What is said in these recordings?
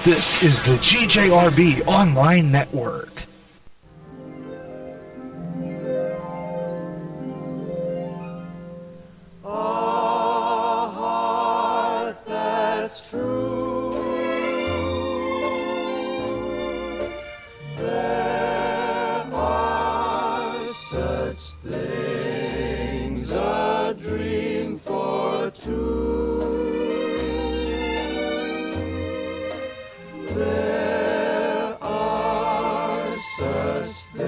This is the GJRB Online Network. A heart that's true. There are such things, a dream for two. There are such things.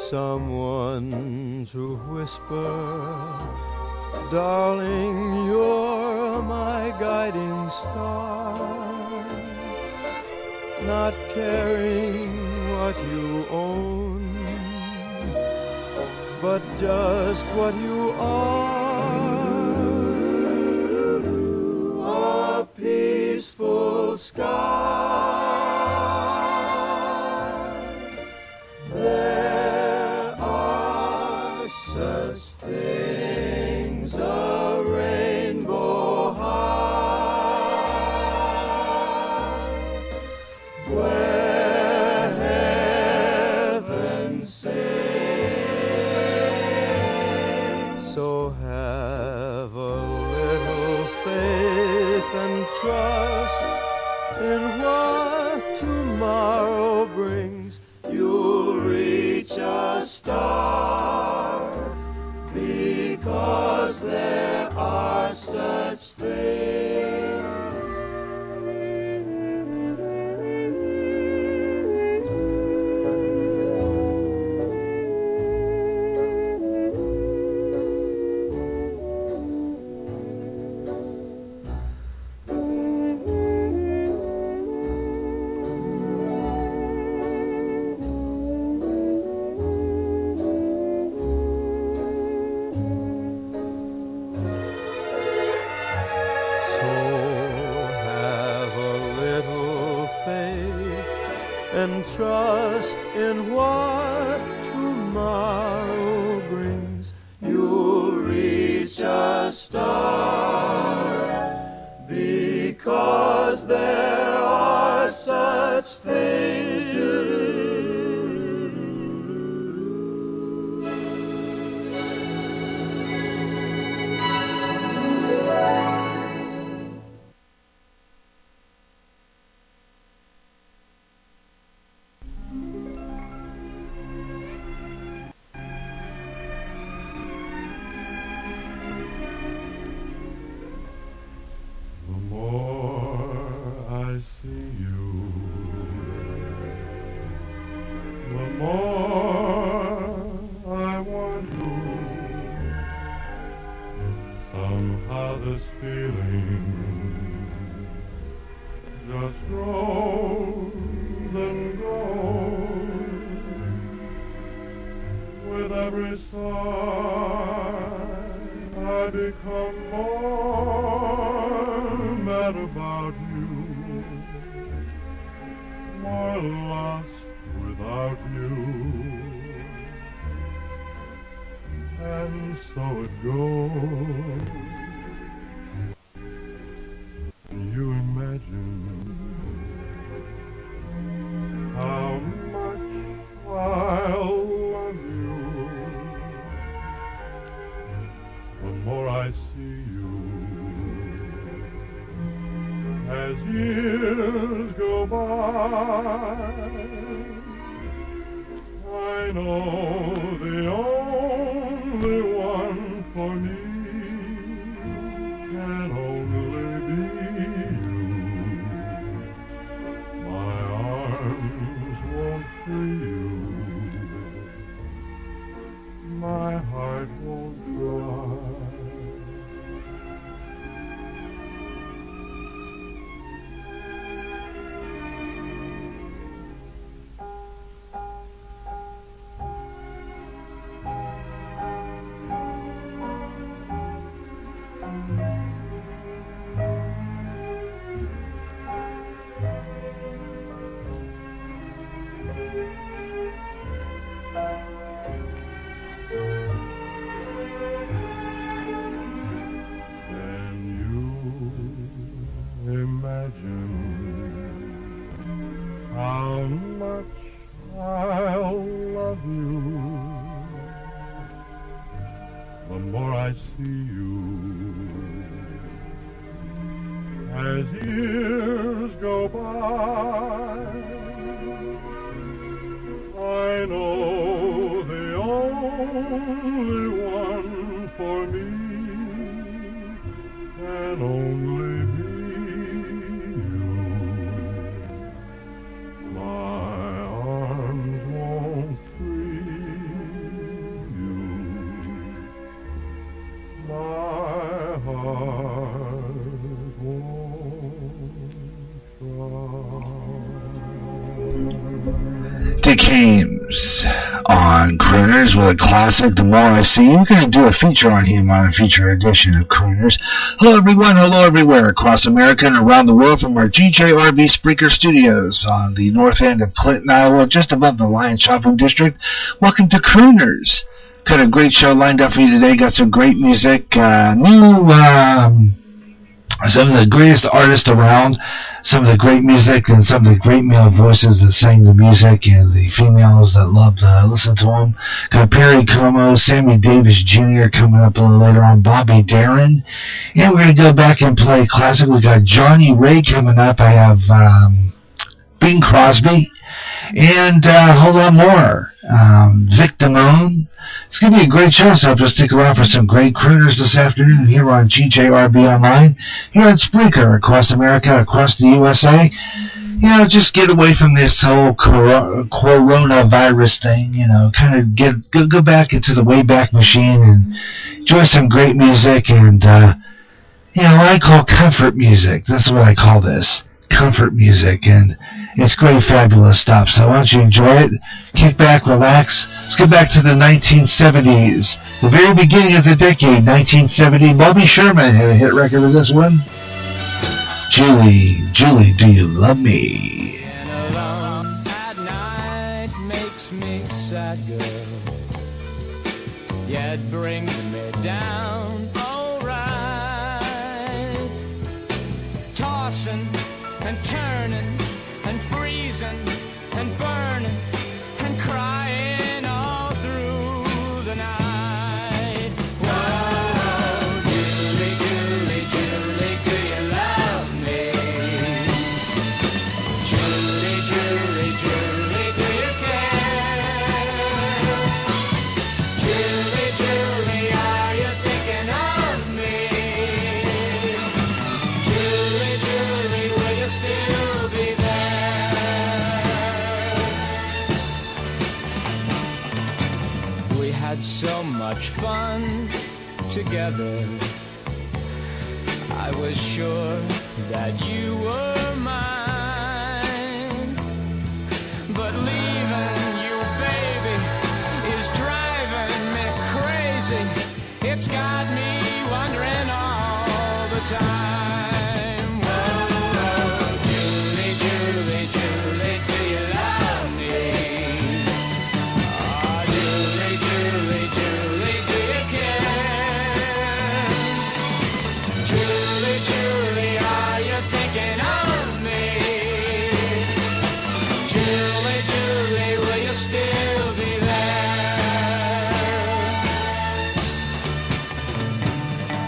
Someone to whisper, darling, you're my guiding star. Not caring what you own, but just what you are. A peaceful sky. There are such things, a rainbow high, where heaven sings. So have a little faith and trust in what tomorrow brings. You'll reach a star, because there are such things. And trust in what tomorrow brings. You'll reach a star, because there are such things. as years go by, I know the only one for me can only be you. My arms won't free you. My heart won't try. Dick Hames on Crooners with a classic, The More I See You. We're going to do a feature on him on a feature edition of Crooners. Hello everyone, hello everywhere across America and around the world from our GJRB Spreaker Studios on the north end of Clinton, Iowa, just above the Lion Shopping District. Welcome to Crooners. Got a great show lined up for you today. Got some great music, some of the greatest artists around, some of the great music, and some of the great male voices that sang the music, and the females that love to listen to them. Got Perry Como, Sammy Davis Jr. coming up a little later on, Bobby Darin. And we're going to go back and play classic. We got Johnny Ray coming up. I have Bing Crosby, and a whole lot more. Vic Damone. It's going to be a great show, so just stick around for some great crooners this afternoon here on GJRB Online, here on Spreaker, across America, across the USA. You know, just get away from this whole coronavirus thing, you know, kind of go back into the Wayback Machine and enjoy some great music and, you know, what I call comfort music. That's what I call this, comfort music, and it's great, fabulous stuff. So why don't you enjoy it, kick back, relax. Let's get back to the 1970s, the very beginning of the decade, 1970. Bobby Sherman had a hit record with this one. Julie, Julie, do you love me? And alone at night makes me sad, girl. Yeah, it brings me down, alright. Tossing and turning and freezing and burning and crying all through the night. Whoa, Julie, Julie, Julie, do you love me? Julie, Julie, Julie, do you care? Julie, Julie, are you thinking of me? Julie, Julie, will you still be there? We had so much fun together. I was sure that you were mine. But leaving you, baby, is driving me crazy. It's got me wondering all the time. Whoa, Julie, Julie, Julie, do you love me? Oh, Julie, Julie, Julie, do you care? Julie, Julie, are you thinking of me? Julie, Julie, will you still be there?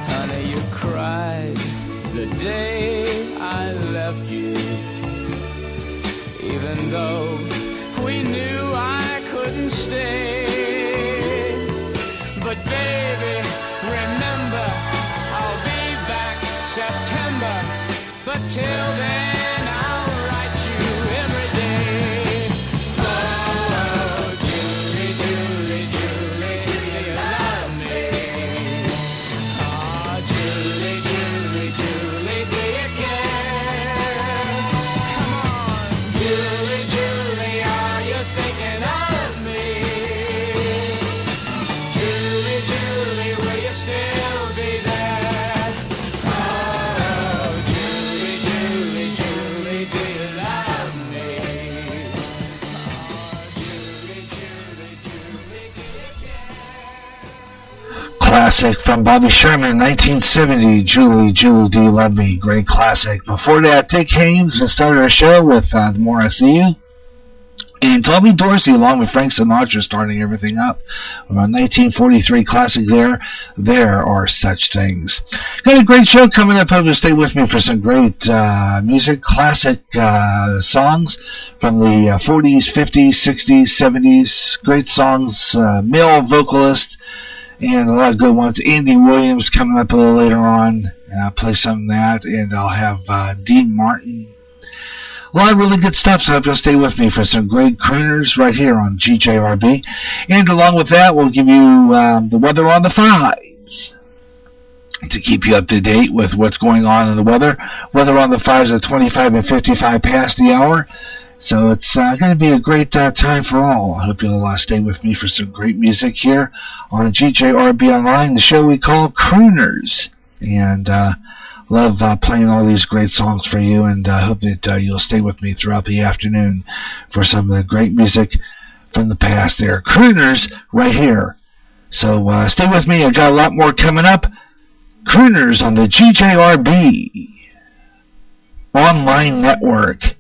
Honey, you cried the day I left you, even though we knew I couldn't stay. But baby, remember, I'll be back September. But till then, I'll write you every day. Oh, Julie, Julie, Julie, do you love me? Oh, Julie, Julie, Julie, do you care? Come on, Julie, Julie, are you thinking of me? Julie, Julie, will you still be there? Oh, Julie, Julie, Julie, do you love me? Oh, Julie, Julie, Julie, do you care? Classic from Bobby Sherman, 1970, Julie, Julie, do you love me? Great classic. Before that, Dick Hames, and started our show with The More I See You. And Tommy Dorsey, along with Frank Sinatra, starting everything up. A 1943 classic there. There Are Such Things. Got a great show coming up. Hope you'll stay with me for some great music, classic songs from the 40s, 50s, 60s, 70s. Great songs, male vocalist, and a lot of good ones. Andy Williams coming up a little later on. I'll play some of that, and I'll have Dean Martin. A lot of really good stuff, so I hope you'll stay with me for some great crooners right here on GJRB. And along with that, we'll give you the weather on the fives to keep you up to date with what's going on in the weather. Weather on the fives at 25 and 55 past the hour. So it's going to be a great time for all. I hope you'll stay with me for some great music here on GJRB Online, the show we call Crooners. And love playing all these great songs for you, and hope that you'll stay with me throughout the afternoon for some of the great music from the past there. Crooners right here. So stay with me. I've got a lot more coming up. Crooners on the GJRB Online Network.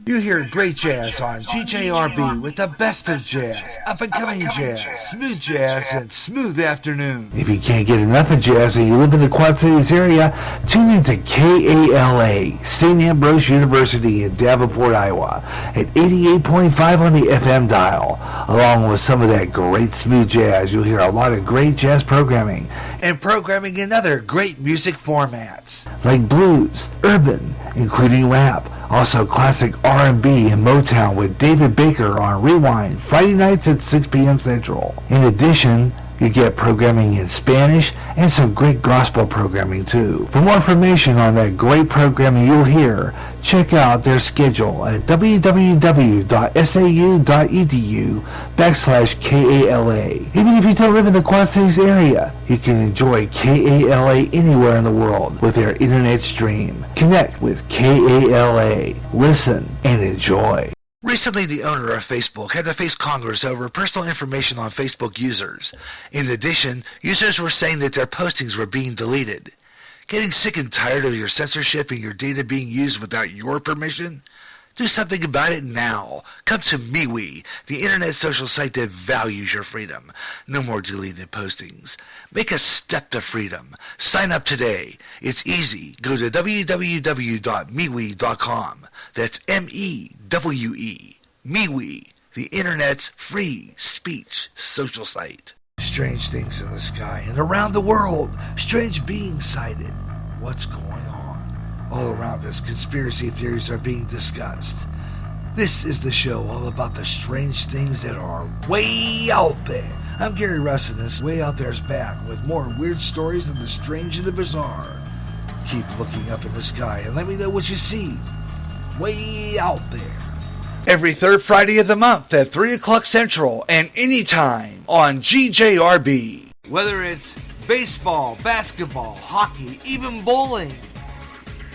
You hear great jazz on GJRB with the best of jazz, up-and-coming jazz, smooth jazz, and smooth afternoon. If you can't get enough of jazz and you live in the Quad Cities area, tune in to KALA, St. Ambrose University in Davenport, Iowa, at 88.5 on the FM dial. Along with some of that great smooth jazz, you'll hear a lot of great jazz programming. And programming in other great music formats. Like blues, urban, including rap. Also classic R&B and Motown with David Baker on Rewind, Friday nights at 6 p.m. Central. In addition, you get programming in Spanish and some great gospel programming too. For more information on that great programming you'll hear, check out their schedule at www.sau.edu/KALA. Even if you don't live in the Quad Cities area, you can enjoy KALA anywhere in the world with their internet stream. Connect with KALA. Listen and enjoy. Recently, the owner of Facebook had to face Congress over personal information on Facebook users. In addition, users were saying that their postings were being deleted. Getting sick and tired of your censorship and your data being used without your permission? Do something about it now. Come to MeWe, the internet social site that values your freedom. No more deleted postings. Make a step to freedom. Sign up today. It's easy. Go to www.MeWe.com. That's M-E-W-E. MeWe, the internet's free speech social site. Strange things in the sky and around the world. Strange beings sighted. What's going on? All around us, conspiracy theories are being discussed. This is the show all about the strange things that are way out there. I'm Gary Russ, and this Way Out There's back with more weird stories of the strange and the bizarre. Keep looking up in the sky and let me know what you see. Way out there. Every third Friday of the month at 3 o'clock Central and anytime on GJRB. Whether it's baseball, basketball, hockey, even bowling,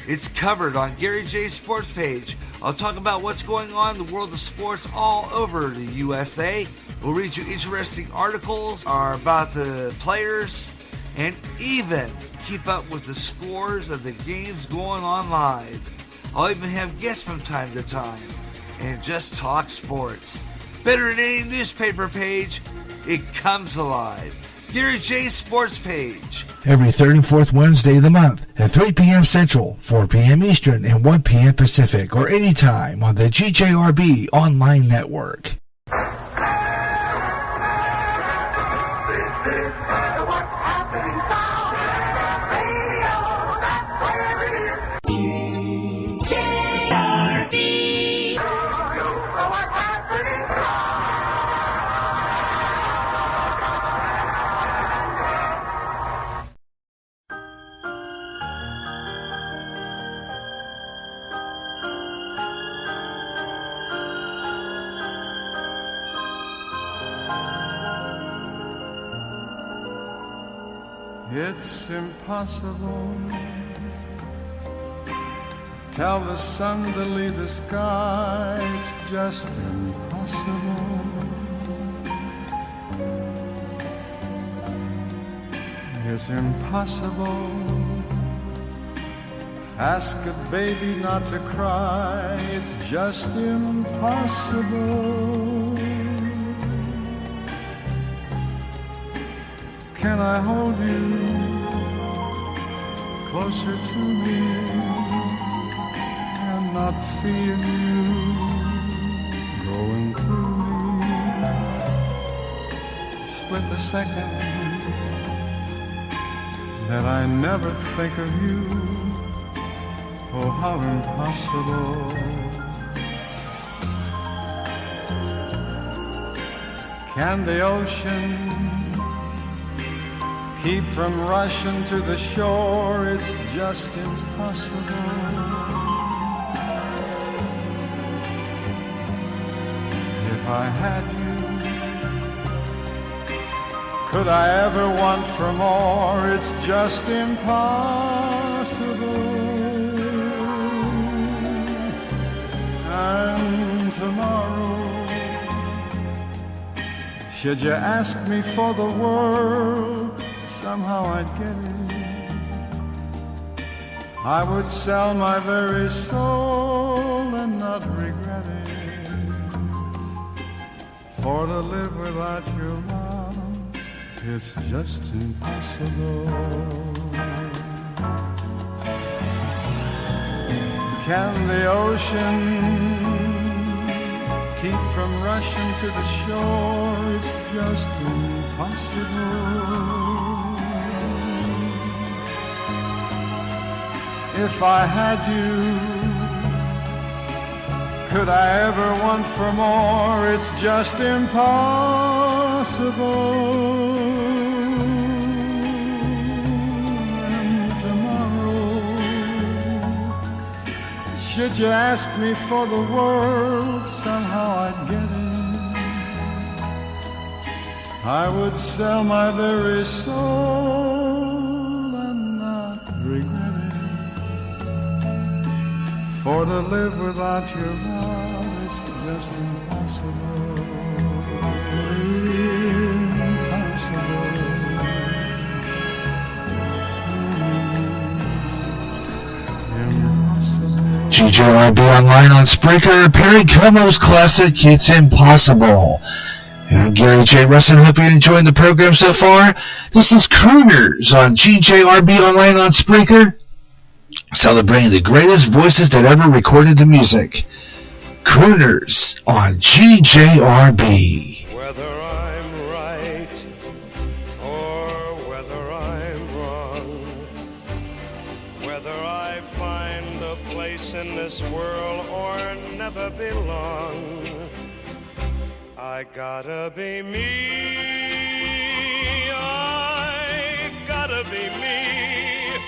it's covered on Gary J's Sports page. I'll talk about what's going on in the world of sports all over the USA. We'll read you interesting articles about the players and even keep up with the scores of the games going on live. I'll even have guests from time to time and just talk sports. Better than any newspaper page, it comes alive. Gary J's Sports page. Every third and fourth Wednesday of the month at 3 p.m. Central, 4 p.m. Eastern, and 1 p.m. Pacific, or anytime on the GJRB Online Network. It's impossible. Tell the sun to leave the sky. It's just impossible. It's impossible. Ask a baby not to cry, it's just impossible. Can I hold you closer to me and not feel you going through me? Split the second that I never think of you. Oh, how impossible. Can the ocean keep from rushing to the shore? It's just impossible. If I had you, could I ever want for more? It's just impossible. And tomorrow, should you ask me for the world, somehow I'd get it. I would sell my very soul and not regret it. For to live without your love, it's just impossible. Can the ocean keep from rushing to the shore? It's just impossible. If I had you, could I ever want for more? It's just impossible. Should you ask me for the world, somehow I'd get it. I would sell my very soul and not regret it. For to live without your love, it's just impossible. GJRB Online on Spreaker, Perry Como's classic, It's Impossible. And I'm Gary J. Russin. Hope you're enjoying the program so far. This is Crooners on GJRB Online on Spreaker, celebrating the greatest voices that ever recorded the music. Crooners on GJRB. Whether I'm right or whether I'm wrong, whether I find a place in this world or never belong, I gotta be me, I gotta be me.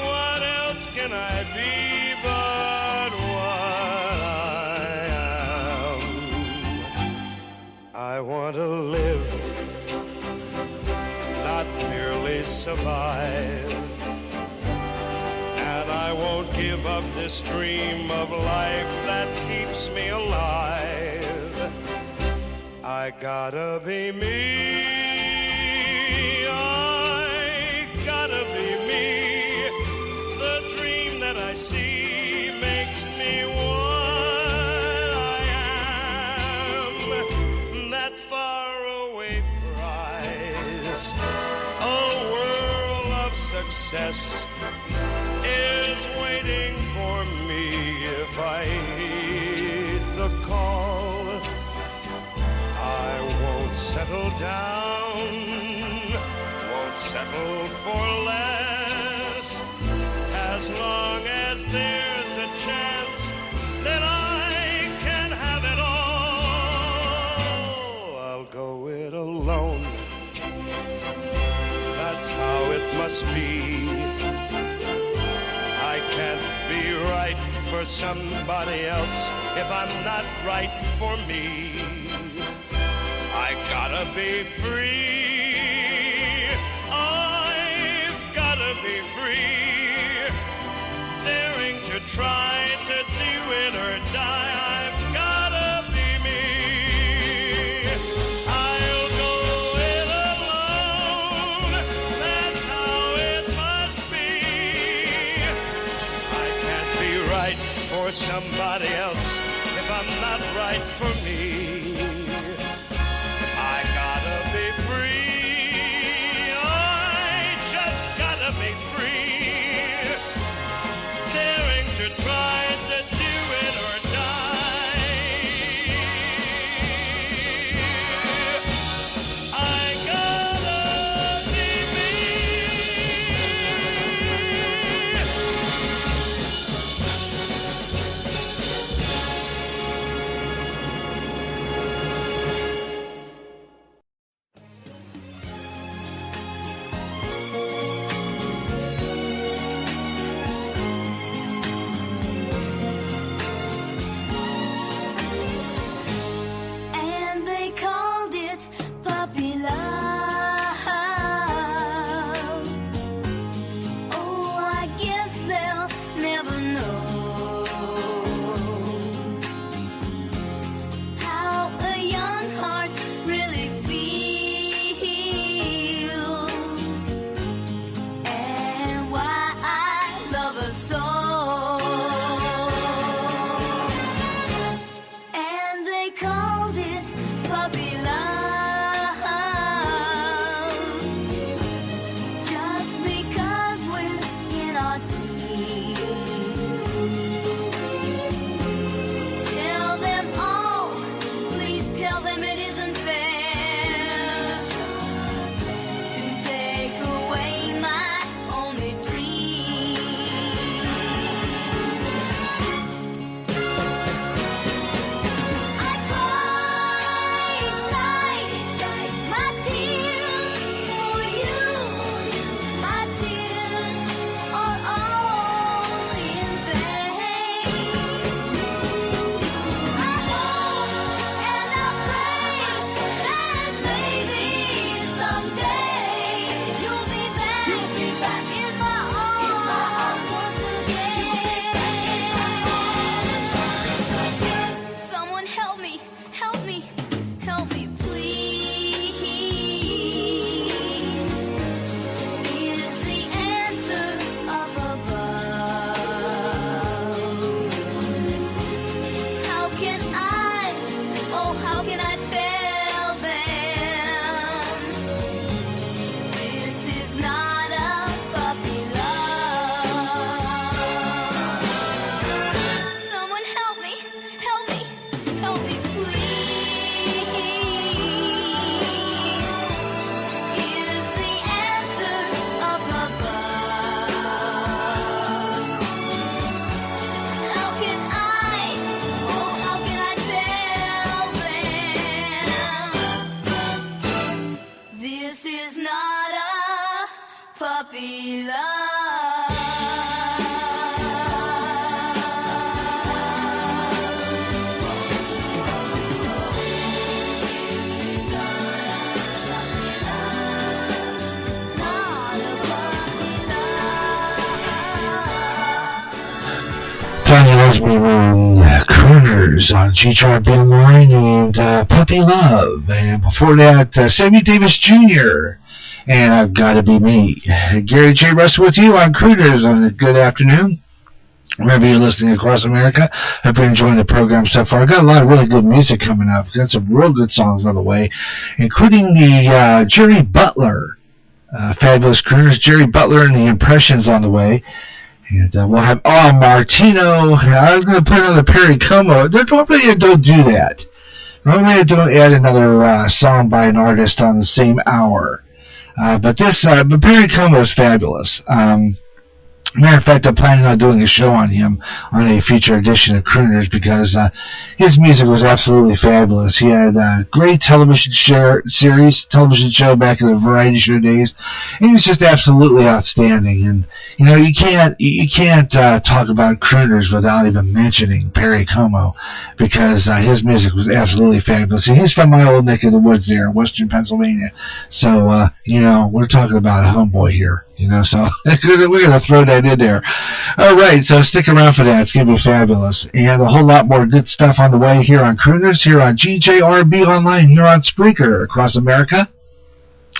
What else can I be but what I am? I want to live, not merely survive. And I won't give up this dream of life that keeps me alive. I gotta be me, I gotta be me. The dream that I see makes me what I am. That faraway prize, a world of success, is waiting for me if I heed the call. I won't settle down, won't settle for less, as long as there's a chance that I can have it all. I'll go it alone, that's how it must be. I can't be right for somebody else if I'm not right for me. I gotta be free, I've gotta be free, daring to try to do it or die. I've gotta be me. I'll go it alone, that's how it must be. I for somebody else if I'm not right for me. I gotta be free. I just gotta be free. Daring to try to do it or die. I gotta be me. And they called it puppy love. Oh, I guess they'll never know how a young heart really feels and why I love her so. And they called it puppy love just because we're in our teens. Tell them all, please tell them it isn't fair to take away my only dream. I cry each night, my tears for you. My tears are all in vain. I hope and I pray that maybe someday you'll be back in my arms once again. Someone help me, help me, help me, please. Is the answer up above? How can I tell them this is not a puppy love? Someone help me, help me, help me, please. Is the answer up above? How can I tell them this is not a puppy love? Tony Leslie on Crooners on GJRB Online and Puppy Love. And before that, Sammy Davis Jr. and I've Gotta Be Me. Gary J. Russell with you on Crooners on a good afternoon. Wherever you're listening across America, hope you're enjoying the program so far. I've got a lot of really good music coming up. Got some real good songs on the way, including the Jerry Butler, fabulous Crooners, Jerry Butler and the Impressions on the way. And we'll have Martino. I was going to put on the Perry Como. Normally I don't do that. Normally I don't add another song by an artist on the same hour. But Perry Como is fabulous. Matter of fact, I'm planning on doing a show on him on a future edition of Crooners because his music was absolutely fabulous. He had a great television show back in the variety show days, and he was just absolutely outstanding. And you can't talk about Crooners without even mentioning Perry Como because his music was absolutely fabulous. And he's from my old neck of the woods there in Western Pennsylvania, so we're talking about a homeboy here. So we're going to throw that in there. All right, so stick around for that. It's going to be fabulous. And a whole lot more good stuff on the way here on Crooners, here on GJRB Online, here on Spreaker across America.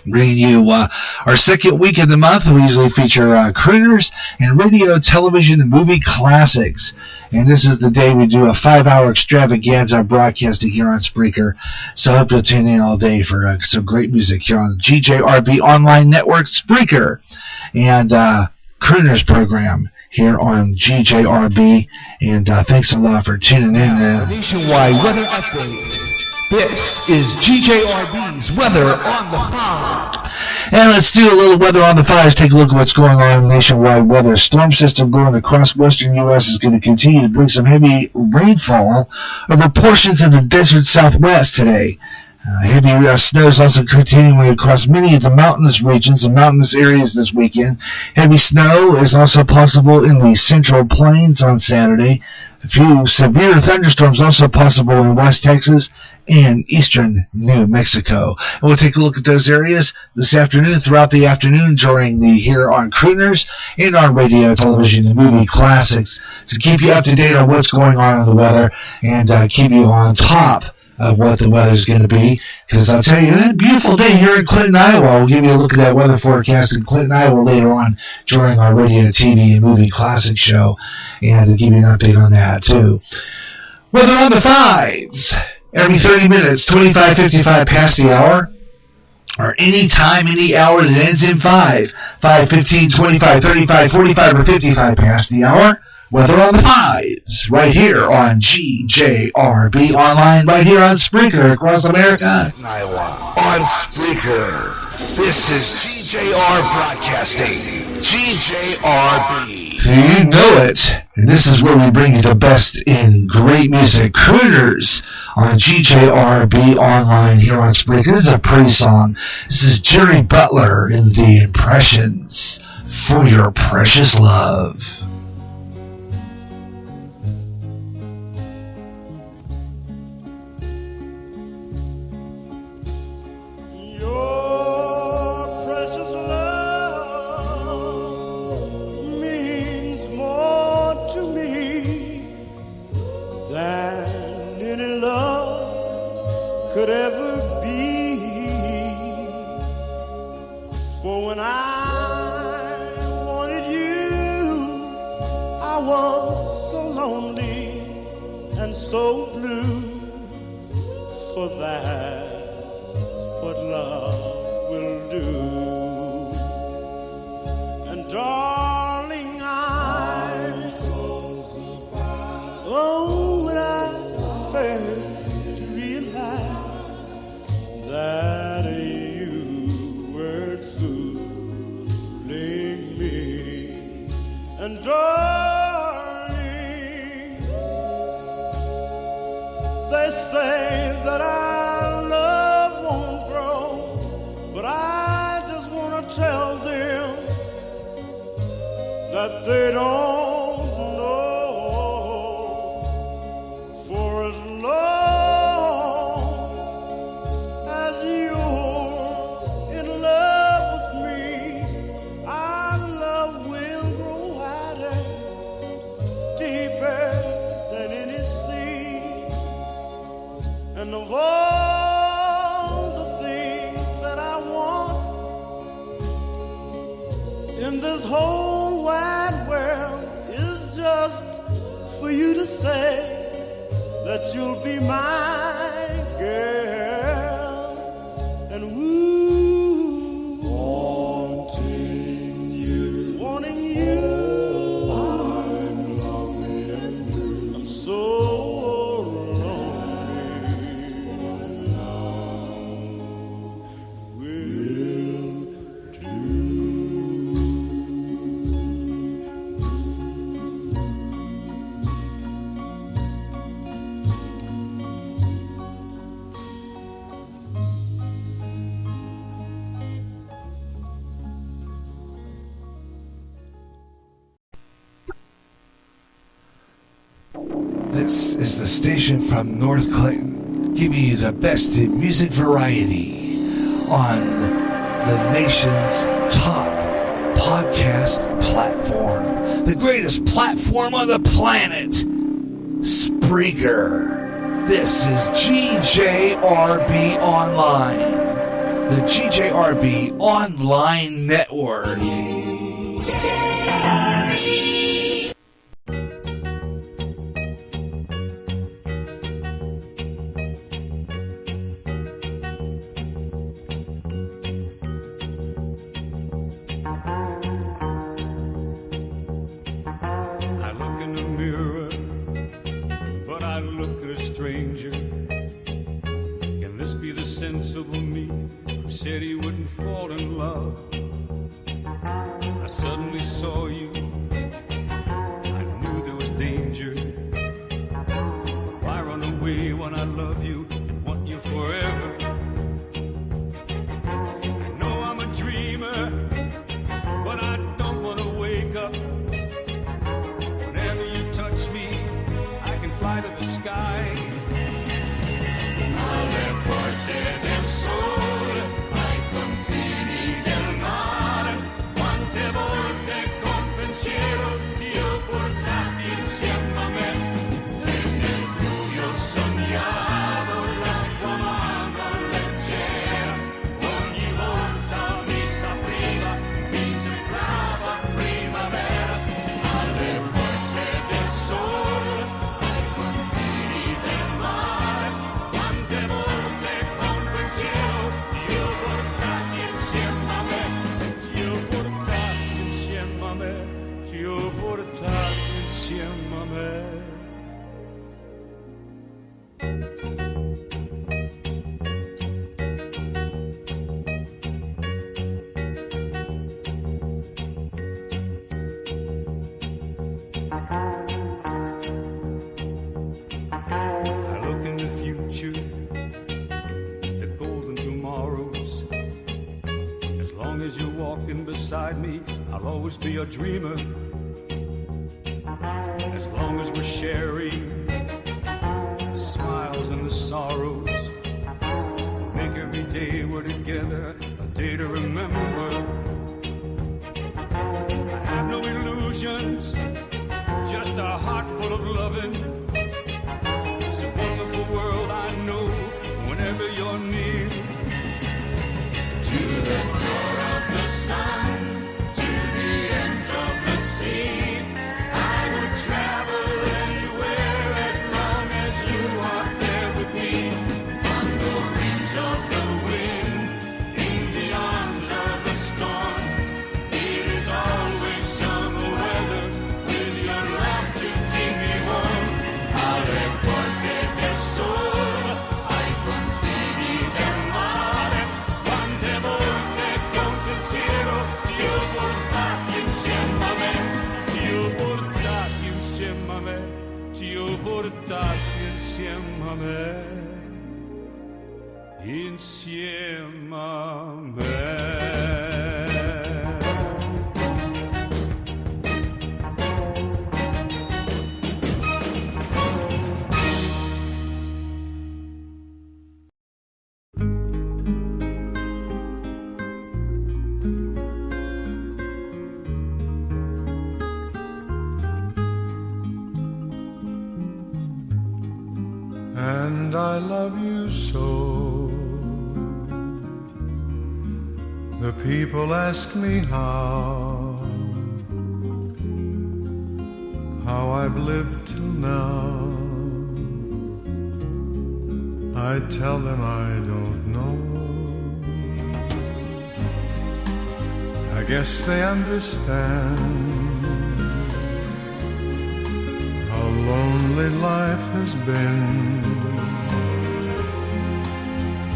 bringing you our second week of the month. We usually feature crooners and radio, television, and movie classics. And this is the day we do a 5-hour extravaganza broadcasting here on Spreaker. So I hope you'll tune in all day for some great music here on the GJRB Online Network, Spreaker, and Crooners program here on GJRB. And thanks a lot for tuning in. Nationwide weather update. This is GJRB's Weather on the 5. And let's do a little weather on the 5s. Take a look at what's going on in nationwide weather. Storm system going across western U.S. is going to continue to bring some heavy rainfall over portions of the desert southwest today. Heavy snow is also continuing across many of the mountainous regions and mountainous areas this weekend. Heavy snow is also possible in the central plains on Saturday. A few severe thunderstorms also possible in West Texas and eastern New Mexico. And we'll take a look at those areas this afternoon, throughout the afternoon, during the here on Crooners and on radio, television, and movie classics, to keep you up to date on what's going on in the weather and keep you on top of what the weather's going to be. Because I'll tell you, it's a beautiful day here in Clinton, Iowa. We'll give you a look at that weather forecast in Clinton, Iowa later on during our radio, TV, and movie classic show, and to give you an update on that too. Weather on the 5s. Every 30 minutes, 25:55 past the hour, or any time, any hour that ends in 5, 5, 15, 25, 35, 45, or 55 past the hour. Weather on the 5s, right here on GJRB Online, right here on Spreaker across America. Iowa on Spreaker. This is GJR Broadcasting. GJRB. You know it. And this is where we bring you the best in great music. Crooners on GJRB Online here on Spreaker. This is a pretty song. This is Jerry Butler in the Impressions for Your Precious Love. Could ever be. For when I wanted you, I was so lonely and so blue. For that's what love will do. And darling, I'm so surprised. Oh, when I first that you were fooling me. And darling, they say that our love won't grow, but I just want to tell them that they don't know. For as long and of all the things that I want in this whole wide world is just for you to say that you'll be my girl. And wanting you, I'm lonely and blue. I'm so This is the station from North Clinton, giving you the best in music variety on the nation's top podcast platform, the greatest platform on the planet, Spreaker. This is GJRB Online. the GJRB Online Network. I look in the mirror, but I look at a stranger. Can this be the sensible me who said he wouldn't fall in love? I suddenly saw you, I knew there was danger. Why run away when I love you and want you forever? I know I'm a dreamer, but I don't want to wake up. Whenever you touch me, I can fly to the sky. Alle porte del sole, ai confini del mare, quante volte con pensiero ti ho portati insieme a me, e nel buio sognavo la tua mano leggera, ogni volta mi s'apriva, mi sembrava primavera. Alle porte del sole, ai confini del mare, quante volte con pensiero ti ho portati insieme a me, ti ho portati insieme a me, ti ho portati insieme a me. I look in the future, the golden tomorrows. As long as you're walking beside me, I'll always be a dreamer. As long as we're sharing the smiles and the sorrows, make every day we're together a day to remember. I have no illusions, just a heart full of loving. It's a wonderful world, I know, whenever you're near. To the door of the sun, to the ends of the sea, I would travel anywhere as long as you are there with me. On the wings of the wind, in the arms of the storm, it is always summer weather with your love to keep me warm. Alle porte del sole, ai confini del mare, quante volte con pensiero ti ho portati insieme a me, ti ho portati insieme a me, ti ho portati insieme a me, insieme a me. And I love you so. The people ask me how I've lived till now. I tell them I don't know. I guess they understand how lonely life has been.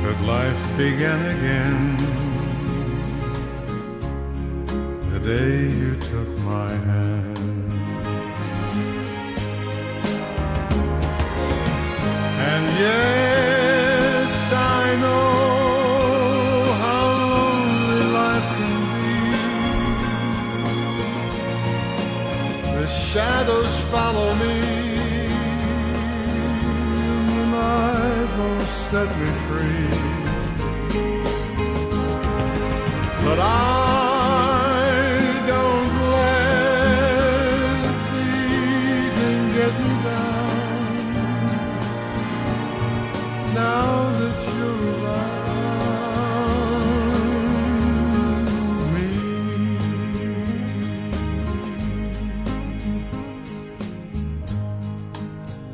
But life began again the day you took my hand. And yes, I know how lonely life can be. The shadows follow me, and the night won't set me free. But I don't let the evening get me down. Now that you're around,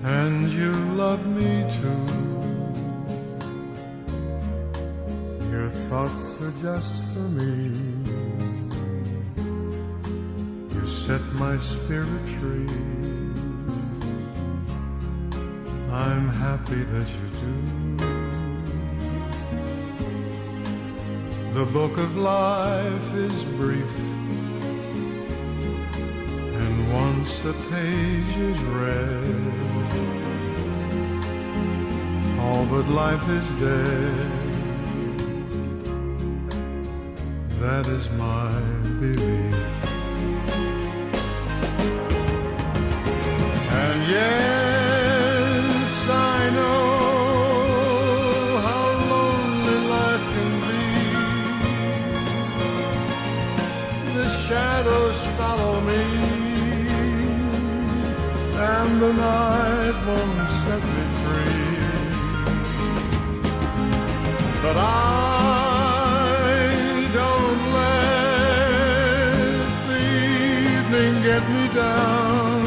and you love me too. Your thoughts are just for me. You set my spirit free. I'm happy that you do. The book of life is brief, and once a page is read, all but life is dead. That is my belief. And yes, I know how lonely life can be. The shadows follow me, and the night won't set me free. But I don't let the evening get me down.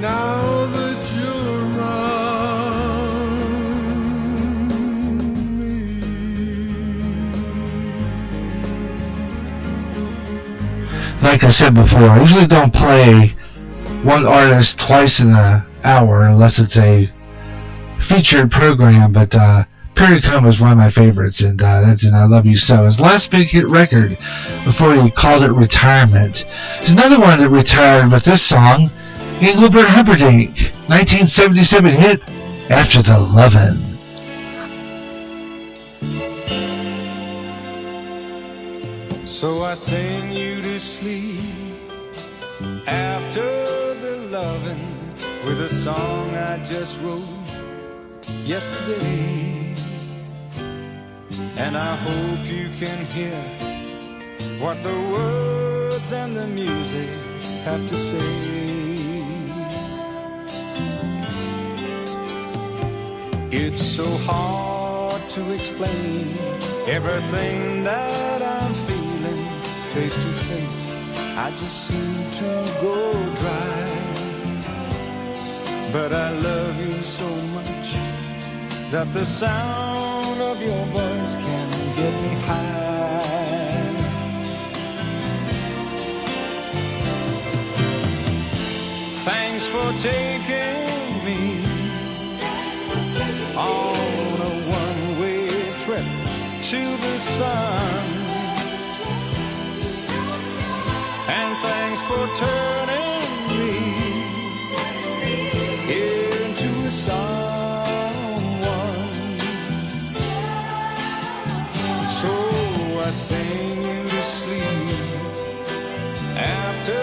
Now that you're around me. Like I said before, I usually don't play one artist twice in an hour unless it's a featured program, but Perry Como is one of my favorites, and that's in I Love You So. His last big hit record before he called it retirement. It's another one that retired with this song, Engelbert Humperdinck, 1977 hit, After the Lovin'. So I sing you to sleep after the loving with a song I just wrote yesterday. And I hope you can hear what the words and the music have to say. It's so hard to explain everything that I'm feeling face to face. I just seem to go dry. But I love you so much that the sound of your voice can get me high. Thanks for taking me on a one-way trip to the sun. And thanks for turning me into someone. So I sing you to sleep after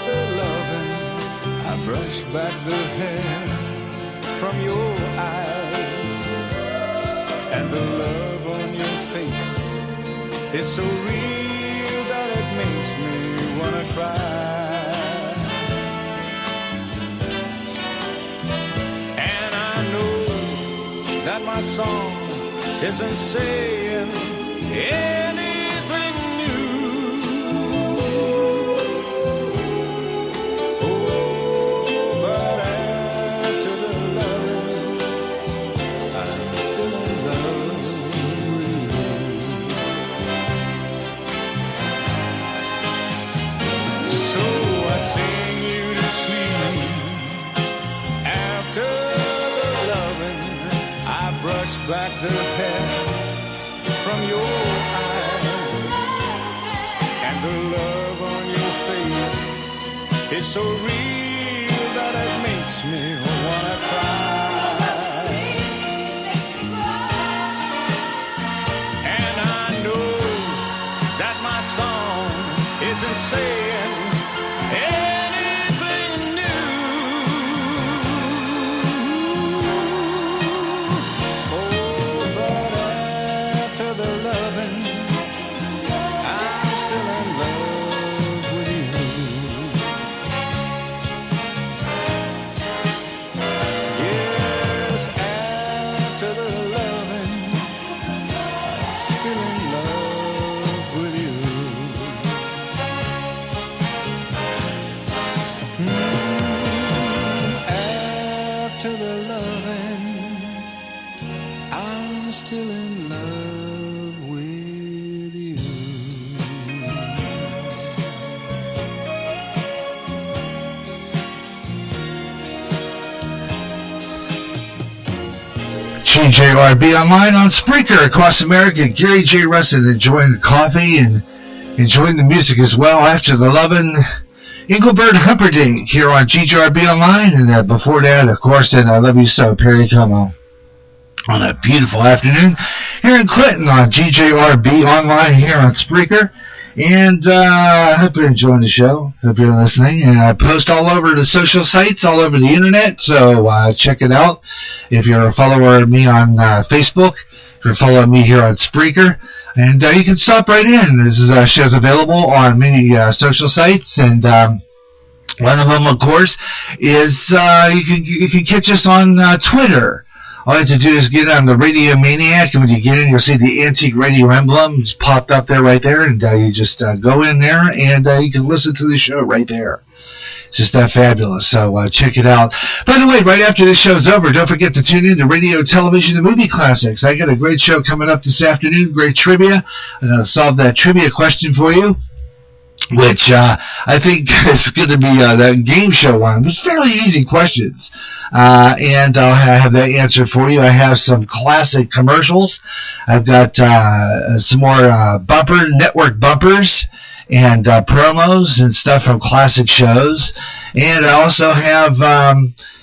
the loving. I brush back the hair from your eyes, and the love on your face is so real that it makes me wanna cry. And I know that my song isn't saying anything new. Oh, but after the love, I'm still in love with you. So I sing you to sleep after the loving. I brush back the hair from your eyes, and the love on your face is so real that it makes me wanna cry. And I know that my song isn't saying anything new. Oh, but after the loving, I'm still in love with you. Yes, after the loving, I'm still in love with you. GJRB Online on Spreaker across America. Gary J. Rustin enjoying the coffee and enjoying the music as well after the lovin' Engelbert Humperdinck here on GJRB Online. And before that, of course, and I Love You So, Perry Como. On a beautiful afternoon here in Clinton on GJRB Online here on Spreaker. And I hope you're enjoying the show. Hope you're listening. And I post all over the social sites, all over the internet. So check it out. If you're a follower of me on Facebook, if you're following me here on Spreaker, and you can stop right in. This is show's available on many social sites, and one of them, of course, is you can catch us on Twitter. All you have to do is get on the Radio Maniac, and when you get in, you'll see the Antique Radio emblem. It's popped up there right there, and you just go in there, and you can listen to the show right there. It's just that fabulous, so check it out. By the way, right after this show's over, don't forget to tune in to Radio, Television, and Movie Classics. I got a great show coming up this afternoon, great trivia. I'm going to solve that trivia question for you, which I think is going to be that game show one. It's fairly easy questions, and I'll have that answered for you. I have some classic commercials. I've got some more network bumpers and promos and stuff from classic shows, and I also have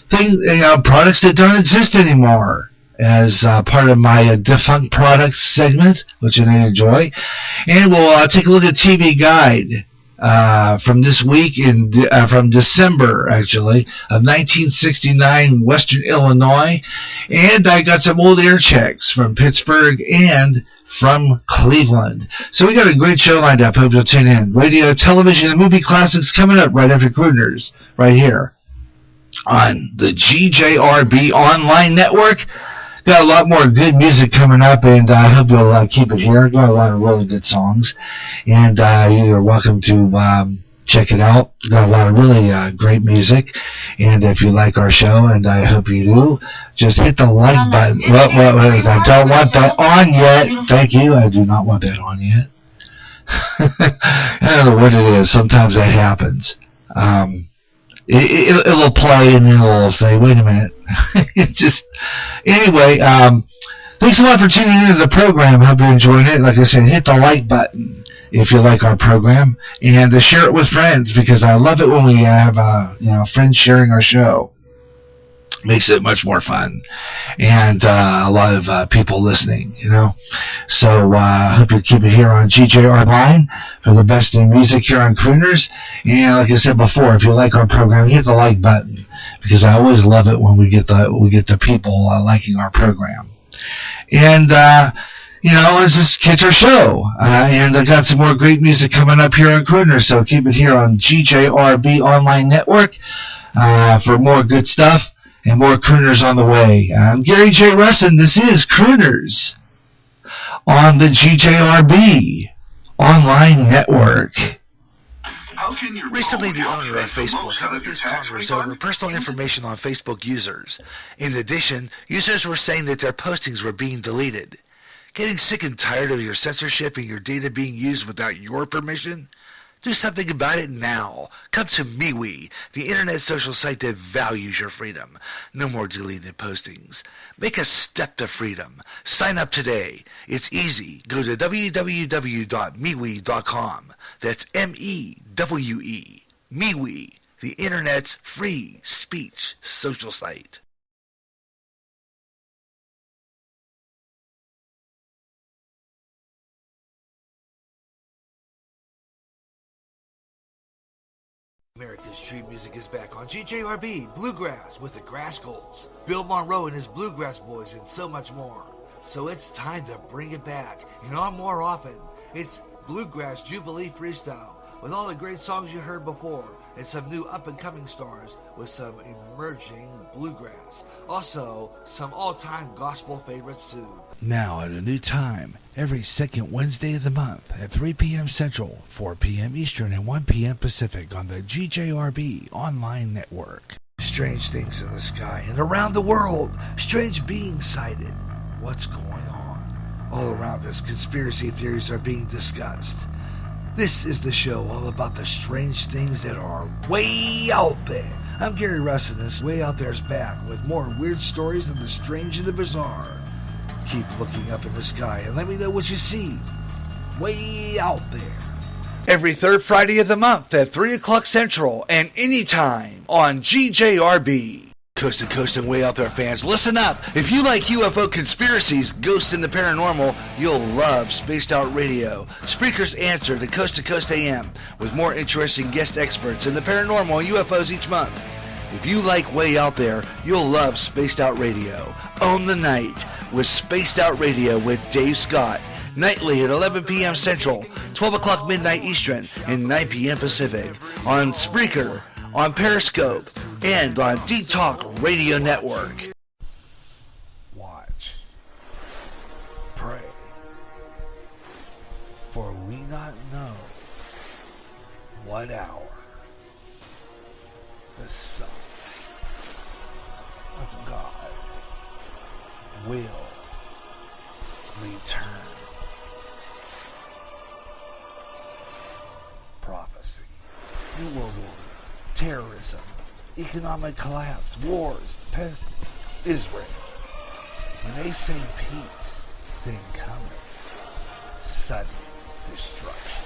things, products that don't exist anymore as part of my defunct products segment, which I enjoy. And we'll take a look at TV Guide from this week, from December, actually, of 1969, Western Illinois. And I got some old air checks from Pittsburgh and from Cleveland. So we got a great show lined up. Hope you'll tune in. Radio, television, and movie classics coming up right after Crooners, right here on the GJRB Online Network. Got a lot more good music coming up, and I hope you'll keep it here. Got a lot of really good songs, and you're welcome to check it out. Got a lot of really great music, and if you like our show, and I hope you do, just hit the like button. Well, I don't want that on yet. Thank you. I do not want that on yet. I don't know what it is. Sometimes that happens. It'll play, and then it'll say, wait a minute. Anyway, thanks a lot for tuning into the program. Hope you're enjoying it. Like I said, hit the like button if you like our program, and share it with friends, because I love it when we have friends sharing our show. Makes it much more fun, and a lot of people listening, So I hope you keep it here on GJR Online for the best in music here on Crooners. And like I said before, if you like our program, hit the like button, because I always love it when we get the people liking our program. And let's just catch our show. And I got some more great music coming up here on Crooners, so keep it here on GJRB Online Network for more good stuff. And more Crooners on the way. I'm Gary J. Rustin. This is Crooners on the GJRB Online Network. Recently, the owner of Facebook had released Congress over personal information on Facebook users. In addition, users were saying that their postings were being deleted. Getting sick and tired of your censorship and your data being used without your permission? Do something about it now. Come to MeWe, the internet social site that values your freedom. No more deleted postings. Make a step to freedom. Sign up today. It's easy. Go to www.mewe.com. That's M-E-W-E. MeWe, the internet's free speech social site. America's street music is back on GJRB Bluegrass with the Grass Golds, Bill Monroe and his Bluegrass Boys, and so much more. So it's time to bring it back, and on more often. It's Bluegrass Jubilee Freestyle, with all the great songs you heard before, and some new up-and-coming stars with some emerging bluegrass. Also, some all-time gospel favorites too. Now at a new time, every second Wednesday of the month at 3 p.m. Central, 4 p.m. Eastern, and 1 p.m. Pacific on the GJRB Online Network. Strange things in the sky and around the world. Strange beings sighted. What's going on? All around us, conspiracy theories are being discussed. This is the show all about the strange things that are way out there. I'm Gary Russ, and this Way Out There is back with more weird stories of the strange and the bizarre. Keep looking up in the sky and let me know what you see way out there. Every third Friday of the month at 3 o'clock Central and anytime on GJRB. Coast to coast and way out there, fans, listen up. If you like UFO conspiracies, ghosts, and the paranormal, you'll love Spaced Out Radio, Spreaker's answer to Coast AM, with more interesting guest experts in the paranormal and UFOs each month. If you like Way Out There, you'll love Spaced Out Radio. Own the night with Spaced Out Radio with Dave Scott, nightly at 11 p.m. Central, 12 o'clock midnight Eastern, and 9 p.m. Pacific, on Spreaker, on Periscope, and on D-Talk Radio Network. Watch. Pray. For we not know what hour the Son of God will return. Prophecy. New World Order. Terrorism. Economic collapse. Wars. Pest. Israel. When they say peace, then cometh sudden destruction.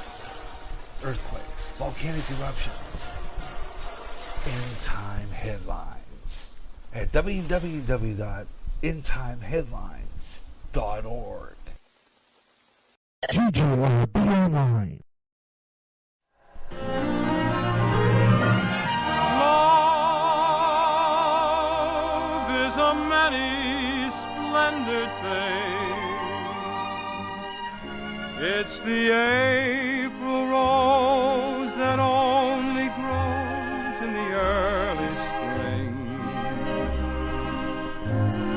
Earthquakes. Volcanic eruptions. End time headlines at www.endtimeheadlines.org. GJRB Online. Love is a many splendid thing. It's the April rose that only grows in the early spring.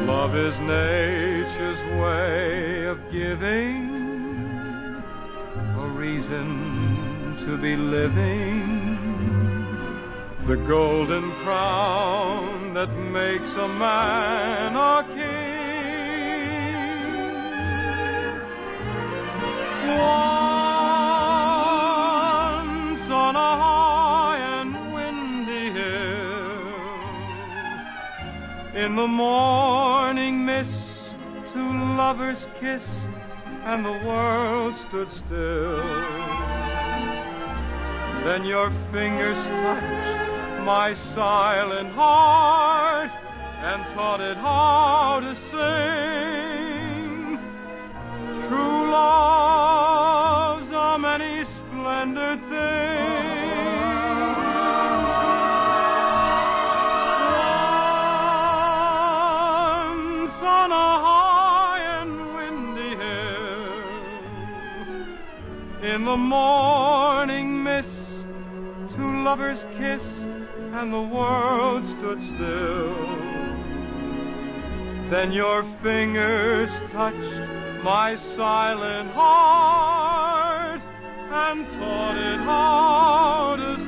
Love is nature's way of giving a reason to be living. The golden crown that makes a man a king. Once on a high and windy hill, in the morning mist, two lovers kissed, and the world stood still. Then your fingers touched my silent heart and taught it how to sing. True love's a many splendid thing. Once on a high and windy hill, in the morning mist, two lovers kissed, and the world stood still. Then your fingers touched my silent heart and taught it how to sing.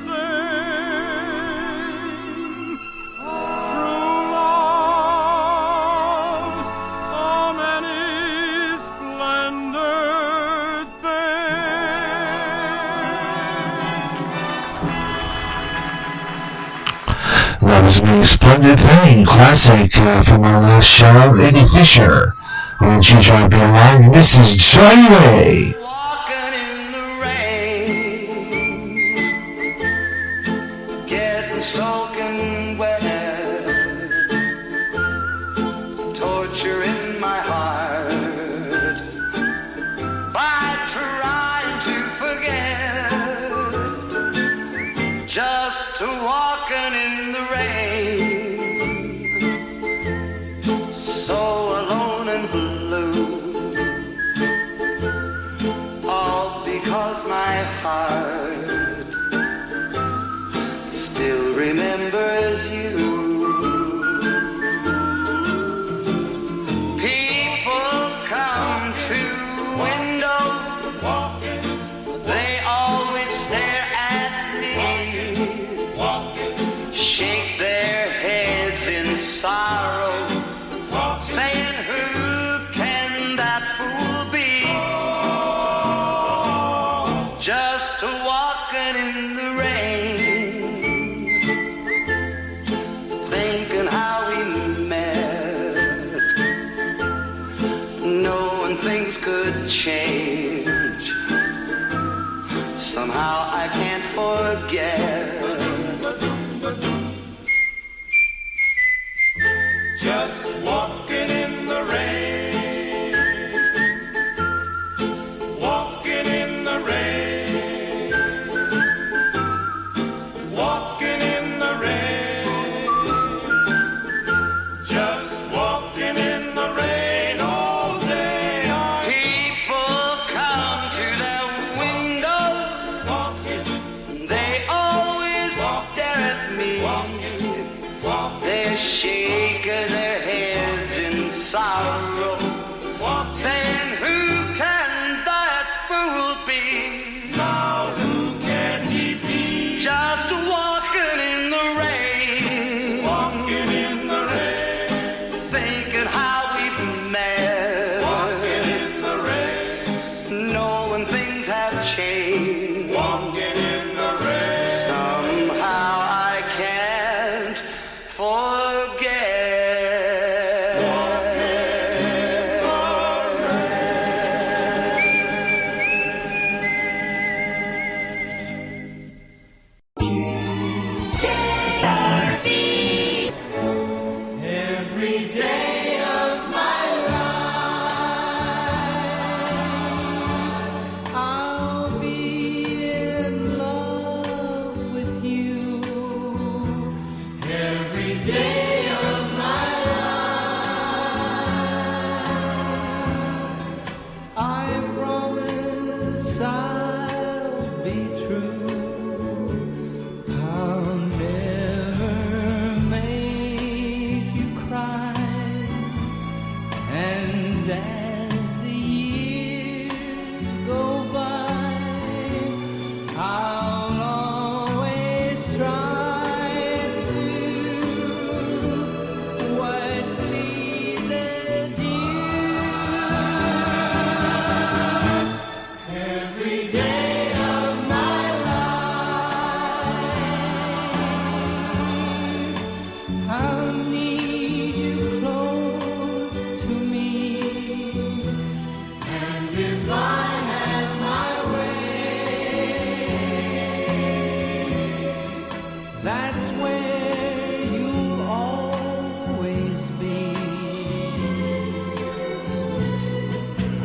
True love's a many splendid thing. That was a really splendid thing. Classic from our last show, Eddie Fisher on GJRB Online. And this is Johnny Ray. Walking in the rain, getting soaking wet, torture in my heart by trying to forget, just walking in the rain, so alone and blue, all because my heart still remembers you. People come to windows, they always stare at me, shake their change. Somehow I can't forget. Just walking in the rain, walking in the rain, walking in the rain, just walking in the rain all day. People come to their window, Walking, they always stare at me. walking, walking, They're shaking their heads in sorrow, walking. saying, who can that fool be? Now who can he be? Just walking in the rain, Walking in the rain, thinking how we've met, walking in the rain, knowing things have changed. walking in the rain. Somehow I can't forget. GJRB. Every day of my life, I'll be in love with you. Every day of my life, I promise I'll be true. I'll never make you cry. And as the years go by, I'll always try to do what pleases you. Every day of my life, I'll need you close to me. And if I had my way, that's where you'll always be.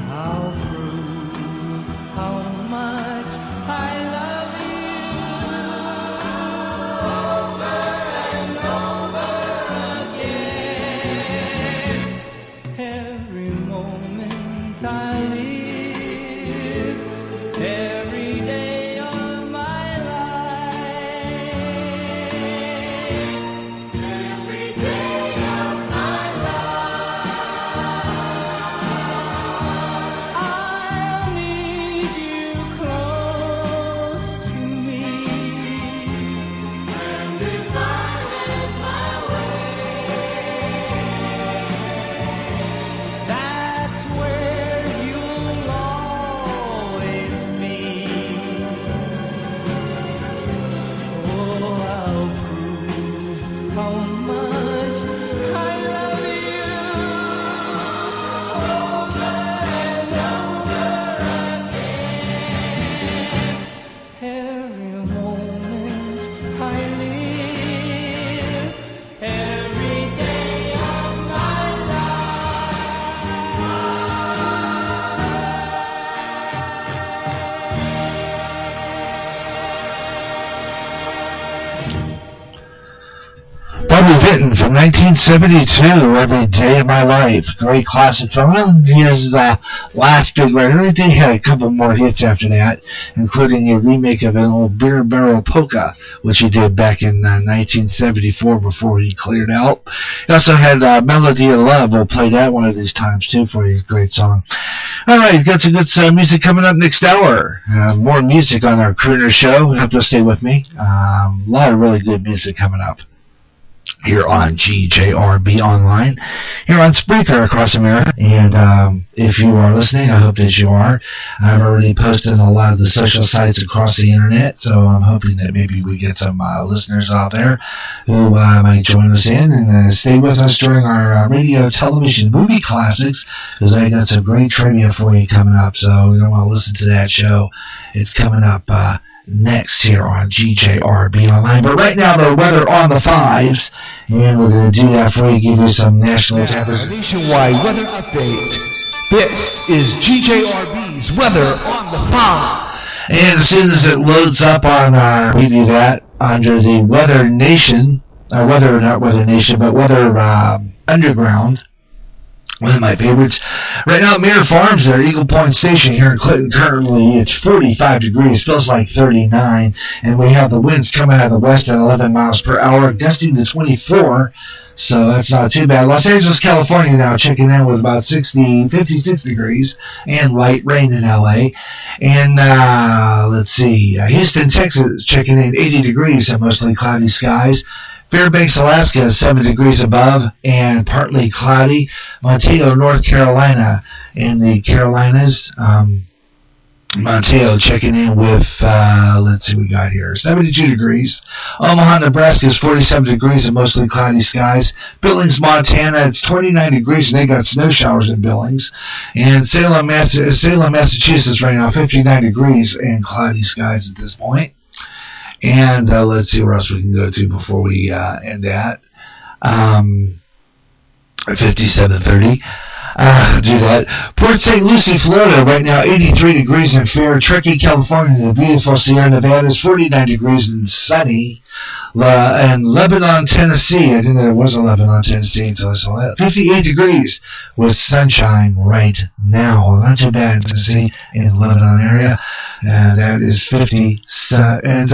I'll prove how much I love you over and over again. Every moment I live, every day of my life, every day of my life, I'll need you close to me. And if I had my way, that's where you'll always be. Oh, I'll prove how much I love you over and over again. Every moment I live, every day of my Bobby Vinton from 1972, Every Day of My Life. Great classic film. Well, his last big record. He had a couple more hits after that, including a remake of an old Beer Barrel Polka, which he did back in 1974 before he cleared out. He also had Melody of Love. We'll play that one of these times, too, for you. Great song. All right, got some good music coming up next hour. More music on our Crooner show. Hope you'll stay with me. A lot of really good music coming up. here on GJRB Online, here on Spreaker across America. And if you are listening, I hope that you are. I've already posted a lot of the social sites across the internet, so I'm hoping that maybe we get some listeners out there who might join us in and stay with us during our radio, television, movie classics, because I got some great trivia for you coming up, so you don't want to listen to that show. It's coming up next here on GJRB Online. But right now, the weather on the fives, and we're going to do that for you, give you some national temperatures. Nationwide weather update. This is GJRB's weather on the five. And as soon as it loads up on our, we do that under the Weather Nation, or Weather, not Weather Nation, but Weather Underground. One of my favorites. Right now at Mirror Farms, their Eagle Point Station here in Clinton, currently it's 45 degrees, feels like 39, and we have the winds coming out of the west at 11 miles per hour, gusting to 24, so that's not too bad. Los Angeles, California now checking in with about 56 degrees, and light rain in LA. And let's see, Houston, Texas checking in 80 degrees and mostly cloudy skies. Fairbanks, Alaska is 7 degrees above and partly cloudy. Montego, North Carolina, in the Carolinas. Montego checking in with, let's see what we got here, 72 degrees. Omaha, Nebraska is 47 degrees and mostly cloudy skies. Billings, Montana, it's 29 degrees and they got snow showers in Billings. And Salem, Massachusetts right now, 59 degrees and cloudy skies at this point. And let's see where else we can go to before we end that. 57:30. Do that. Port St. Lucie, Florida, right now 83 degrees and fair. Truckee, California, the beautiful Sierra Nevada is 49 degrees and sunny. And Lebanon, Tennessee, I didn't know there was a Lebanon, Tennessee until I saw that. 58 degrees with sunshine right now. Not too bad in Tennessee in the Lebanon area. And that is 50. And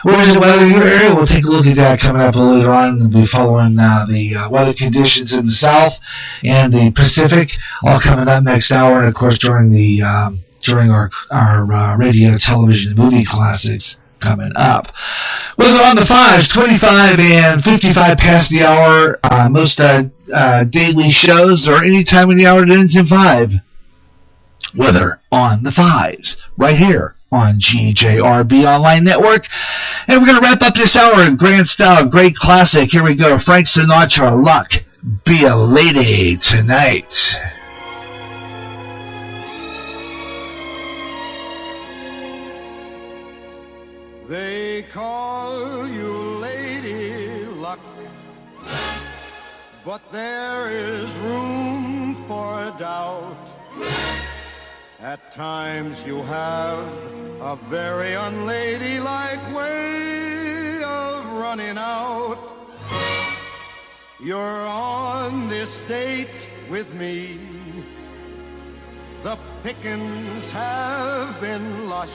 what is the weather in your area? We'll take a look at that coming up later on. We'll be following the weather conditions in the south and the Pacific, all coming up next hour. And of course during our radio, television, and movie classics coming up. Weather on the fives, 25 and 55 past the hour. Most daily shows or any time in the hour it ends in 5. Weather on the fives, right here on GJRB Online Network. And we're going to wrap up this hour in grand style, great classic. Here we go, Frank Sinatra, Luck Be a Lady Tonight. They call you Lady Luck, but there is room for doubt. At times you have a very unladylike way of running out. You're on this date with me. The pickings have been lush.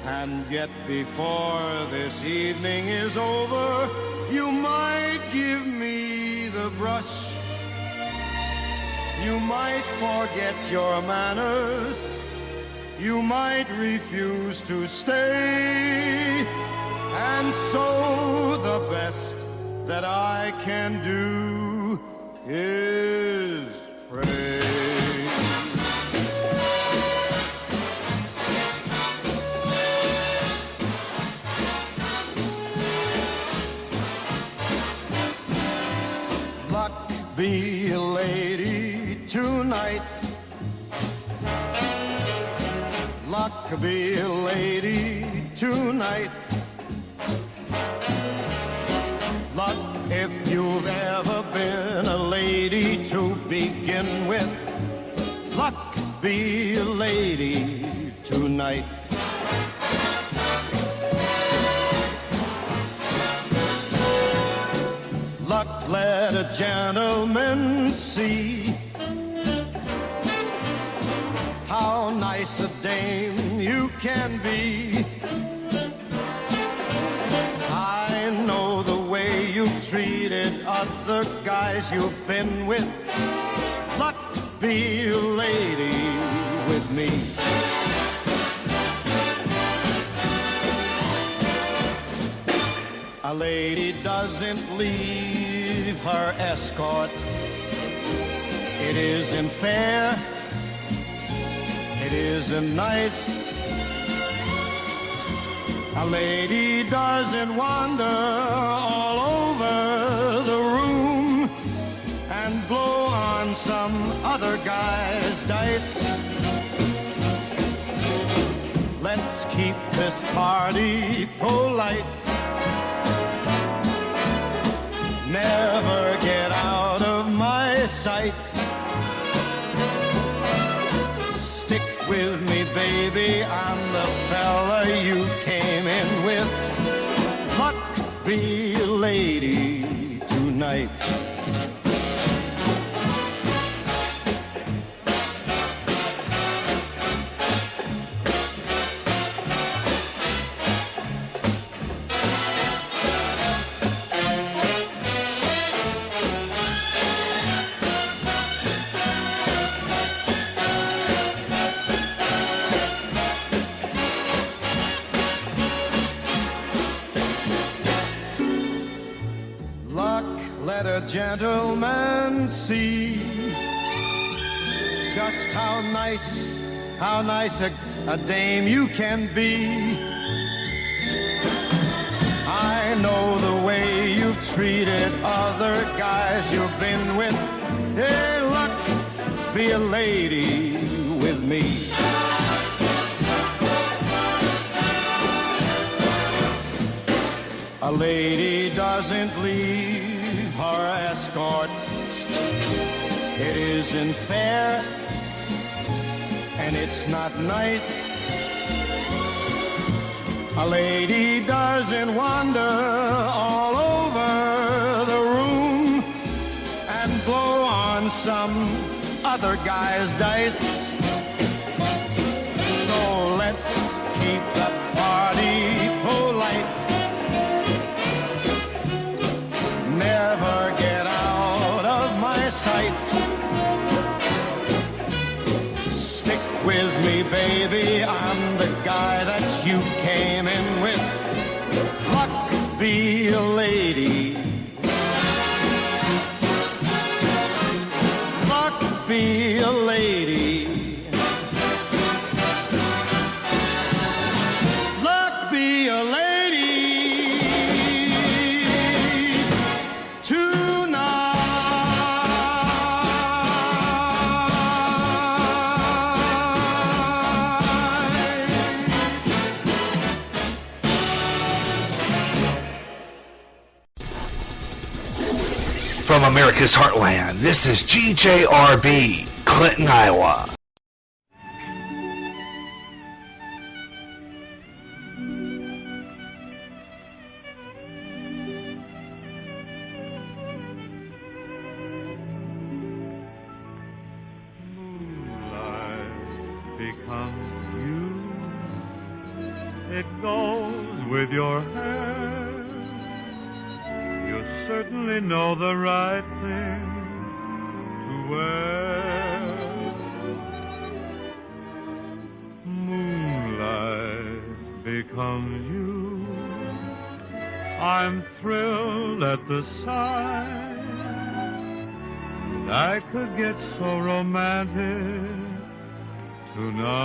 And yet before this evening is over, you might give me the brush. You might forget your manners. You might refuse to stay. And so the best that I can do is pray. Luck be a lady tonight. Luck be a lady tonight. Luck, if you've ever been a lady to begin with. Luck be a lady tonight. Luck, let a gentleman see how nice a dame you can be. I know the way you've treated other guys you've been with. Luck be a lady with me. A lady doesn't leave her escort. It isn't fair. It isn't nice. A lady doesn't wander all over the room and blow on some other guy's dice. Let's keep this party polite. Never get out of my sight. Stick with me, baby, I'm the fella you came in with. Luck be a lady tonight. Let a gentleman see just how nice a dame you can be. I know the way you've treated other guys you've been with. Hey, luck, be a lady with me. A lady doesn't leave her escort. It isn't fair, and it's not nice. A lady doesn't wander all over the room and blow on some other guy's dice. So let's keep the party polite. Never get out of my sight. Stick with me, baby, I'm the guy that you came in with. Luck be a lady. Luck be a lady. Luck be a lady. From America's Heartland, this is GJRB, Clinton, Iowa. Moonlight becomes you. It goes with your hair. You certainly know the right thing to wear. Moonlight becomes you. I'm thrilled at the sight. I could get so romantic tonight.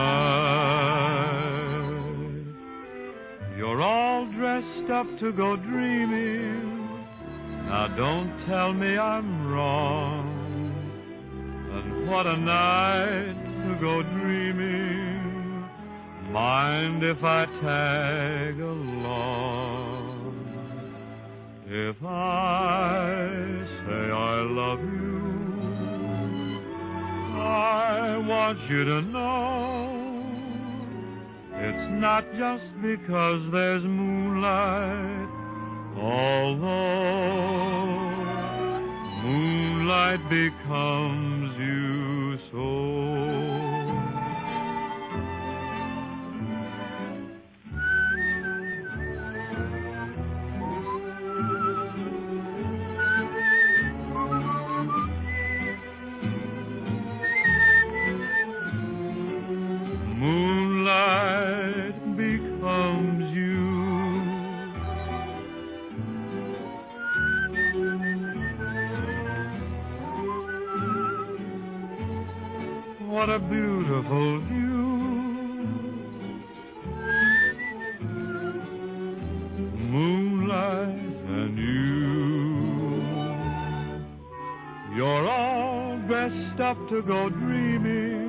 You're all dressed up to go dreaming. Now don't tell me I'm wrong. And what a night to go dreaming. Mind if I tag along? If I say I love you, I want you to know it's not just because there's moonlight. Although moonlight becomes you so. Moonlight becomes you. what a beautiful view. Moonlight and you're all dressed up to go dreaming.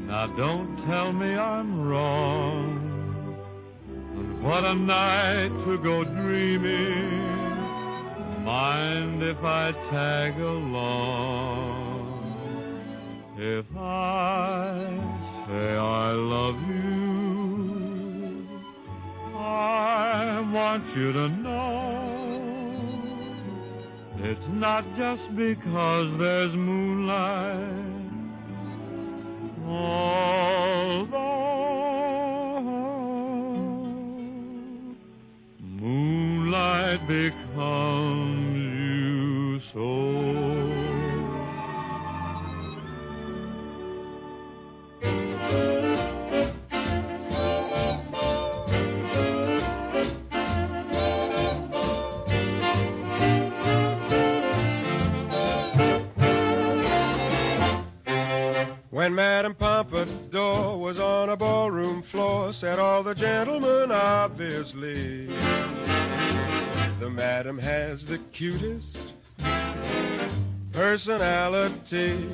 Now don't tell me I'm wrong. And what a night to go dreaming. Mind if I tag along? If I say I love you, I want you to know it's not just because there's moonlight, although moonlight becomes you so. When Madame Pompadour was on a ballroom floor, said all the gentlemen obviously, the Madam has the cutest personality.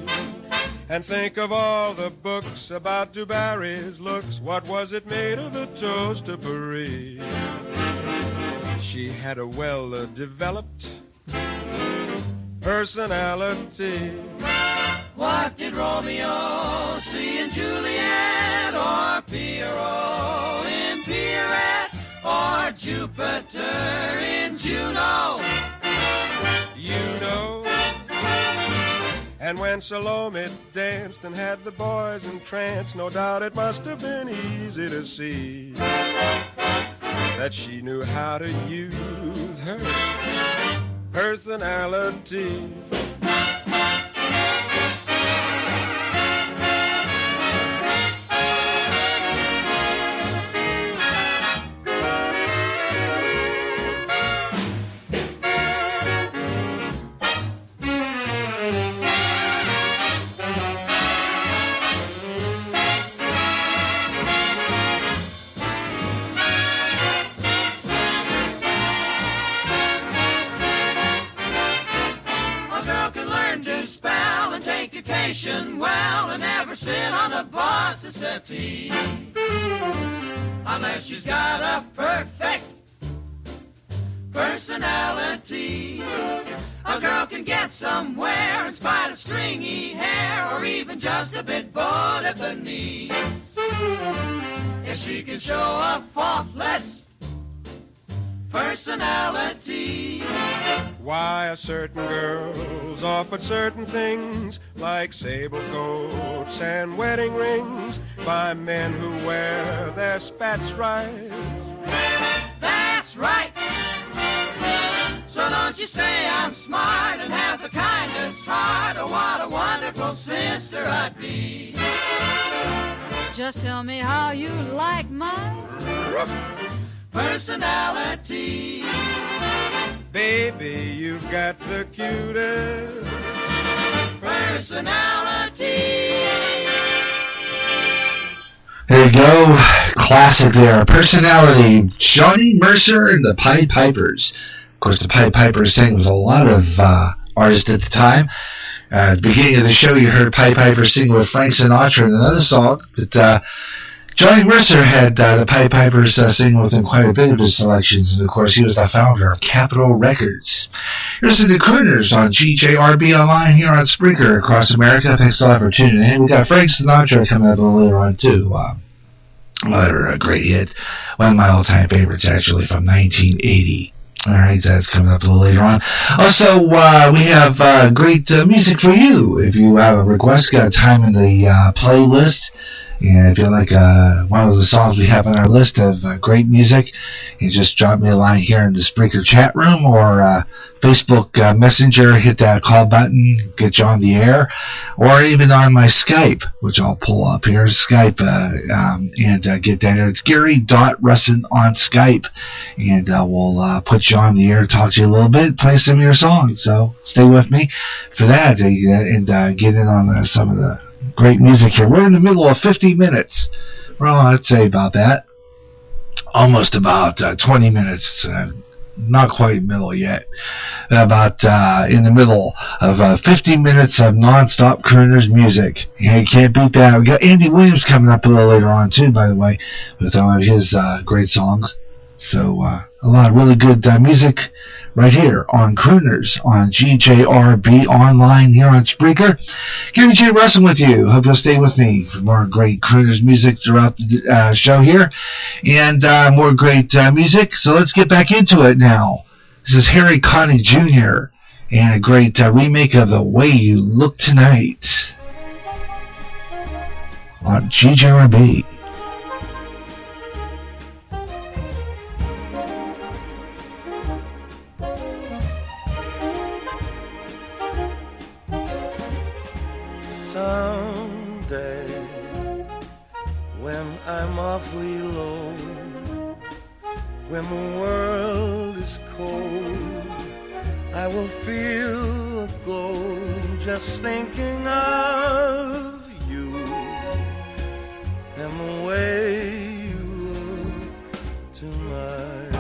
And think of all the books about Du Barry's looks. What was it made of the toast of Paris? She had a well-developed personality. What did Romeo see in Juliet, or Pierrot in Pierrette, or Jupiter in Juno? You know. And when Salome danced and had the boys entranced, no doubt it must have been easy to see that she knew how to use her personality. Well, and never sit on the boss's settee unless she's got a perfect personality. A girl can get somewhere in spite of stringy hair, or even just a bit bowed at the knees, if she can show a faultless personality. Why, a certain girl's offered certain things, like sable coats and wedding rings, by men who wear their spats right. That's right. So don't you say I'm smart and have the kindest heart. Oh, what a wonderful sister I'd be. Just tell me how you like my personality. Baby, you've got the cutest personality. There you go. Classic there. Personality. Johnny Mercer and the Pied Pipers. Of course, the Pied Pipers sang with a lot of artists at the time. At the beginning of the show, you heard Pied Pipers sing with Frank Sinatra and another song. But Johnny Mercer had the Pied Pipers sing with him quite a bit of his selections. And, of course, he was the founder of Capitol Records. Here's the Crooners on GJRB Online here on Spreaker across America. Thanks a lot for tuning in. We got Frank Sinatra coming up a little later on, too. Another great hit. One of my all-time favorites, actually, from 1980. All right, that's coming up a little later on. Also, we have great music for you. If you have a request, got a time in the playlist. And if you like one of the songs we have on our list of great music, you just drop me a line here in the Spreaker chat room or Facebook Messenger, hit that call button, get you on the air, or even on my Skype, which I'll pull up here, Skype, and get that there. It's Gary.Russin on Skype, and we'll put you on the air, talk to you a little bit, play some of your songs. So stay with me for that, and get in on some of the great music here. We're in the middle of 50 minutes. Well, I'd say about that. Almost about 20 minutes. Not quite middle yet. About in the middle of 50 minutes of non-stop Crooners music. You can't beat that. We got Andy Williams coming up a little later on too, by the way, with some of his great songs. So a lot of really good music right here on Crooners on GJRB Online here on Spreaker. Gary J. Russell with you. Hope you'll stay with me for more great Crooners music throughout the show here, and more great music. So let's get back into it now. This is Harry Connick Jr. and a great remake of The Way You Look Tonight on GJRB. Someday, when I'm awfully low, when the world is cold, I will feel a glow just thinking of you and the way you look tonight.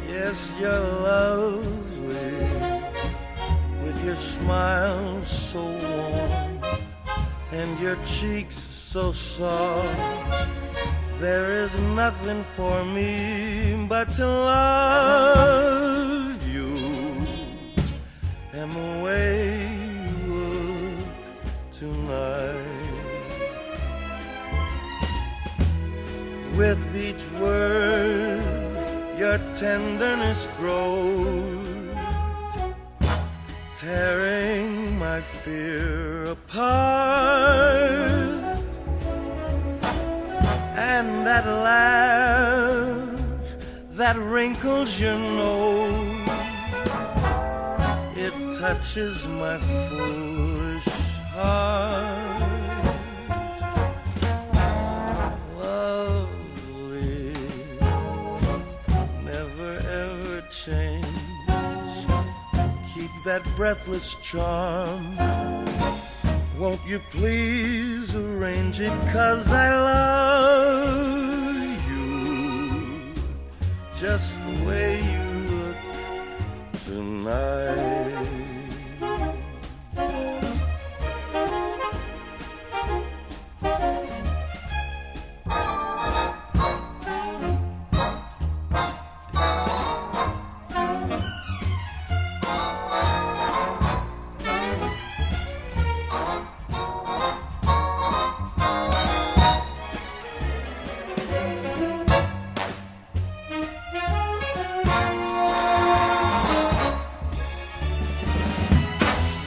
Yes, you're lovely, with your smile so warm and your cheeks so soft. There is nothing for me but to love you and the way you look tonight. With each word your tenderness grows, tearing my fear apart. And that laugh that wrinkles your nose, it touches my foolish heart. Lovely, never ever change. Keep that breathless charm. Won't you please arrange it? 'Cause I love you just the way you look tonight.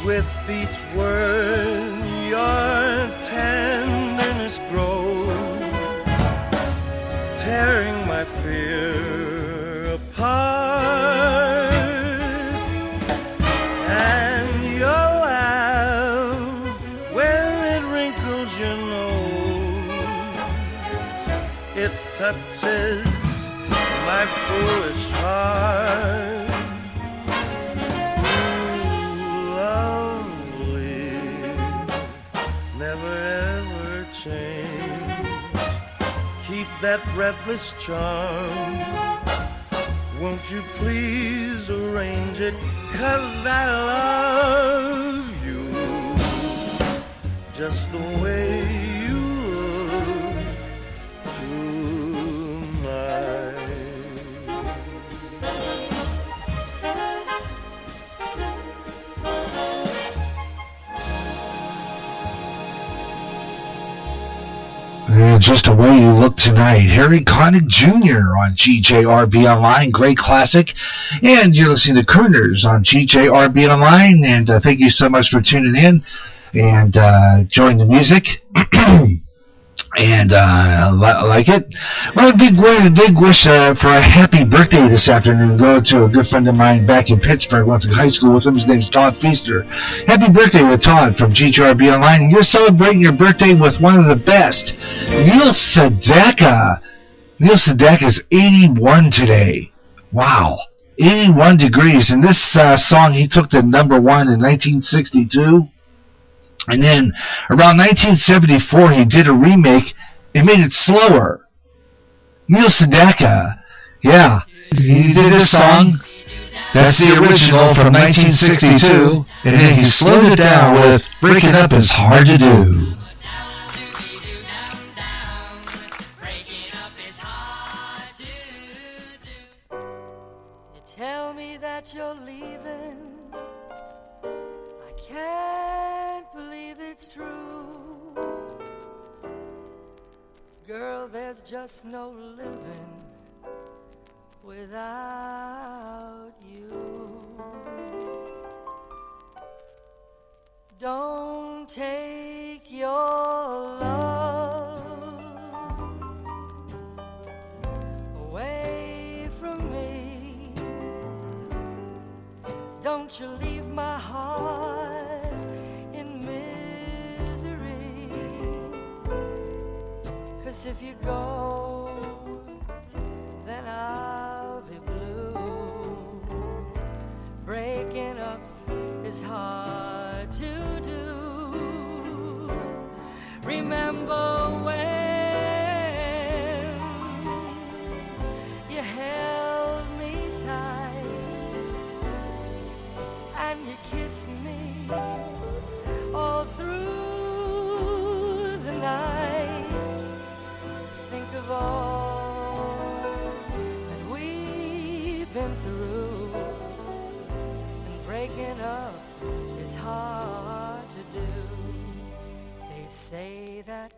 With each word your tenderness grows, tearing my fear apart. And your laugh, when it wrinkles your nose, it touches my foolish heart. Never ever change. Keep that breathless charm. Won't you please arrange it? 'Cause I love you just the way you look tonight. Just the way you look tonight. Harry Connick Jr. on GJRB Online. Great classic. And you're listening to Crooners on GJRB Online. And thank you so much for tuning in and enjoying the music. And like it. Well, a big wish for a happy birthday this afternoon. Go to a good friend of mine back in Pittsburgh. Went to high school with him. His name's Todd Feaster. Happy birthday to Todd from GJRB Online. And you're celebrating your birthday with one of the best, Neil Sedaka. Neil Sedaka is 81 today. Wow. 81 Degrees. And this song he took to number 1 in 1962. And then around 1974 he did a remake and made it slower. Neil Sedaka, yeah, he did this song. That's the original from 1962. And then he slowed it down with Breaking Up Is Hard to Do. Tell me that you're leaving. I can't believe it's true. Girl, there's just no living without you. Don't take your love away from me. Don't you leave my heart in misery. 'Cause if you go, then I'll be blue. Breaking up is hard to do. Remember when you held me tight and you kissed me all through the night. Think of all that we've been through, and breaking up is hard to do. They say that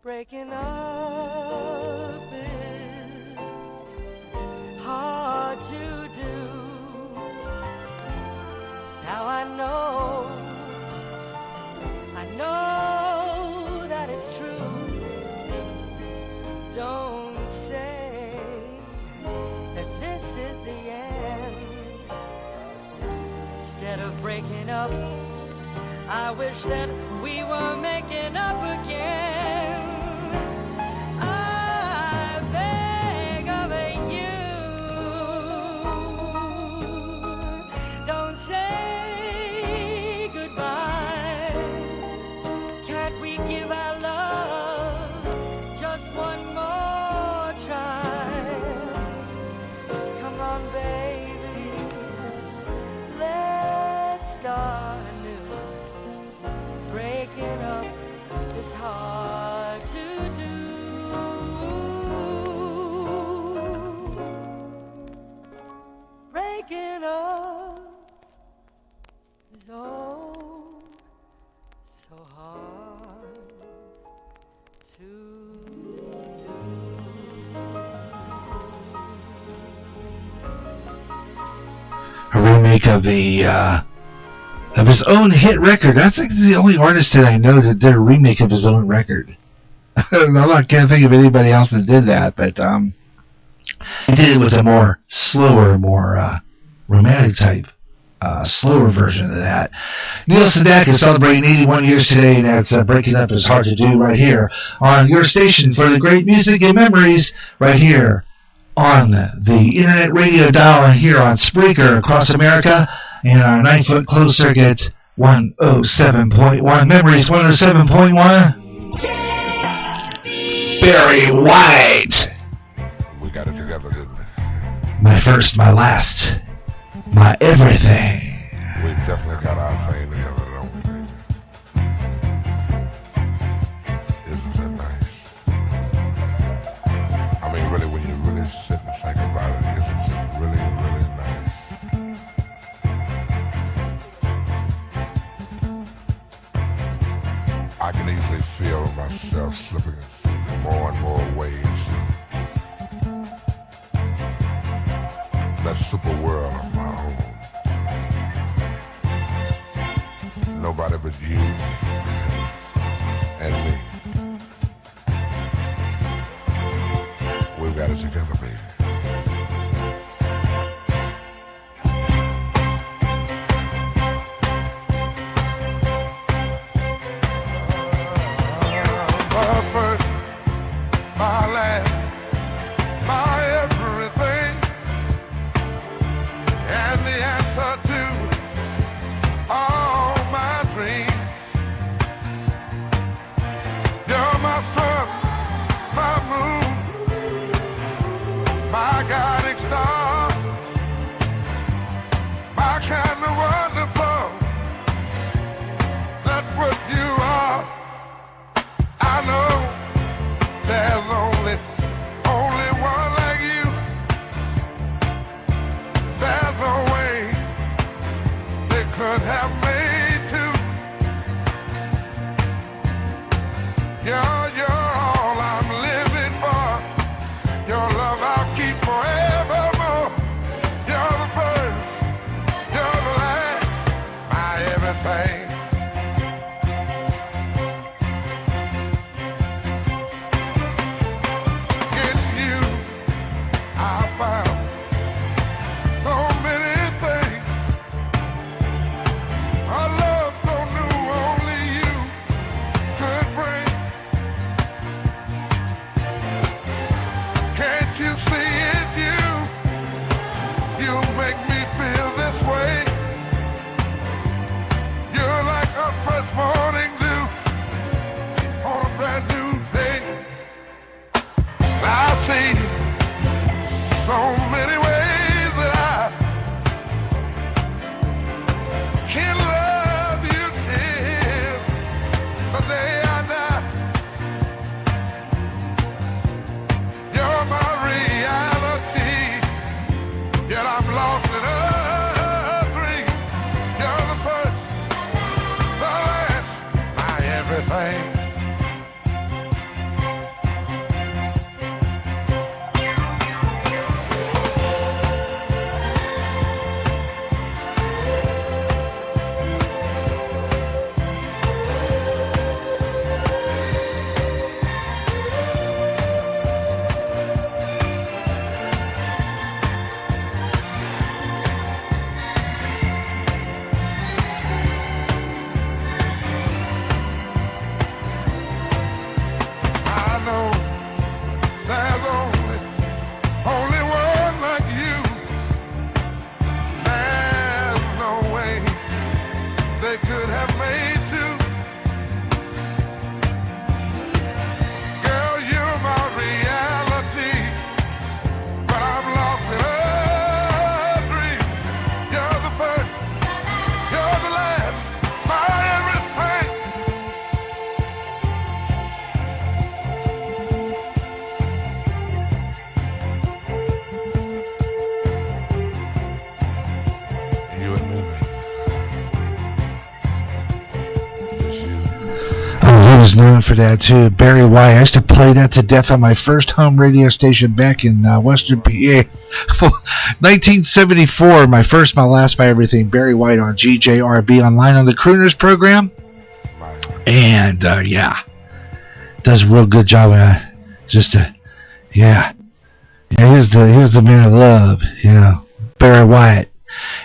breaking up is hard to do. Now I know that it's true. Don't say that this is the end. Instead of breaking up, I wish that we were making up again. I beg of you, don't say goodbye. Can't we give our love just one more try? Come on, baby, let's start anew. Breaking up is hard to do. Breaking up is oh so hard to do. A remake of of his own hit record. I think he's the only artist that I know that did a remake of his own record. I can't think of anybody else that did that, but he did it with a more slower, more romantic type, slower version of that. Neil Sedaka is celebrating 81 years today, and that's Breaking Up Is Hard to Do right here on your station for the great music and memories right here on the internet radio dial here on Spreaker across America and our 9-foot closed circuit 107.1 Memories 107.1. Barry White. We got it together, didn't we? My first, my last, my everything. We definitely got our thing together, don't we, baby? Isn't that nice? I mean, really, when you really sit and think about it, isn't it really, really nice? I can easily feel myself slipping more and more waves. That super world of my own. Nobody but you and me. We've got it together, baby. My first, my last, my everything. me so many ways that I can love you till the day I die. You're my reality, yet I'm lost in a dream. You're the first, the last, my everything. Was known for that too. Barry White. I used to play that to death on my first home radio station back in Western PA. 1974, my first, my last, my everything. Barry White on GJRB Online on the Crooners program. And yeah, does a real good job. Here's the man of love. Yeah, Barry White.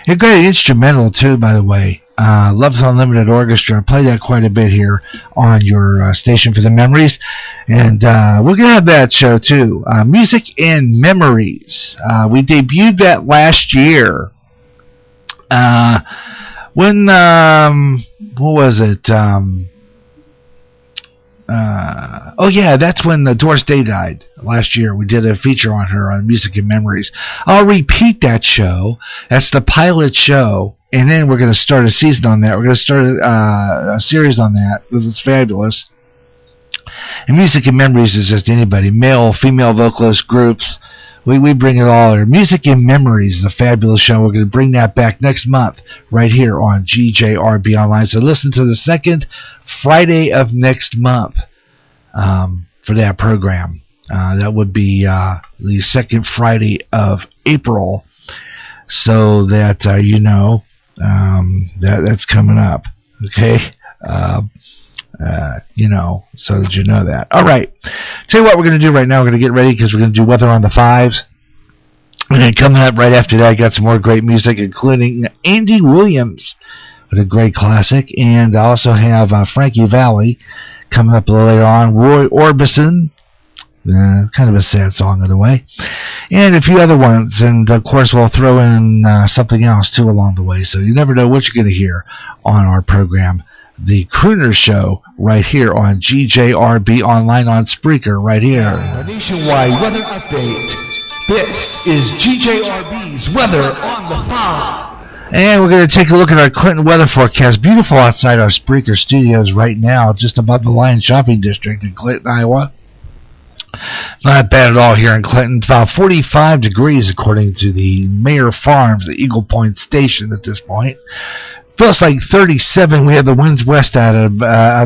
A great instrumental too, by the way. Love's Unlimited Orchestra. I play that quite a bit here on your station for the memories. And we're going to have that show too. Music and Memories. We debuted that last year. When, what was it? Oh yeah, that's when Doris Day died last year. We did a feature on her on Music and Memories. I'll repeat that show. That's the pilot show. And then we're going to start a season on that. We're going to start a series on that because it's fabulous. And Music and Memories is just anybody, male, female vocalist groups. We bring it all here. Music and Memories is a fabulous show. We're going to bring that back next month right here on GJRB Online. So listen to the second Friday of next month for that program. That would be the second Friday of April. So that you know that's coming up, okay? You know, so that you know that. All right. Tell you what we're going to do right now. We're going to get ready because we're going to do Weather on the Fives. And then coming up right after that, I got some more great music, including Andy Williams with a great classic. And I also have Frankie Valli coming up a little later on. Roy Orbison. Kind of a sad song in a way. And a few other ones. And, of course, we'll throw in something else, too, along the way. So you never know what you're going to hear on our program. The Crooners Show right here on GJRB Online on Spreaker right here. A nationwide weather update. This is GJRB's Weather on the Five. And we're going to take a look at our Clinton weather forecast. Beautiful outside our Spreaker studios right now, just above the Lion Shopping District in Clinton, Iowa. Not bad at all here in Clinton. It's about 45 degrees according to the Mayor Farms, the Eagle Point station at this point. Feels like 37. We have the winds west out of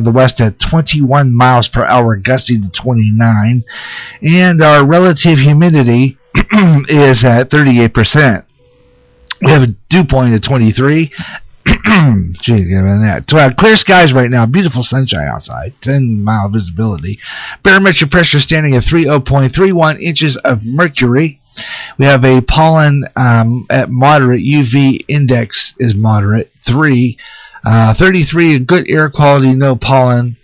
the west at 21 miles per hour, gusting to 29. And our relative humidity is at 38%. We have a dew point at 23. Clear skies right now. Beautiful sunshine outside. 10-mile visibility. Barometric pressure standing at 30.31 inches of mercury. We have a pollen at moderate. UV index is moderate. 3. 33, good air quality, no pollen.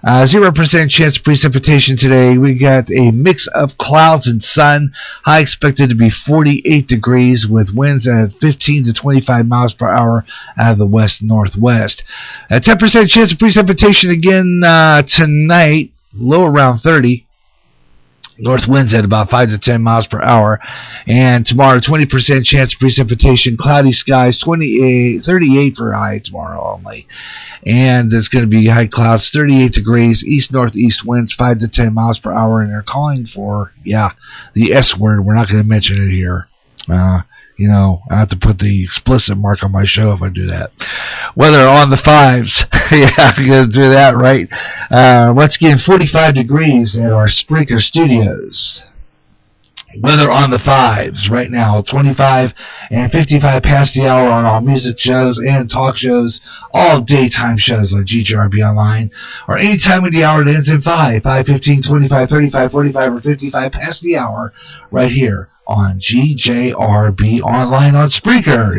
0% chance of precipitation today. We got a mix of clouds and sun. High expected to be 48 degrees with winds at 15 to 25 miles per hour out of the west-northwest. A 10% chance of precipitation again tonight. Low around 30. North winds at about 5 to 10 miles per hour. And tomorrow, 20% chance of precipitation, cloudy skies, 38 for high tomorrow only. And it's going to be high clouds, 38 degrees, east-northeast winds, 5 to 10 miles per hour. And they're calling for, the S word. We're not going to mention it here. I have to put the explicit mark on my show if I do that. Weather on the 5s. I'm going to do that, right? Once again, 45 degrees at our Spreaker studios. Weather on the 5s right now, 25 and 55 past the hour on all music shows and talk shows, all daytime shows on GJRB Online, or any time of the hour that ends in 5, 15, 25, 35, 45, or 55 past the hour right here on GJRB Online on Spreaker.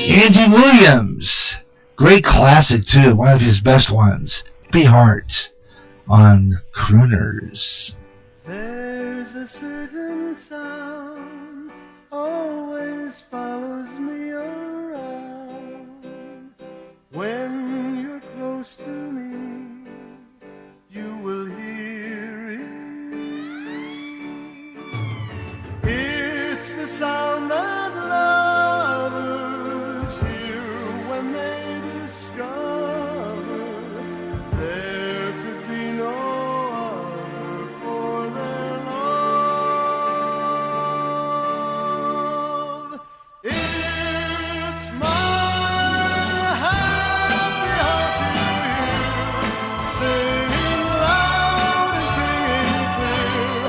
Andy Williams, great classic too, one of his best ones, Be Heart on Crooners. There's a certain sound always follows me around. When you're close to me, you will hear it. It's the sound that lovers hear when they discover there could be no other for their love. It's my happy heart to hear singing loud and singing clear,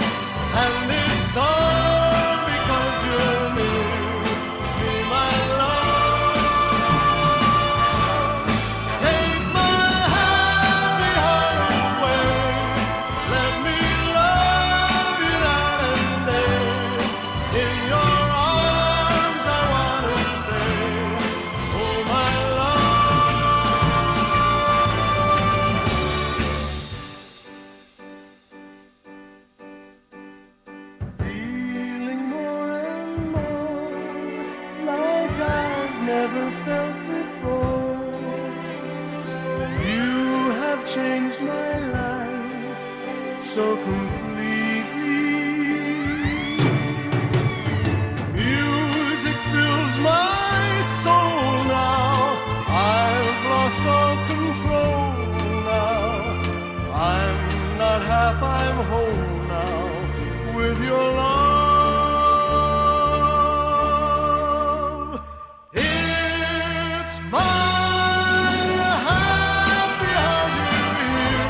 and it's all because you're near me, my love. Take my happy heart away, let me love you night and day. In your arms I want to stay, oh my love. Feeling more and more like I've never felt before. You have changed my life so completely. Music fills my soul now. I've lost all control now. I'm not half, I'm whole now with your love. It's my happy heart you hear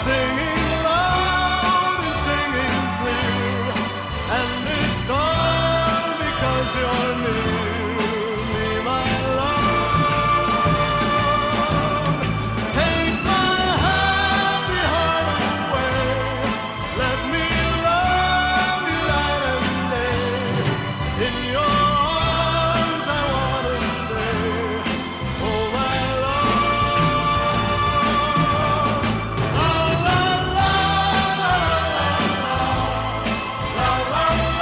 singing loud and singing clear, and it's all because you're near me, my love. Take my happy heart away, let me love you night and day. In your arms I want to stay, oh my love. La la la la la la la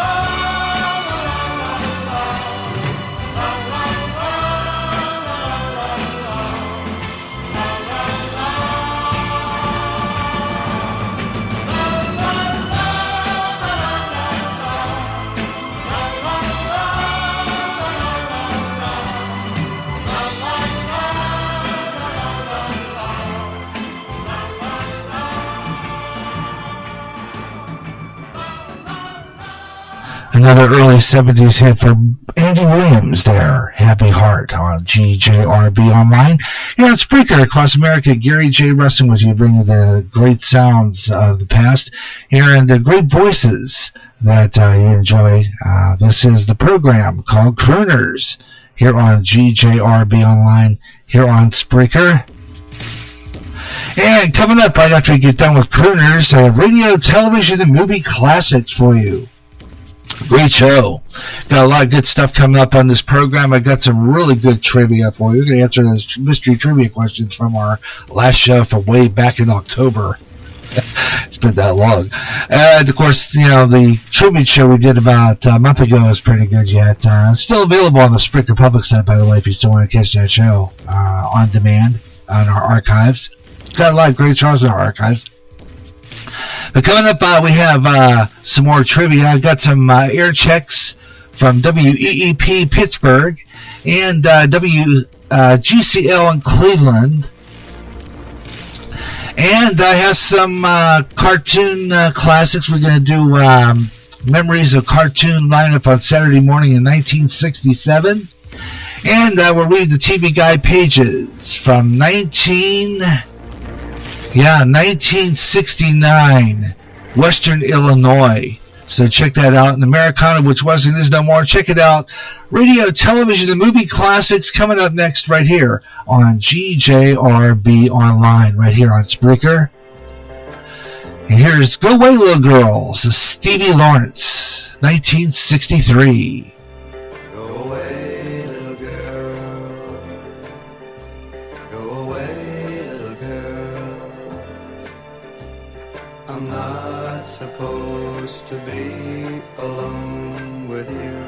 Another early 70s hit for Andy Williams there, Happy Heart on GJRB Online. Here on Spreaker across America, Gary J. Rustin with you, bringing the great sounds of the past here and the great voices that you enjoy. This is the program called Crooners here on GJRB Online, here on Spreaker. And coming up right after we get done with Crooners, radio, television, and movie classics for you. Great show. Got a lot of good stuff coming up on this program. I got some really good trivia for you. We're going to answer those mystery trivia questions from our last show from way back in October. It's been that long. And, of course, the tribute show we did about a month ago is pretty good yet. Still available on the Spreaker Public site, by the way, if you still want to catch that show on demand on our archives. Got a lot of great shows in our archives. But coming up, we have some more trivia. I've got some air checks from WEEP Pittsburgh and WGCL in Cleveland. And I have some cartoon classics. We're going to do memories of cartoon lineup on Saturday morning in 1967. And we'll read the TV Guide pages from 1969, Western Illinois. So check that out. And Americana, which was and is no more. Check it out. Radio, television, and movie classics coming up next right here on GJRB Online, right here on Spreaker. And here's Go Away Little Girls, Stevie Lawrence, 1963. Go away, little girl. Go away, little girl. I'm not supposed to be alone with you.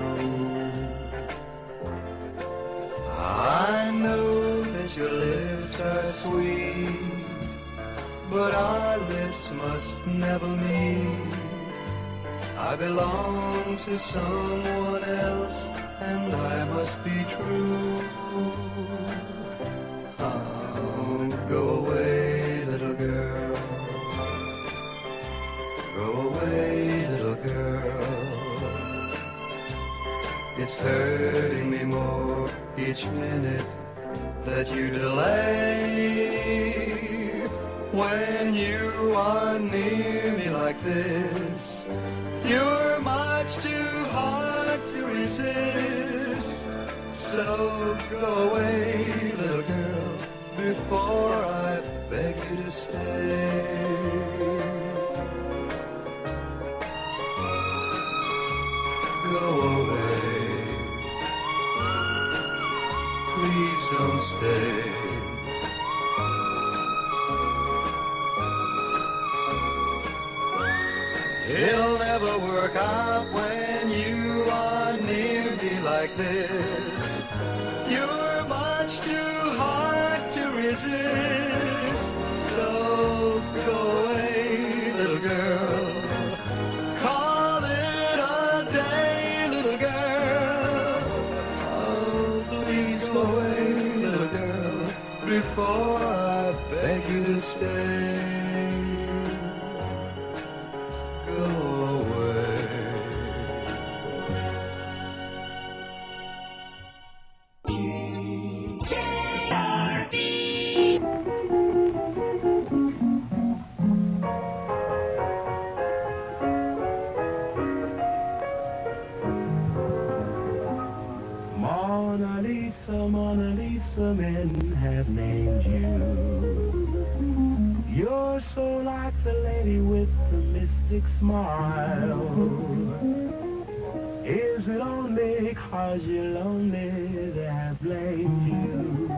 I know that your lips are sweet, but our lips must never meet. I belong to someone else, and I must be true. Oh, go away, little girl. Go away, little girl. It's hurting me more each minute that you delay. When you are near me like this, you're much too hard to resist. So go away, little girl, before I beg you to stay. Go away, please don't stay. It'll never work out when you are near me like this. You're much too hard to resist. So go away, little girl. Call it a day, little girl. Oh, please go away, little girl, before I beg you to stay. Mona Lisa, men have named you. You're so like the lady with the mystic smile. Is it only 'cause you're lonely they have blamed you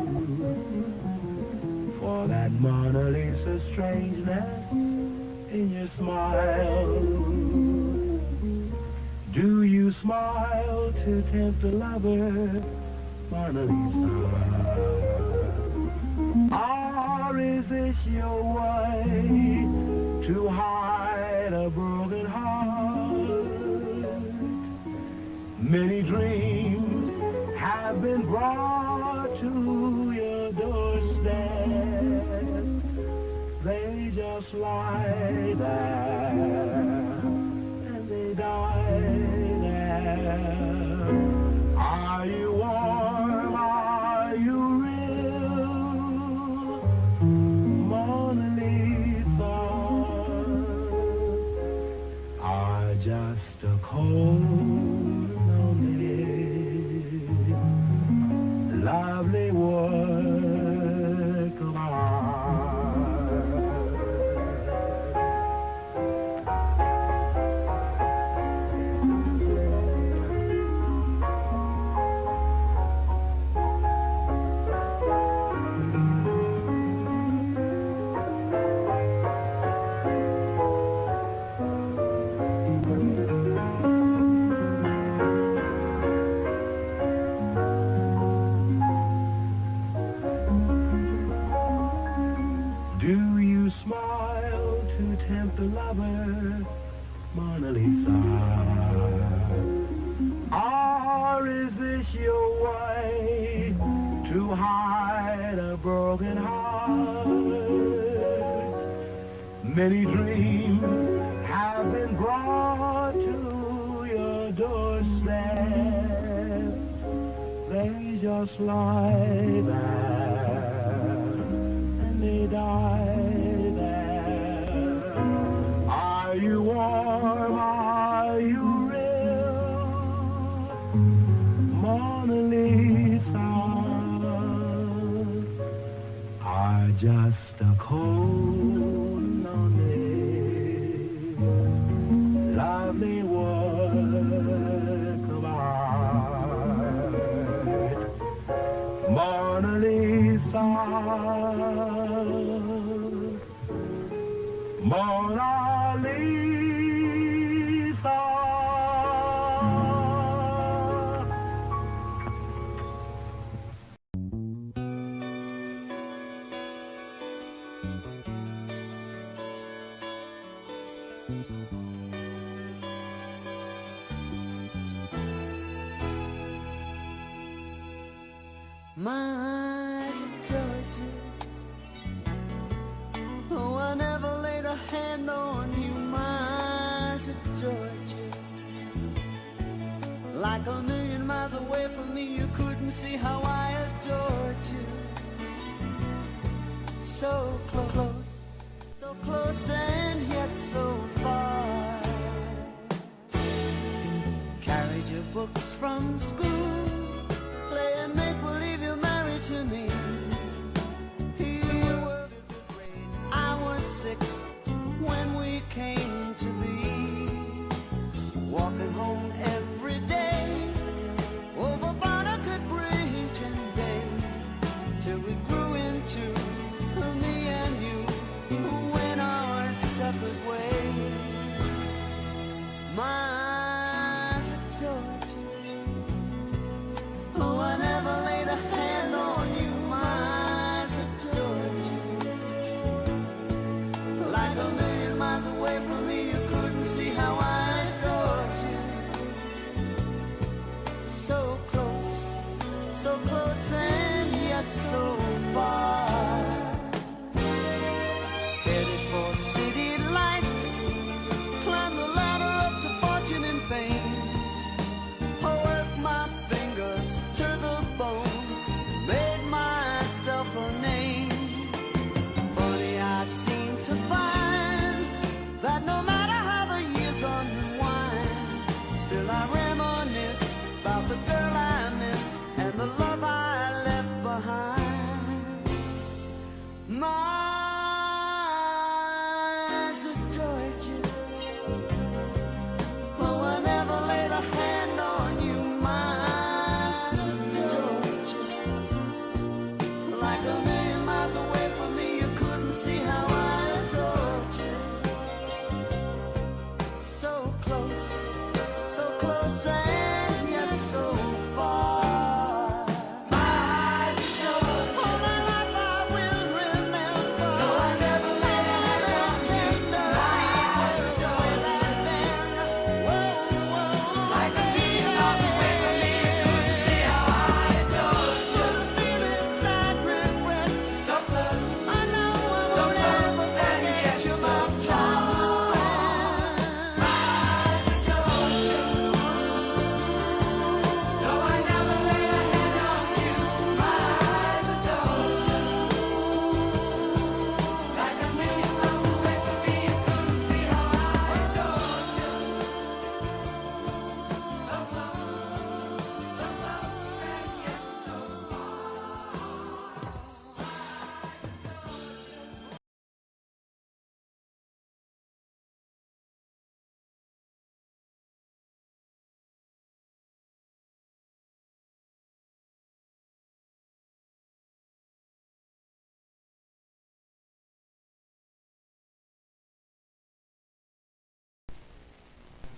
for that Mona Lisa strangeness in your smile? Do you smile to tempt a lover, Mona Lisa? Or is this your way to hide a broken heart? Many dreams have been brought to your doorstep. They just lie there and they die there. Are you warm? Are you real, Mona Lisa? Are just a cold, lonely, lovely work of art? tempt the lover, Mona Lisa? Or is this your way to hide a broken heart? Many dreams have been brought to your doorstep. They just lie there and they die there. Are you warm? Are you real? Mona Lisa, are just a cold, lonely, lovely work of art. Mona Lisa, Mona Lisa. My eyes have told you, oh, I never laid a hand on you. My eyes have told you, like a million miles away from me, you couldn't see how I adored you. So close and yet so far. Carried your books from school, playing make-believe you're married to me. You were fifth grade, I was 6 when we came to be. Walking home every day over Barnacle Bridge and Bay, till we grew into me and you, who went our separate ways. My eyes have told you, oh, I never laid a hand on you. My eyes adored you, like a million miles away from me, you couldn't see how I adored you. So close and yet so far. Headed for city lights, climbed the ladder up to 14th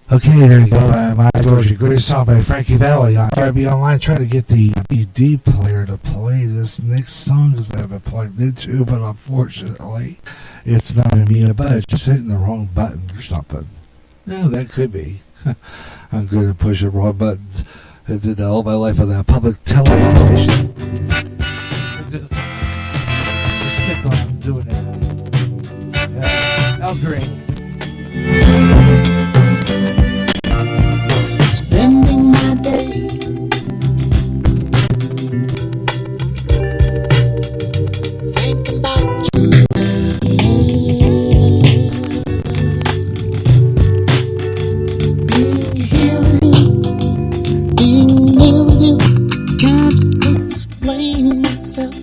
Okay, there you go. My Georgia, great song by Frankie Valli on GJRB Online. Trying to get the DVD player to play this next song because I have it plugged into, but unfortunately, it's not going to be a budge. Just hitting the wrong button or something. No, that could be. I'm good at pushing wrong buttons. I did that all my life on that public television. Just kept on doing it. Al Green. Spending my day thinking about you. Being here with you, being near with you, can't explain myself.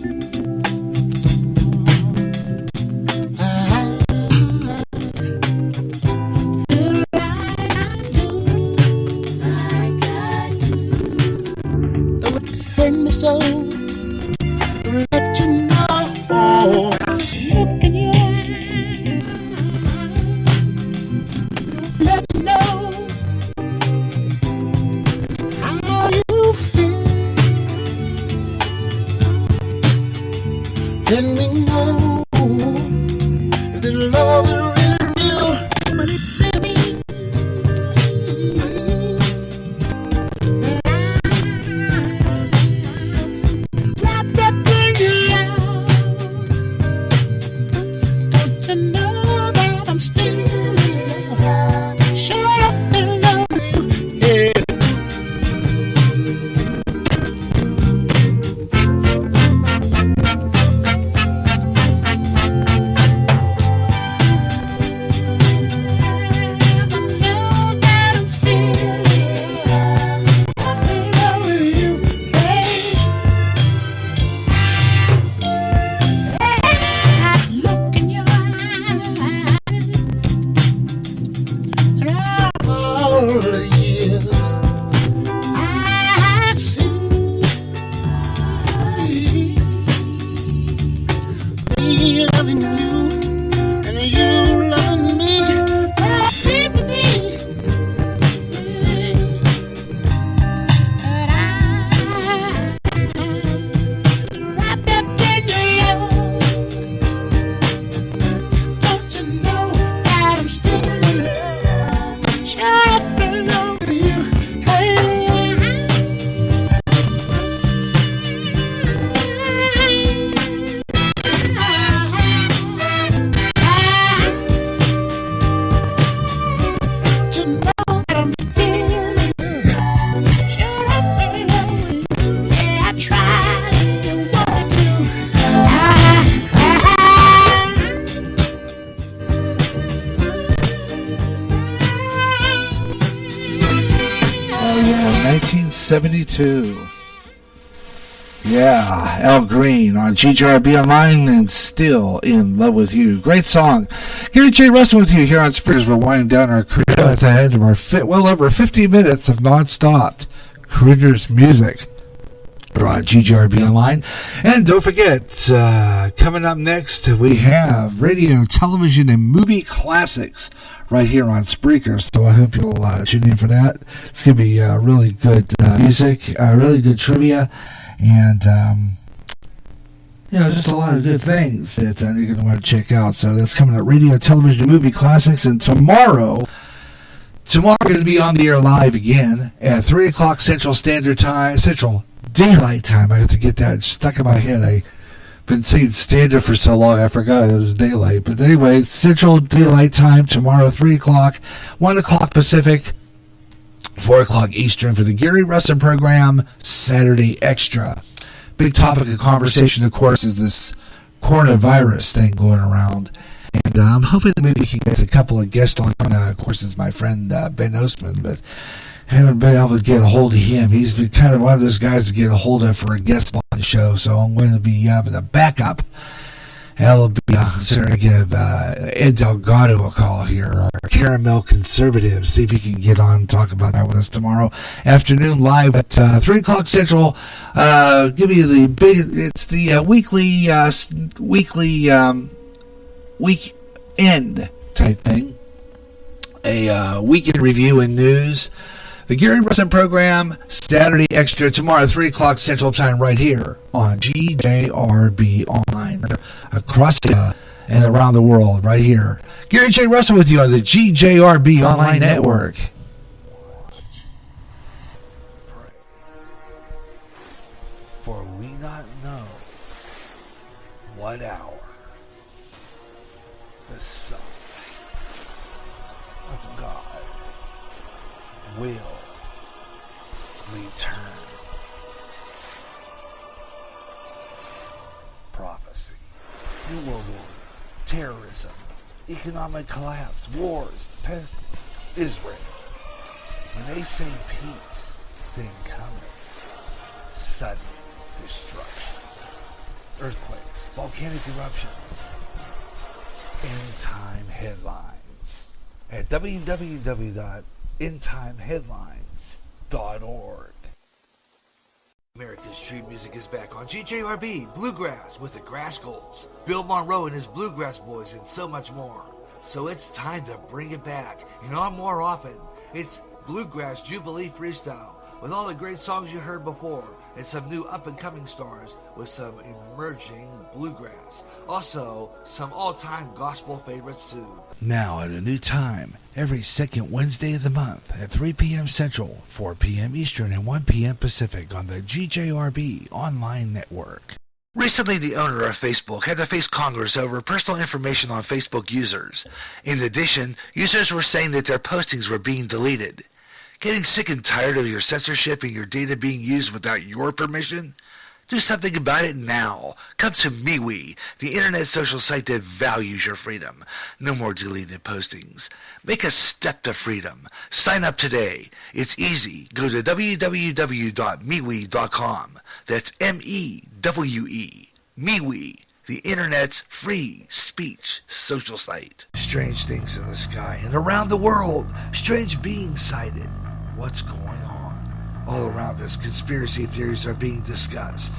So let you know, look in your eyes, let me know how you feel. Then we know if the love is really real, but it's in me. Yeah, Al Green on GJRB Online and Still in Love with You. Great song. Gary J. Russell with you here on Spears. We're winding down our career at the end of our well over 50 minutes of non-stop Crooners music. We're on GJRB Online. And don't forget, coming up next, we have radio, television, and movie classics right here on Spreaker. So I hope you'll tune in for that. It's going to be really good music, really good trivia, and just a lot of good things that you're going to want to check out. So that's coming up, radio, television, and movie classics. And tomorrow we're going to be on the air live again at 3 o'clock Central Standard Time, Central Daylight Time. I have to get that stuck in my head. I've been saying standard for so long, I forgot it was daylight. But anyway, Central Daylight Time tomorrow, 3 o'clock, 1 o'clock Pacific, 4 o'clock Eastern for the Gary Russin program, Saturday Extra. Big topic of conversation, of course, is this coronavirus thing going around. And I'm hoping that maybe we can get a couple of guests on. Of course, it's my friend Ben Ostman, but haven't been able to get a hold of him. He's been kind of one of those guys to get a hold of for a guest on the show, so I'm going to be having a backup. I'll be starting to give Ed Delgado a call here, our Caramel Conservative, see if he can get on and talk about that with us tomorrow afternoon live at 3 o'clock Central. Give you it's the weekend type thing. a weekend review and news. The Gary Russell program, Saturday Extra, tomorrow, 3 o'clock Central Time, right here on GJRB Online, across and around the world, right here. Gary J. Russell with you on the GJRB Online Network. For we not know what hour the Son of God will return. Prophecy, New World Order, terrorism, economic collapse, wars, pest, Israel. When they say peace, then cometh sudden destruction, earthquakes, volcanic eruptions, end-time headlines at www.endtimeheadlines.org. America's Street Music is back on GJRB Bluegrass with the Grass Golds, Bill Monroe and his Bluegrass Boys, and so much more. So it's time to bring it back, and on more often. It's Bluegrass Jubilee Freestyle with all the great songs you heard before and some new up-and-coming stars with some emerging bluegrass. Also, some all-time gospel favorites too. Now at a new time, every second Wednesday of the month at 3 p.m. Central, 4 p.m. Eastern, and 1 p.m. Pacific on the GJRB Online Network. Recently, the owner of Facebook had to face Congress over personal information on Facebook users. In addition, users were saying that their postings were being deleted. Getting sick and tired of your censorship and your data being used without your permission? Do something about it now. Come to MeWe, the internet social site that values your freedom. No more deleted postings. Make a step to freedom. Sign up today. It's easy. Go to www.MeWe.com. That's M-E-W-E. MeWe, the internet's free speech social site. Strange things in the sky and around the world. Strange beings sighted. What's going on? All around us, conspiracy theories are being discussed.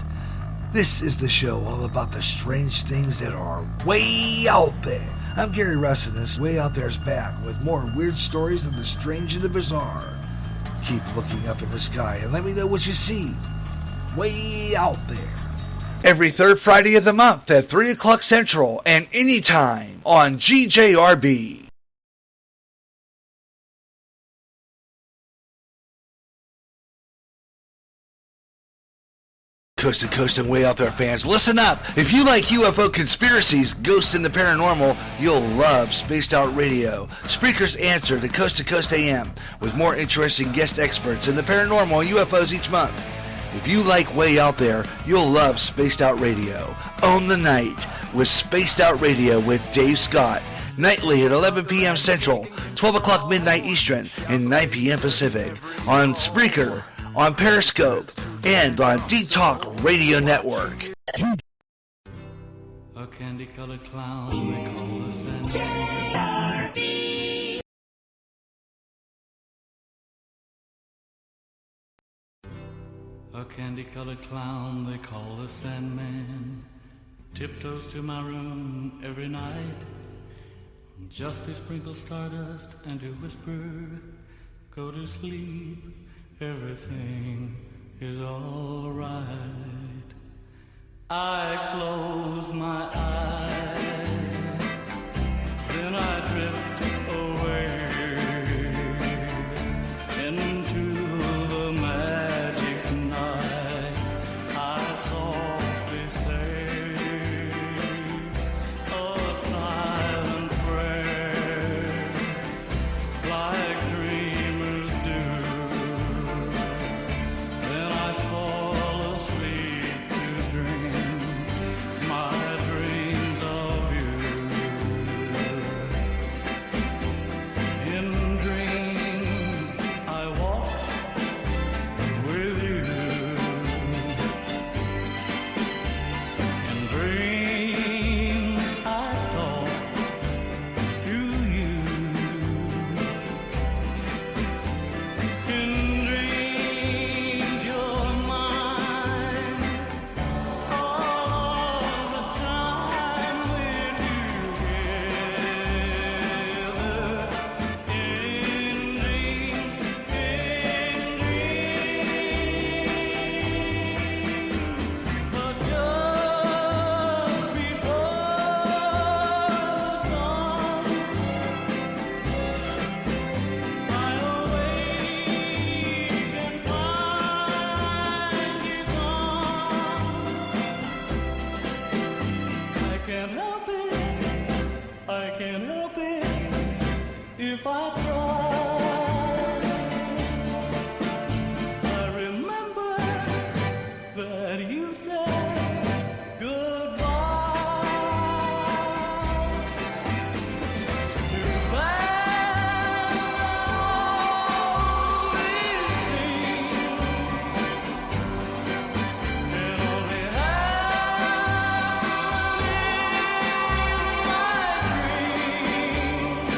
This is the show all about the strange things that are way out there. I'm Gary Russ, and this Way Out There's back with more weird stories of the strange and the bizarre. Keep looking up in the sky and let me know what you see. Way out there. Every third Friday of the month at 3 o'clock Central and anytime on GJRB. Coast to coast and way out there, fans, listen up. If you like UFO conspiracies, ghosts, and the paranormal, you'll love Spaced Out Radio, Spreaker's answer to Coast AM, with more interesting guest experts in the paranormal and UFOs each month. If you like Way Out There, you'll love Spaced Out Radio. Own the night with Spaced Out Radio with Dave Scott, nightly at 11 p.m. Central, 12 o'clock midnight Eastern, and 9 p.m. Pacific, on Spreaker, on Periscope, and on D-Talk Radio Network. A candy-colored clown they call the Sandman. A candy-colored clown they call the Sandman tiptoes to my room every night just to sprinkle stardust and to whisper, go to sleep, everything is all right. I close my eyes, then I drift away into the magic night. I softly say a silent prayer like dreamers do. Then I fall asleep to dream my dreams of you. if I cry. I remember that you said goodbye. It's too bad all these things can only happen in my dreams.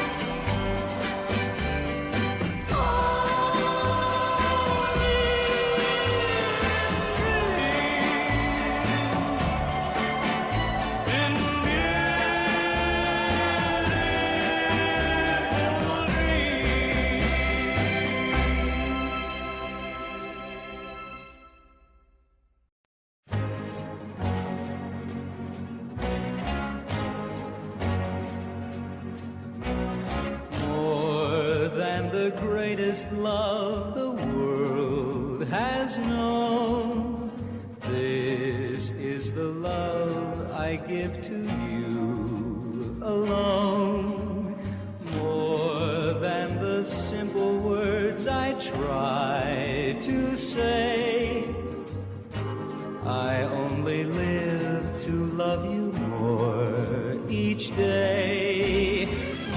More than the greatest love the world has known, this is the love I give to you alone. More than the simple words I try to say, I only live to love you more each day.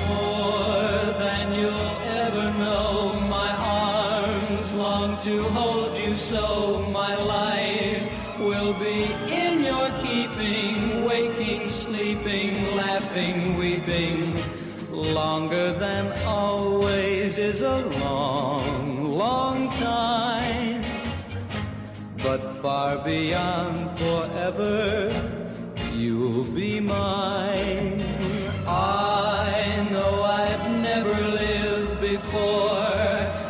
More than you'll ever know, my arms long to hold you so. My life will be in your keeping, waking, sleeping, laughing, weeping. Longer than always is a long, long time, but far beyond forever, you'll be mine. I know I've never lived before,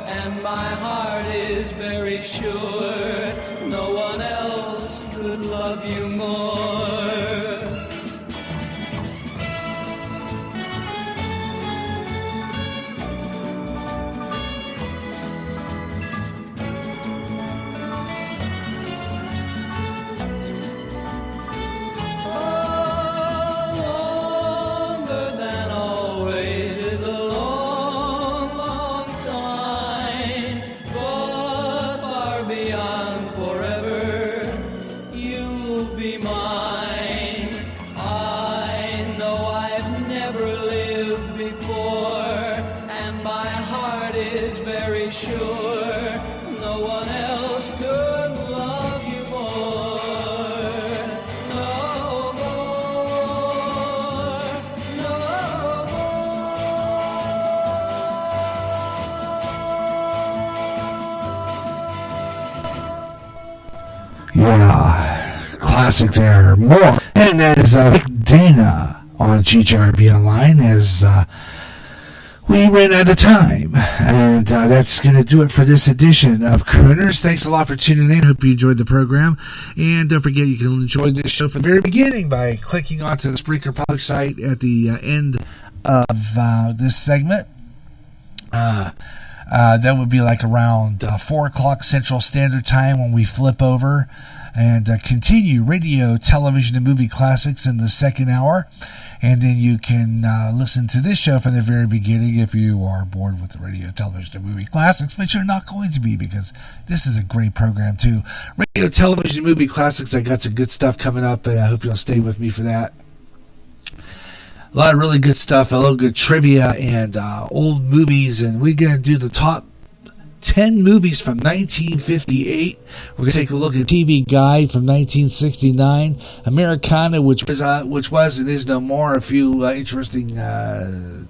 and my heart is very sure no one else could love you more. Longer than always is a long, long time, but far beyond forever, you'll be mine. I know I've never lived before, and my heart is very sure no one else could love you more. No more, no Yeah, classic there. More. And that is Vic Dana on GJRB Online as we ran out of time. And that's going to do it for this edition of Crooners. Thanks a lot for tuning in. Hope you enjoyed the program. And don't forget, you can enjoy this show from the very beginning by clicking onto the Spreaker Public site at the end of this segment. That would be like around 4 o'clock Central Standard Time when we flip over and continue radio, television, and movie classics in the second hour. And then you can listen to this show from the very beginning if you are bored with the radio, television, and movie classics, but you're not going to be because this is a great program too. Radio, television, and movie classics, I got some good stuff coming up, and I hope you'll stay with me for that. A lot of really good stuff, a little good trivia and old movies, and we're going to do the top 10 movies from 1958. We're going to take a look at TV Guide from 1969, Americana, which was and is no more, a few interesting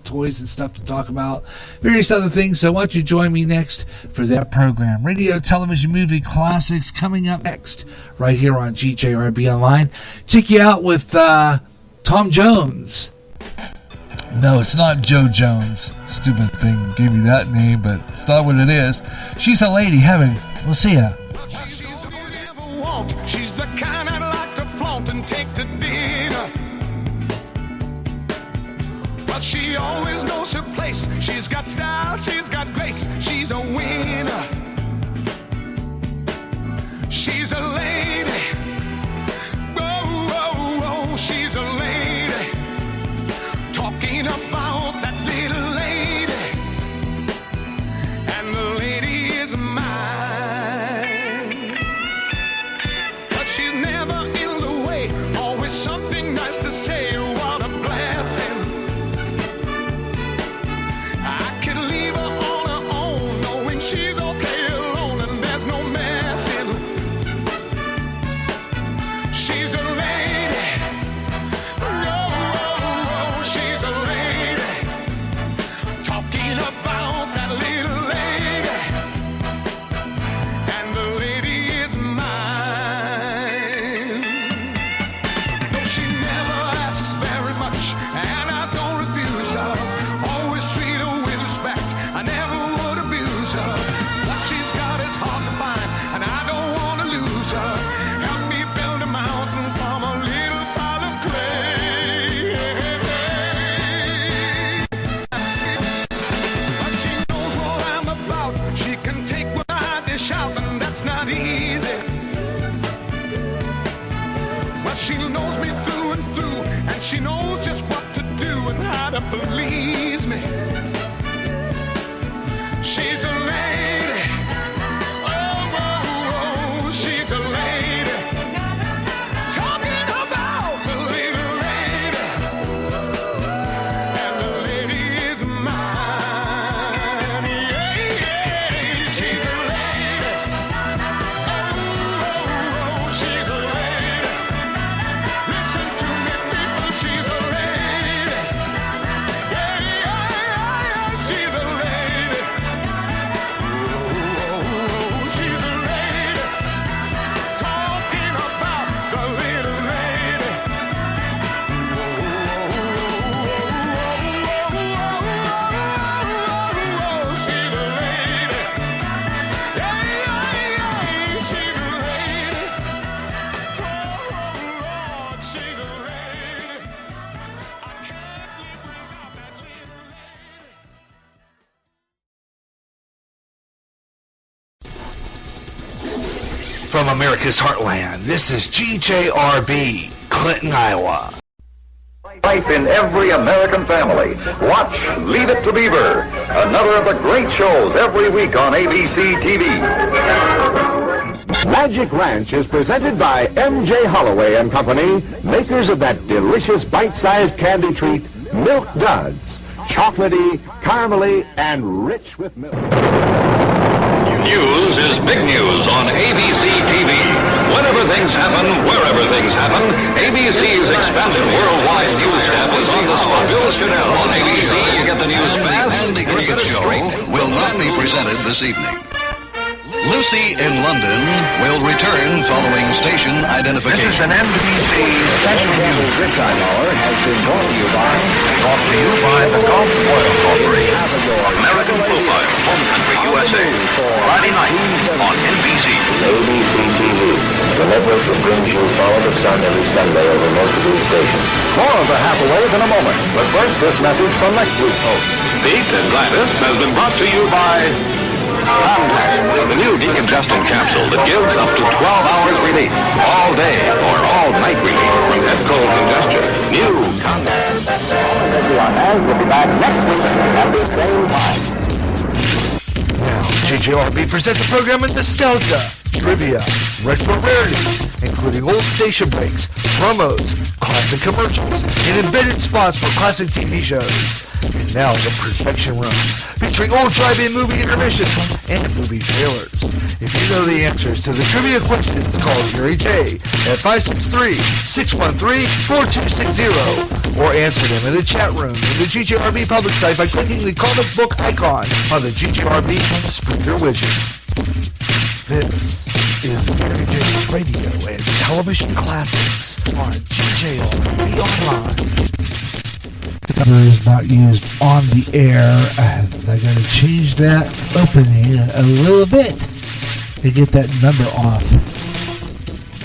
toys and stuff to talk about, various other things. So why don't you join me next for that program. Radio, television, movie classics coming up next right here on GJRB Online. Take you out with Tom Jones. No, it's not Joe Jones. Stupid thing gave me that name, but it's not what it is. She's a lady. We'll see ya. She's the kind I'd like to flaunt and take to dinner. But she always knows her place. She's got style, she's got grace. She's a winner. She's a lady. Whoa, whoa, whoa, she's a lady. Talking about that little lady. she's okay alone and there's no messing. She's a lady. Oh, she's a lady. Talking about that little lady. And the lady is mine. Though she never asks very much, and I don't refuse her. Always treat her with respect. I never would abuse her. What she's got is hard to find, and I don't want to lose her. Help me build a mountain from a little pile of clay. But she knows what I'm about. She can take what I dish out, and that's not easy. But she knows me through and through, and she knows just what to do and how to please me. She's a lady. Oh, she's a lady. Talking about the little lady. And the lady is mine. Yeah. She's a lady. Oh, she's a lady. Listen to me, people. She's a lady. Yeah. She's a lady. She's a lady. Talking about the little lady. She's a lady. Yeah. She's a lady. Oh, Lord, she's a lady. I can't live without that little lady. From America's heartland, this is GJRB, Clinton, Iowa. Life in every American family. Watch Leave It to Beaver, another of the great shows every week on ABC TV. Magic Ranch is presented by M.J. Holloway and Company, makers of that delicious bite-sized candy treat, Milk Duds. Chocolatey, caramely, and rich with milk. News is big news on ABC TV. Whenever things happen, wherever things happen, ABC's expanded worldwide news tab is on the Spot Chanel. On ABC, you get the news fast And the Cricket Show will not be presented this evening. Lucy in London will return following station identification. This is an NBC special news. This time hour has been brought to you by the Gulf Oil Corporation. American Profile, Home Country, USA. Friday night on NBC. ABC TV. The network that brings you Follow the Sun every Sunday over most of these stations. More of the Half-Aways in a moment. But first, this message from next week's host. Pete and Gladys has been brought to you by Contact, the new decongestant capsule that gives up to 12 hours relief, all day or all night relief from head cold congestion. New Contact. We'll be back next week at the same time. Now, GJRB presents a program in nostalgia, trivia, retro rarities, including old station breaks, promos, classic commercials, and embedded spots for classic TV shows. And now the Projection Room, featuring old drive-in movie intermissions and movie trailers. If you know the answers to the trivia questions, call Gary J at 563-613-4260, or answer them in the chat room in the GJRB public site by clicking the comic book icon on the GJRB speaker widget. This is Gary J's Radio and Television Classics on GJRB Online. The number is not used on the air, and I gotta change that opening a little bit to get that number off.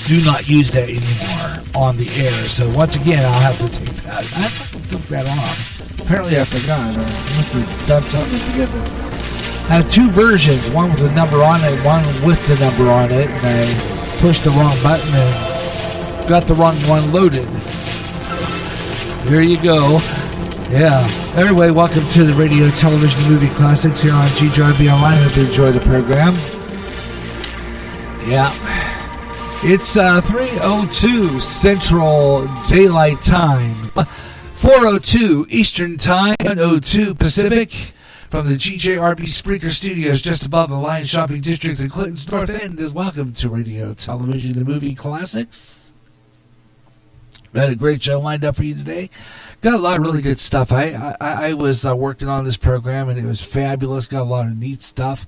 Do not use that anymore on the air. So once again, I'll have to take that. I took that off. Apparently, I forgot, or I must have done something to forget that. I have two versions, one with the number on it, one with the number on it, and I pushed the wrong button and got the wrong one loaded. Here you go. Yeah. Anyway, welcome to the Radio, Television, Movie Classics here on GJRB Online. Hope you enjoy the program. Yeah. It's 3:02 Central Daylight Time, 4:02 Eastern Time, 1:02 Pacific. from the GJRB Spreaker Studios just above the Lion Shopping District in Clinton's North End is welcome to Radio, Television, and Movie Classics. We had a great show lined up for you today. Got a lot of really good stuff. I was working on this program, and it was fabulous. Got a lot of neat stuff.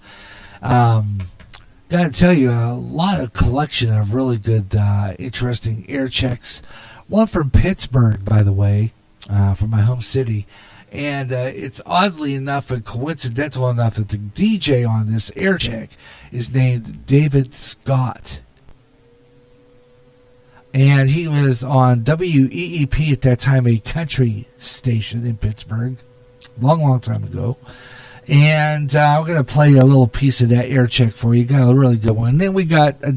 Got to tell you, a lot of collection of really good, interesting air checks. One from Pittsburgh, by the way, from my home city. And it's oddly enough and coincidental enough that the DJ on this air check is named David Scott. And he was on WEEP at that time, a country station in Pittsburgh, long time ago. And we're going to play a little piece of that air check for you. Got a really good one. And then we got a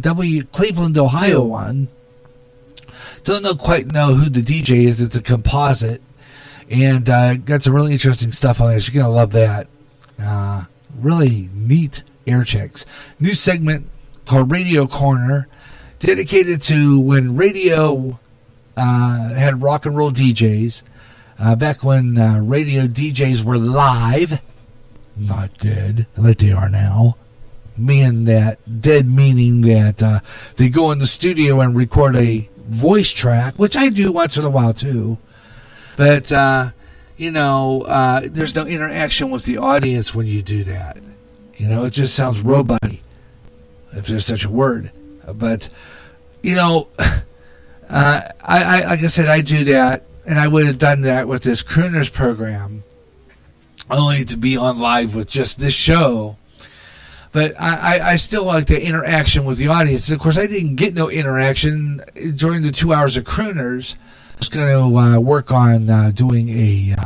Cleveland, Ohio one. Don't quite know who the DJ is. It's a composite. And got some really interesting stuff on there. So you're going to love that. Really neat air checks. New segment called Radio Corner, dedicated to when radio had rock and roll DJs. Back when radio DJs were live, not dead, like they are now. Meaning that, dead meaning that they go in the studio and record a voice track, which I do once in a while too. But, there's no interaction with the audience when you do that. It just sounds robot-y, if there's such a word. But, like I said, I do that, and I would have done that with this Crooners program, only to be on live with just this show. But I still like the interaction with the audience. And, of course, I didn't get no interaction during the 2 hours of Crooners. I was going to work on doing a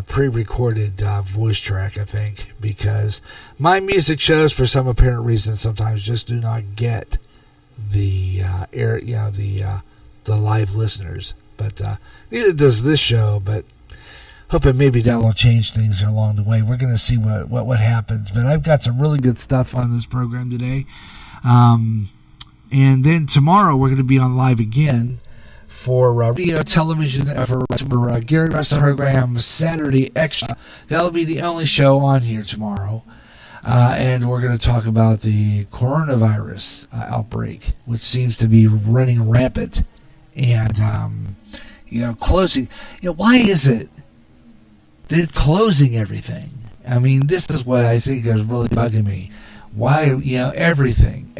pre-recorded voice track, I think, because my music shows, for some apparent reason, sometimes just do not get the the live listeners. But neither does this show. But hoping maybe that will change things along the way. We're going to see what happens. But I've got some really good stuff on this program today. And then tomorrow we're going to be on live again for radio, television, for Gary Russell program Saturday Extra. That'll be the only show on here tomorrow. And we're going to talk about the coronavirus outbreak, which seems to be running rampant. And, closing. Why is it they're closing everything? I mean, this is what I think is really bugging me. Why, everything,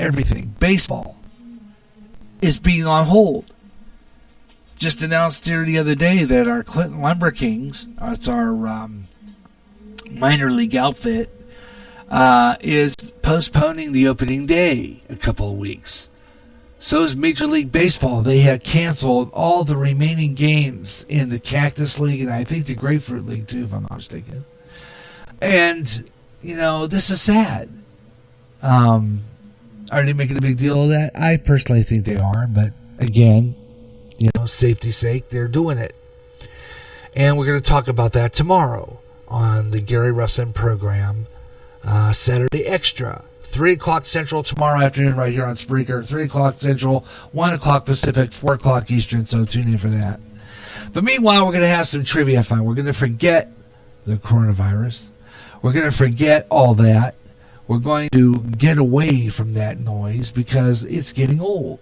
baseball is being on hold. Just announced here the other day that our Clinton Lumber Kings, it's our minor league outfit, is postponing the opening day a couple of weeks. So is Major League Baseball. They had canceled all the remaining games in the Cactus League and I think the Grapefruit League too, if I'm not mistaken. And, this is sad. Are they making a big deal of that? I personally think they are, but again, safety's sake, they're doing it. And we're going to talk about that tomorrow on the Gary Russin program, Saturday Extra. 3 o'clock Central tomorrow afternoon right here on Spreaker. 3 o'clock Central, 1 o'clock Pacific, 4 o'clock Eastern, so tune in for that. But meanwhile, we're going to have some trivia fun. We're going to forget the coronavirus. We're going to forget all that. We're going to get away from that noise because it's getting old.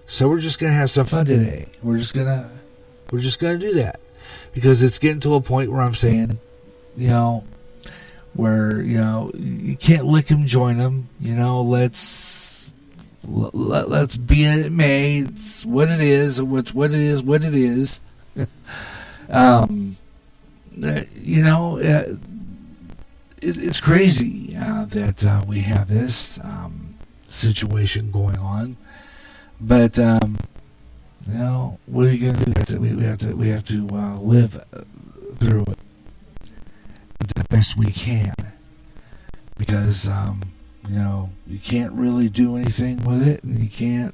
So we're just going to have some fun today. We're just going to do that because it's getting to a point where I'm saying, where you can't lick them, join them. Let's be it may. It's what it is. What it is. It's crazy that we have this situation going on. But what are you going to do? We have to live through it the best we can, because you can't really do anything with it, and you can't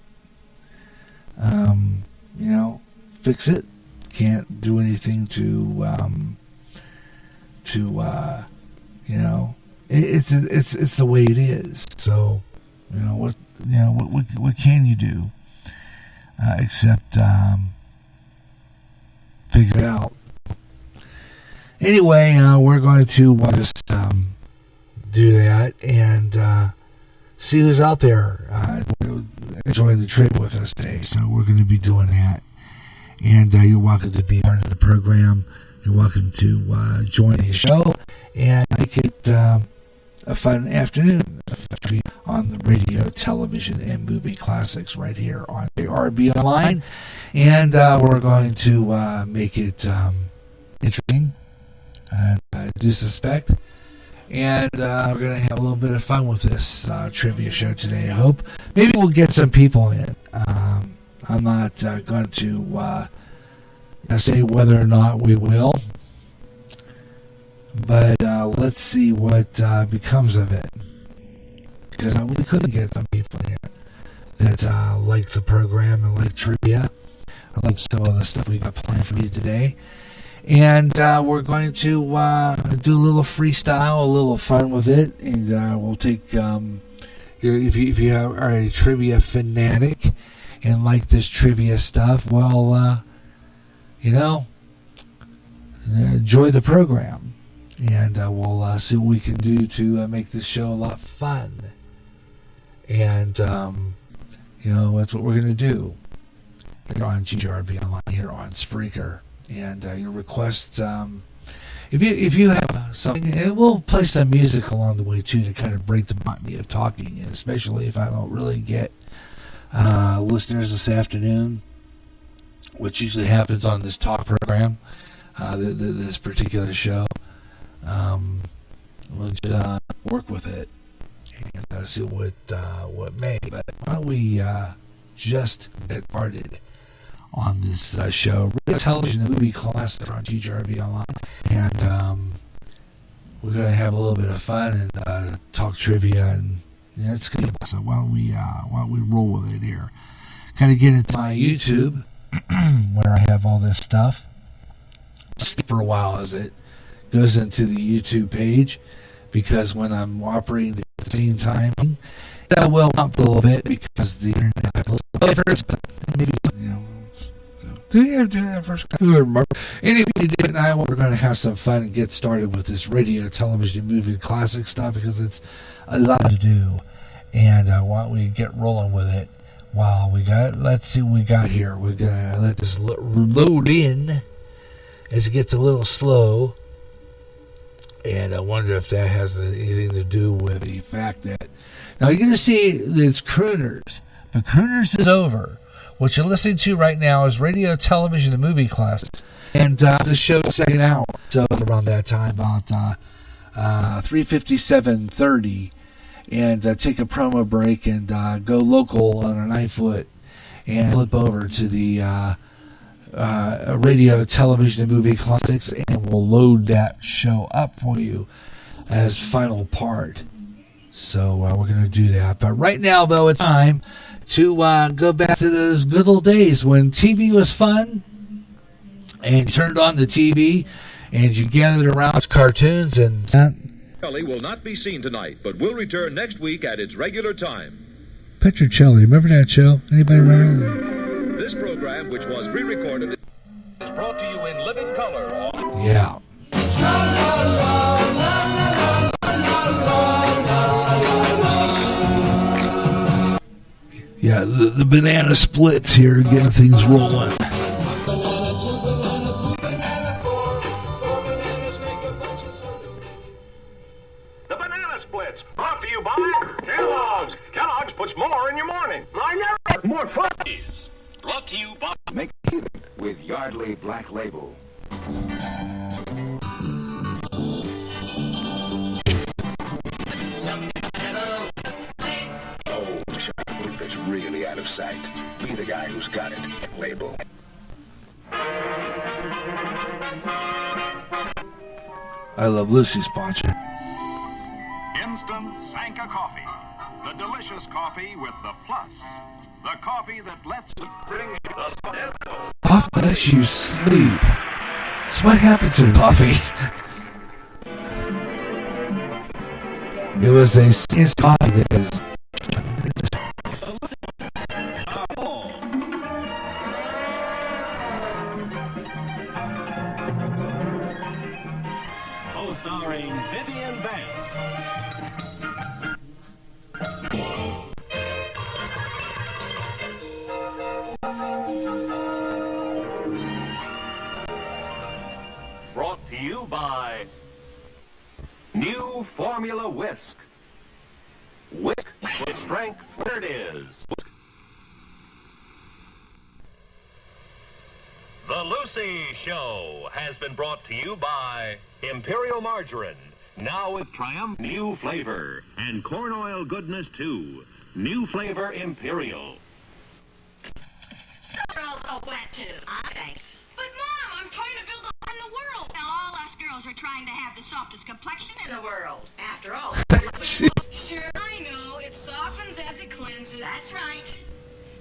fix it. Can't do anything to it's the way it is. So what can you do except figure it out? Anyway, we're going to just do that and see who's out there enjoying the trip with us today. So we're going to be doing that. And you're welcome to be part of the program. You're welcome to join the show and make it a fun afternoon on the radio, television, and movie classics right here on GJRB Online. And we're going to make it interesting, I do suspect. And we're going to have a little bit of fun with this trivia show today, I hope. Maybe we'll get some people in. I'm not going to say whether or not we will. But let's see what becomes of it. Because we could get some people here that like the program and like trivia. I like some of the stuff we got planned for you today. And we're going to do a little freestyle, a little fun with it. And we'll take, if you are a trivia fanatic and like this trivia stuff, well, enjoy the program. And we'll see what we can do to make this show a lot of fun. And, that's what we're going to do here on GJRB Online, here on Spreaker. And your requests, if you have something, and we'll play some music along the way too to kind of break the monotony of talking, and especially if I don't really get listeners this afternoon, which usually happens on this talk program, this particular show. We'll just work with it and see what may. But why don't we just get started on this show, radio, television, and movie classics on GJRB Online, and we're gonna have a little bit of fun and talk trivia, and it's good. So why don't we roll with it here? Kind of get into my YouTube where I have all this stuff. Skip for a while as it goes into the YouTube page, because when I'm operating at the same time, that will up a little bit because the internet has a little first, but maybe did you ever do that first? I don't remember. Anyway, we're going to have some fun and get started with this radio, television, movie, classic stuff, because it's a lot to do. And why don't we get rolling with it while let's see what we got here. We're going to let this load in as it gets a little slow. And I wonder if that has anything to do with the fact that, now you're going to see that it's Crooners, but Crooners is over. What you're listening to right now is radio, television, and movie classics. And the show's second hour. So around that time, about 3:57:30. And take a promo break and go local on our 9-foot and flip over to the radio, television, and movie classics. And we'll load that show up for you as final part. So we're going to do that. But right now, though, it's time to go back to those good old days when TV was fun, and you turned on the TV and you gathered around cartoons. And Kelly will not be seen tonight, but will return next week at its regular time. Petrocelli, remember that show? Anybody remember? This program, which was pre-recorded, is brought to you in living color on... Yeah. Yeah, the banana splits here, getting things rolling. The banana splits, brought to you by Kellogg's. Kellogg's puts more in your morning. I never more fudgies. Brought to you by... Make it with Yardley Black Label. That's really out of sight. Be the guy who's got it. Label. I Love Lucy sponsor. Instant Sanka coffee. The delicious coffee with the plus. The coffee that lets you bring the Coffee lets you sleep. So what happened to coffee? It was a serious coffee that is... New Formula Whisk. Whisk with strength where it is. The Lucy Show has been brought to you by Imperial Margarine, now with Triumph New Flavor, and corn oil goodness too. New Flavor Imperial. Girls are wet too. Thanks. But Mom, I'm trying to build a in the world. Now all us girls are trying to have the softest complexion in the world. After all. Sure, I know. It softens as it cleanses. That's right.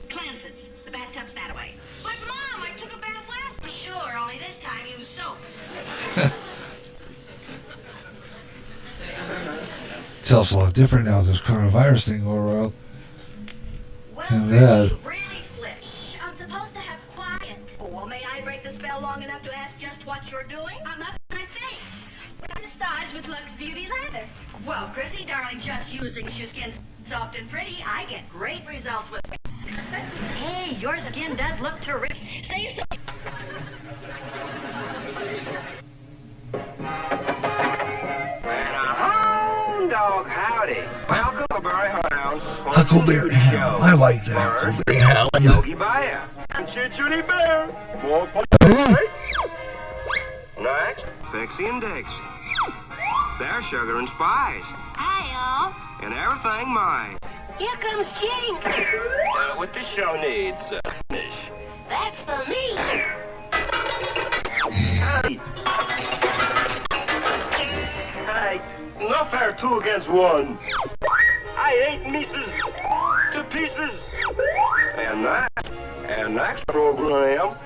Cleanses. The bathtub's that way. But Mom, I took a bath last week. Sure, only this time use soap. It's also a lot different now with this coronavirus thing going around. And Really flip. I'm supposed to have quiet. Oh, well, may I break the spell long enough to ask just what you're doing? I'm not my face. We're massage with Lux Beauty Lather. Well, Chrissy, darling, just using your skin soft and pretty, I get great results with it. Hey, your skin does look terrific. Say so. Dog, howdy. Well, Huckleberry Hound. Huckleberry Hound. I like that. Huckleberry Hound. Yogi Bear. Chitty Bear. More Next, Pixie and Dixie. They're sugar and spice. Hi, And everything mine. Here comes Jinx. What this show needs, finish. That's for me. Hey, no fair 2 against 1. I ain't Mrs. to pieces. And next program.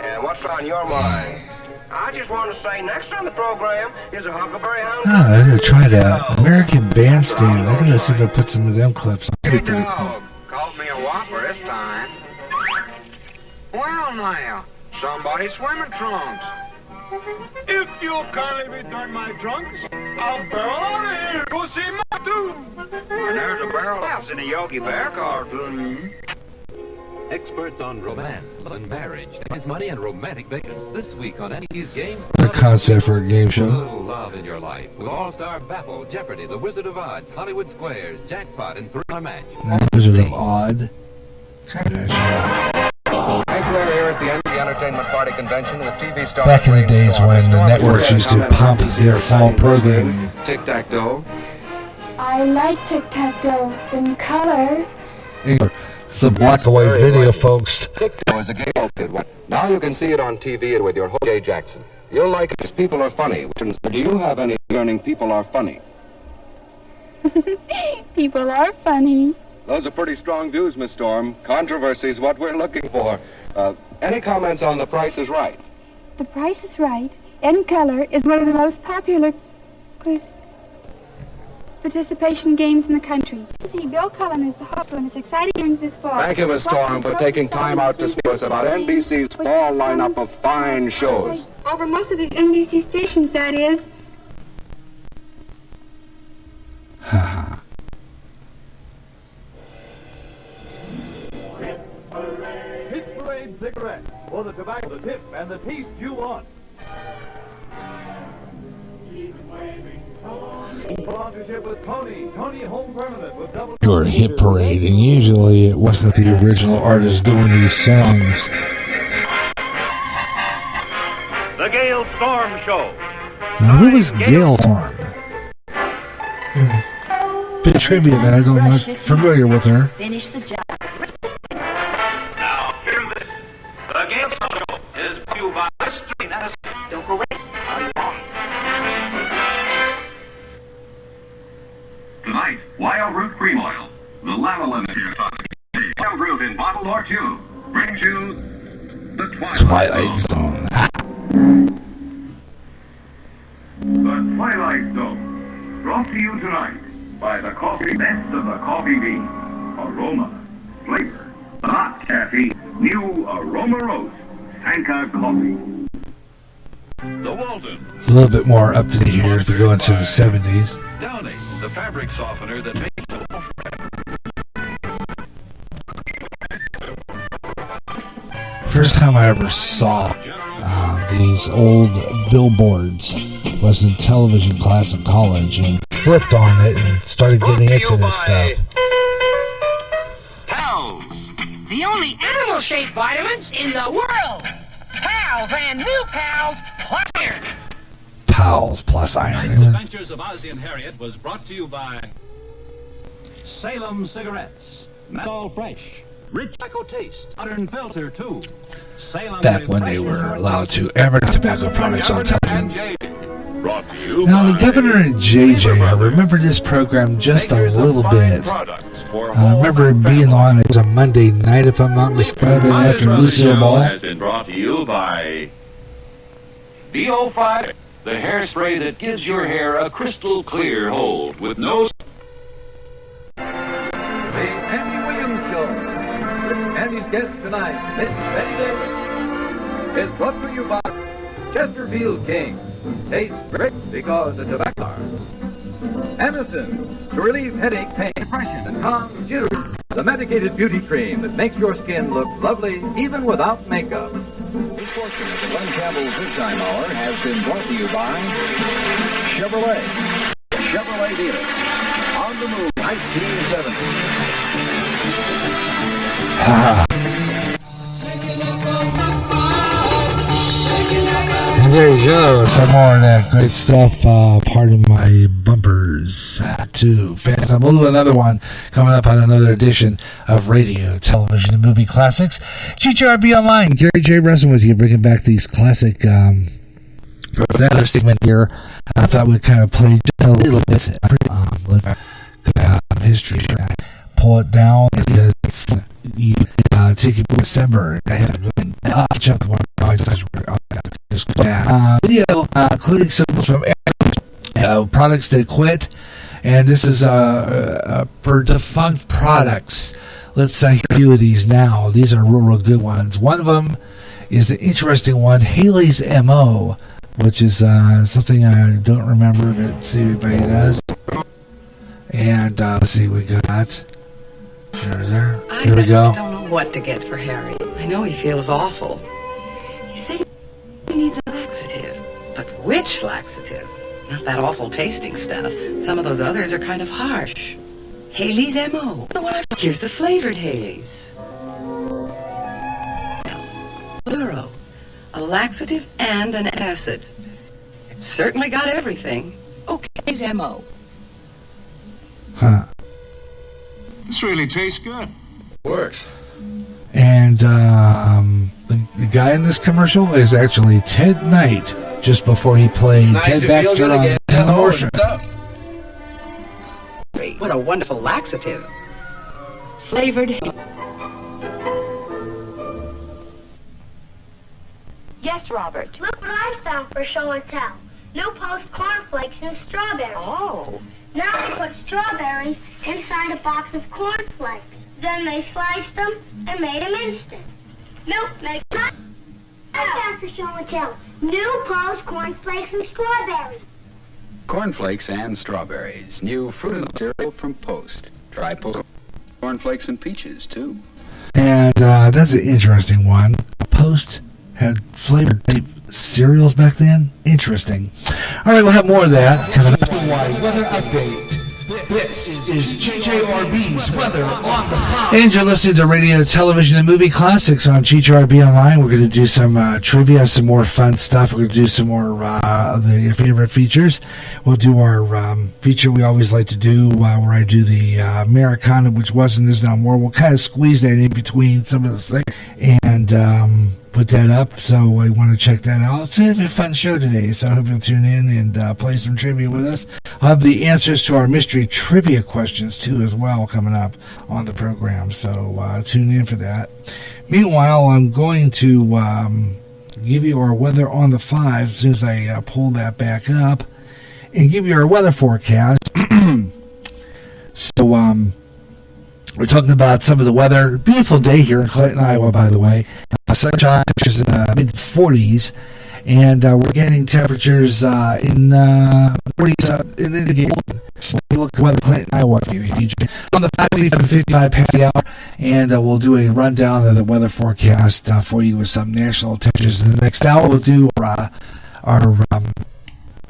And what's on your mind? I just want to say next on the program is a Huckleberry Hound. I'm going to try that. American Bandstand. I got to see if I put some of them clips. That'd be pretty cool. Called me a whopper this time. Well now, somebody's swimming trunks. If you'll kindly return my trunks, I'll barrel out of here. Go see my dude. And there's a barrel house in a Yogi Bear cartoon. Experts on romance, love, and marriage, his money, and romantic vacations. This week on NBC's Games. A concept for a game show. Little love in your life with All-Star Baffle, Jeopardy, The Wizard of Odds, Hollywood Squares, Jackpot, and Thriller Match. Wizard of Odd. Hank Blair here at the NBC Entertainment Party Convention with TV stars. Back in the days when the networks used to pump their fall programming. Tic-tac-toe. I like tic-tac-toe in color. It's a black and white video, folks. Tic-tac-toe is a game kid one. Now you can see it on TV and with your host, Jay Jackson. You'll like it because people are funny. Do you have any learning people are funny? People are funny. Those are pretty strong views, Miss Storm. Controversy is what we're looking for. Any comments on The Price is Right? The Price is Right in color is one of the most popular participation games in the country. See, Bill Cullen is the host when it's exciting during this fall. Thank you, Miss Storm, for taking time out to speak to us about NBC's fall lineup of fine shows. Over most of these NBC stations, that is. Haha. Hit Parade cigarette for the tobacco, the tip, and the taste you want. Sponsorship with Tony Home Permanent with double. Your hit parade, and usually it wasn't the original artist doing these songs. The Gale Storm Show. Now, who was Gail Storm? Bit trivia, but I'm not familiar with her. Finish the job. Now, hear this. The Gale Storm Show is brought to you by Listerine. Don't go away. I'll be back. Tonight, Wild Root Cream Oil. The Lavalin here talking. Wild Root in bottle or tube brings you the Twilight Zone. The Twilight Zone. Brought to you tonight by the coffee best of the coffee bean. Aroma, flavor, not caffeine. New Aroma Roast. Sanka Coffee. The Walton. A little bit more up to date here as we go into the 70s. Downy, the fabric softener that makes the whole First time I ever saw these old billboards was in television class in college and flipped on it and started getting into this stuff. Pals, the only animal-shaped vitamins in the world. Pals and new Pals plus iron. Pals plus Tonight's iron. Adventures of Ozzie and Harriet was brought to you by Salem Cigarettes. Menthol Fresh. Rich tobacco taste. Modern filter, too. Salem Back when they were allowed to advertise tobacco products on television. Brought to you Now, the by Governor and JJ, I remember this program just a little bit. I remember it being on, it was a Monday night, if I'm not mistaken, after Lucille Ball. has been brought to you by BO5, the hairspray that gives your hair a crystal clear hold with no... The Andy Williams Show. With Andy's guest tonight, Miss Betty Davis, is brought to you by Chesterfield King. Tastes great because of tobacco. Anderson, to relieve headache, pain, depression, and calm jitters. The medicated beauty cream that makes your skin look lovely even without makeup. This portion of the Glen Campbell Good Time Hour has been brought to you by Chevrolet. The Chevrolet dealer. On the move, 1970. And there you go, some more of that great stuff, part of my bumpers, too. Fans, we'll do another one coming up on another edition of Radio, Television, and Movie Classics. GJRB Online, Gary J. Russell with you, bringing back these classic, another segment here. I thought we'd kind of play just a little bit, history. Pull it down, because you take it to December. I have catch up one video, including symbols from products that quit, and this is for defunct products. Let's hear a few of these now. These are real good ones. One of them is an interesting one, Haley's MO, which is something I don't remember if it. See if anybody does. And let's see, we got there. Here we go. I don't know what to get for Harry. I know he feels awful. He said he needs a laxative. But which laxative? Not that awful tasting stuff. Some of those others are kind of harsh. Haley's M.O. Here's the flavored Haley's. Pluro. A laxative and an acid. It's certainly got everything. Okay, M.O. Huh. This really tastes good. Works. And the guy in this commercial is actually Ted Knight, just before he played Ted Baxter on the Ted Moore Show. What a wonderful laxative. Flavored. Yes, Robert. Look what I found for show and tell. New Post cornflakes and strawberries. Oh. Now they put strawberries inside a box of cornflakes. Then they sliced them and made them instant. Milk makes I found for show and tell. New Post cornflakes and strawberries. Cornflakes and strawberries. New fruit and cereal from Post. Try Post cornflakes and peaches, too. And that's an interesting one. Post had flavored type cereals back then. Interesting. All right, we'll have more of that coming up. Weather update. This is GJRB's Weather on the 5. And you're listening to Radio, Television, and Movie Classics on GJRB Online. We're going to do some trivia, some more fun stuff. We're going to do some more of your favorite features. We'll do our feature we always like to do where I do the Americana, which wasn't, there's no more. We'll kind of squeeze that in between some of the things and put that up, so I want to check that out. It's a fun show today, so I hope you'll tune in and play some trivia with us. I'll have the answers to our mystery trivia questions, too, as well, coming up on the program, so tune in for that. Meanwhile, I'm going to give you our weather on the 5 as soon as I pull that back up, and give you our weather forecast. So, we're talking about some of the weather. Beautiful day here in Clayton, Iowa, by the way. Sunshine, temperatures in the mid-40s, and we're getting temperatures in 40s in the so we look at weather Clayton, Iowa for you, DJ. On the 55 past the hour, and we'll do a rundown of the weather forecast for you with some national temperatures. In the next hour, we'll do our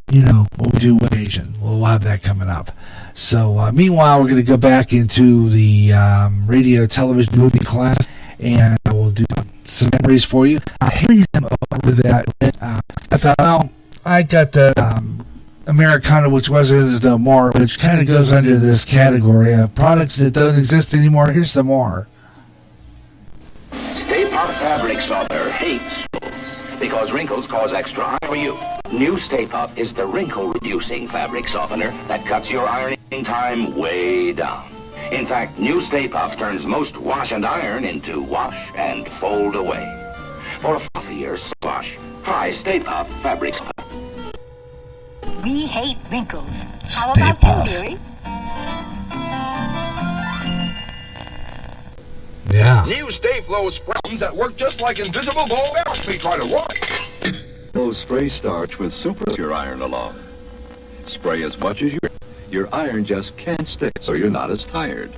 what we do with Asian. We'll have that coming up. So, meanwhile, we're going to go back into the radio, television, movie class, and we'll do some memories for you. Haley's over that. FLL, I got the Americana, which wasn't no more, which kind of goes under this category of products that don't exist anymore. Here's some more. Stay Pop fabric softener hates wrinkles because wrinkles cause extra iron for you. New Stay Pop is the wrinkle-reducing fabric softener that cuts your ironing time way down. In fact, New Stay Pop turns most wash and iron into wash and fold away. For a fluffier wash, try Stay Pop fabric softener. We hate wrinkles. How Stay about Puft. you, dearie? Yeah. New Stay Flow sprays that work just like invisible ball bears. We try to work. No spray starch with super your iron along. Spray as much as your iron just can't stick, so you're not as tired.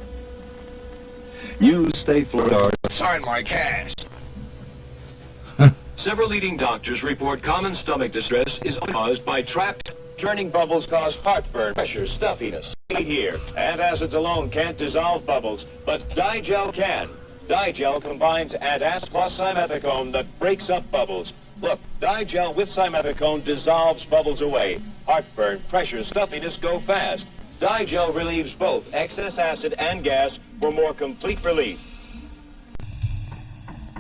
New Stay Flow. Sign my cash. Several leading doctors report common stomach distress is caused by trapped. Churning bubbles cause heartburn, pressure, stuffiness. Here, antacids alone can't dissolve bubbles, but Digel can. Digel combines antacid plus simethicone that breaks up bubbles. Look, Digel with simethicone dissolves bubbles away. Heartburn, pressure, stuffiness go fast. Digel relieves both excess acid and gas for more complete relief.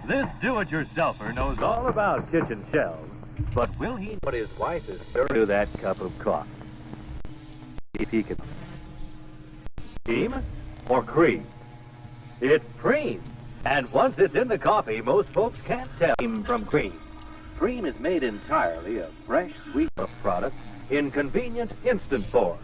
This do-it-yourselfer knows all about kitchen shelves, but will he know what his wife is stirring to that cup of coffee? If he can. Cream or cream? It's cream. And once it's in the coffee, most folks can't tell cream from cream. Cream is made entirely of fresh, sweet product in convenient instant form.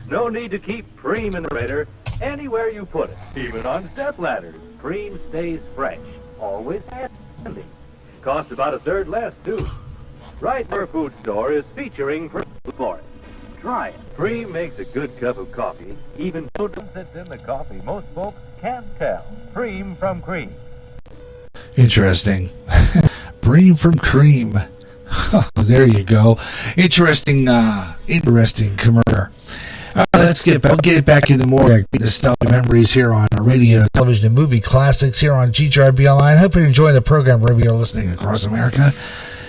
No need to keep cream in the refrigerator anywhere you put it. Even on step ladders, cream stays fresh. Always handy. Costs about a third less, too. Right Where Food Store is featuring for it. Try it. Cream makes a good cup of coffee, even though it sits in the coffee. Most folks can't tell cream from cream. Interesting. Cream from cream. There you go. Interesting commercial. Let's get back into more nostalgic memories here on radio, television, and movie classics here on GJRB Online. Hope you're enjoying the program wherever you're listening across America.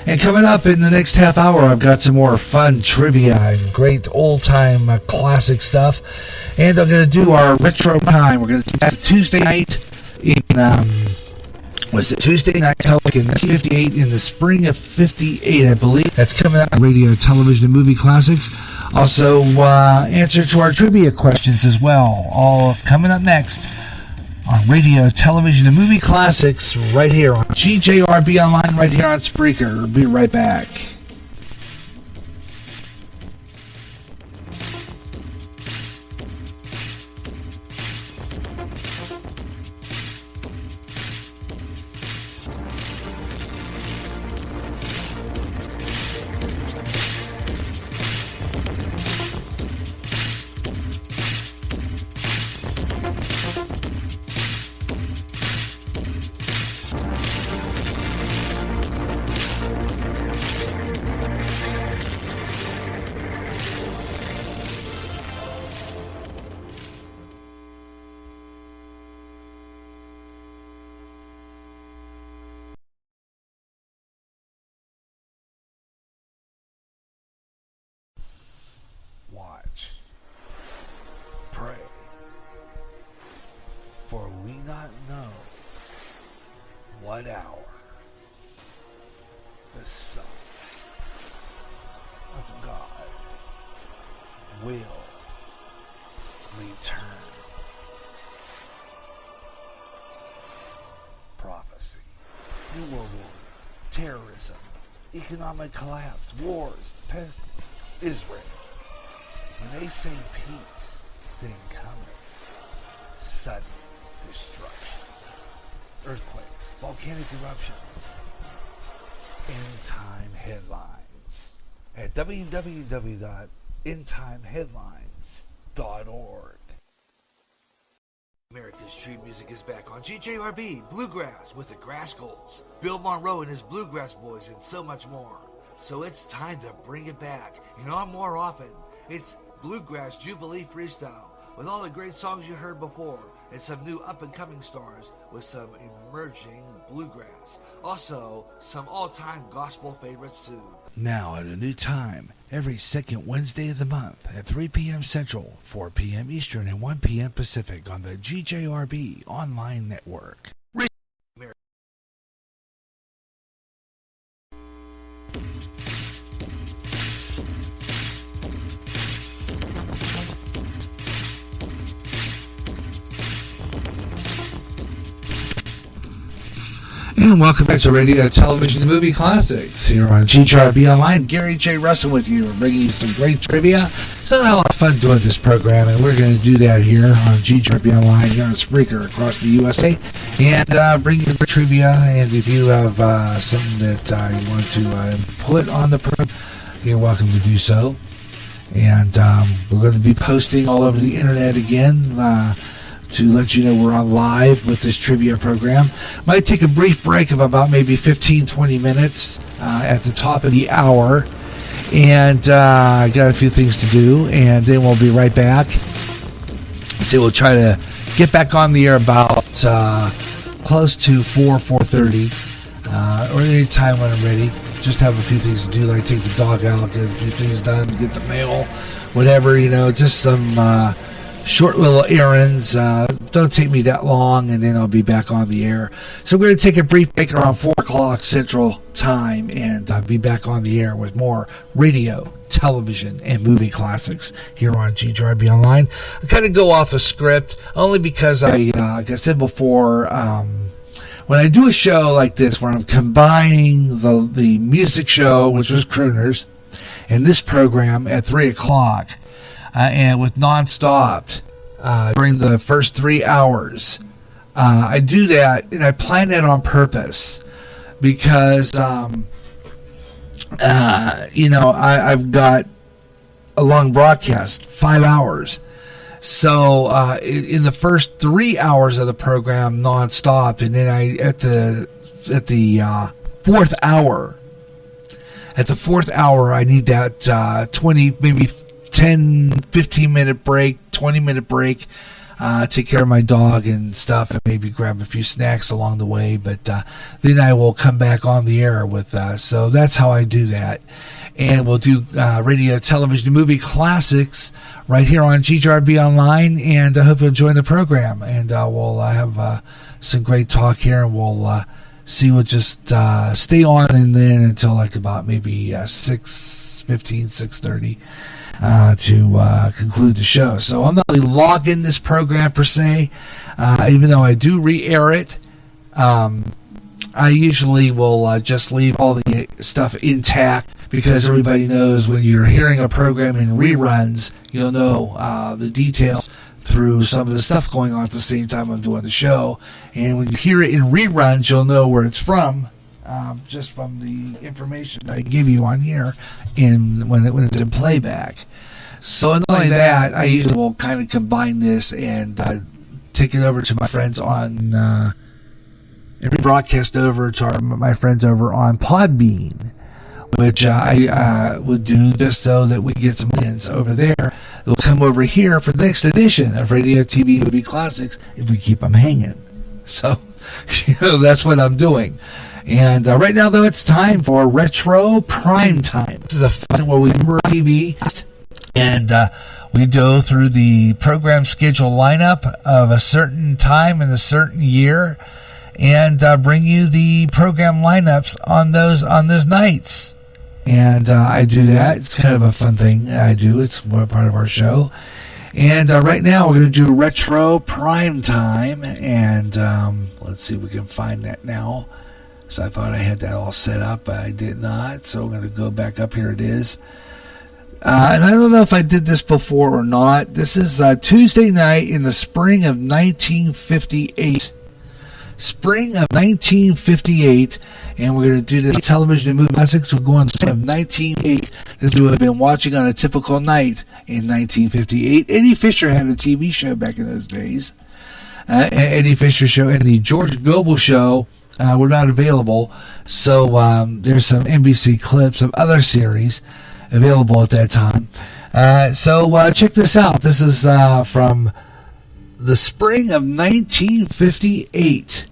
And coming up in the next half hour, I've got some more fun trivia and great old-time classic stuff. And I'm going to do our retro time. We're going to do that Tuesday night in... Tuesday night, like in 1958, in the spring of 58, I believe. That's coming out on radio, television, and movie classics. Also, answer to our trivia questions as well. All coming up next on radio, television, and movie classics right here on GJRB Online, right here on Spreaker. We'll be right back. Watch, pray, for we not know what hour the Son of God will return. Prophecy, New World Order, terrorism, economic collapse, wars, pest, Israel. When they say peace, then cometh sudden destruction. Earthquakes, volcanic eruptions, end-time headlines at www.endtimeheadlines.org. America's Street Music is back on GJRB Bluegrass with the Grass Goals, Bill Monroe and his Bluegrass Boys, and so much more. So it's time to bring it back, and on more often. It's Bluegrass Jubilee Freestyle, with all the great songs you heard before, and some new up-and-coming stars with some emerging bluegrass. Also, some all-time gospel favorites, too. Now at a new time, every second Wednesday of the month at 3 p.m. Central, 4 p.m. Eastern, and 1 p.m. Pacific on the GJRB Online Network. And welcome back to Radio, Television, and Movie Classics here on GJRB Online. Gary J. Russell with you, bringing you some great trivia. So I had a lot of fun doing this program, and we're going to do that here on GJRB Online here on Spreaker across the USA, and bring you the trivia. And if you have something that you want to put on the program, you're welcome to do so. And we're going to be posting all over the internet again to let you know we're on live with this trivia program. Might take a brief break of about maybe 15-20 minutes at the top of the hour, and I got a few things to do, and then we'll be right back. So we'll try to get back on the air about close to 4:30, or any time when I'm ready. Just have a few things to do, like take the dog out, get a few things done, get the mail, whatever, just some short little errands. Don't take me that long, and then I'll be back on the air. So we're going to take a brief break around 4 o'clock Central Time, and I'll be back on the air with more radio, television, and movie classics here on GJRB Online. I kind of go off a script, only because like I said before, when I do a show like this where I'm combining the music show, which was Crooners, and this program at 3 o'clock, and with nonstop during the first 3 hours. I do that, and I plan that on purpose because, I've got a long broadcast, 5 hours. So in the first 3 hours of the program, nonstop, and then at the fourth hour. At the fourth hour, I need that 20, maybe 10, 15-minute break, 20-minute break, take care of my dog and stuff, and maybe grab a few snacks along the way, but then I will come back on the air with so that's how I do that. And we'll do radio, television, and movie classics right here on GJRB Online, and I hope you'll join the program, and we'll have some great talk here, and we'll see. We'll just stay on and then until like about maybe 6:15, 6:30. To conclude the show. So I'm not really logged in this program per se, even though I do re-air it. I usually will just leave all the stuff intact, because everybody knows when you're hearing a program in reruns, you'll know the details through some of the stuff going on at the same time I'm doing the show. And when you hear it in reruns, you'll know where it's from. Just from the information I give you on here when it's in playback. So not only that, I usually will kind of combine this and take it over to my friends on and rebroadcast over to my friends over on Podbean, which I would do just so that we get some wins over there. They'll come over here for the next edition of Radio, TV, Movie Classics if we keep them hanging. So that's what I'm doing. And right now, though, it's time for Retro Prime Time. This is a fun where we remember TV, and we go through the program schedule lineup of a certain time in a certain year, and bring you the program lineups on those nights. And I do that. It's kind of a fun thing I do. It's more part of our show. And right now, we're going to do Retro Prime Time, and let's see if we can find that now. So I thought I had that all set up, but I did not. So I'm going to go back up. Here it is. And I don't know if I did this before or not. This is Tuesday night in the spring of 1958. Spring of 1958. And we're going to do the television and movie classics. We're going to 1958. This is what I've been watching on a typical night in 1958. Eddie Fisher had a TV show back in those days. Eddie Fisher show and the George Gobel show. were not available. So there's some NBC clips of other series available at that time. So check this out. This is from the spring of 1958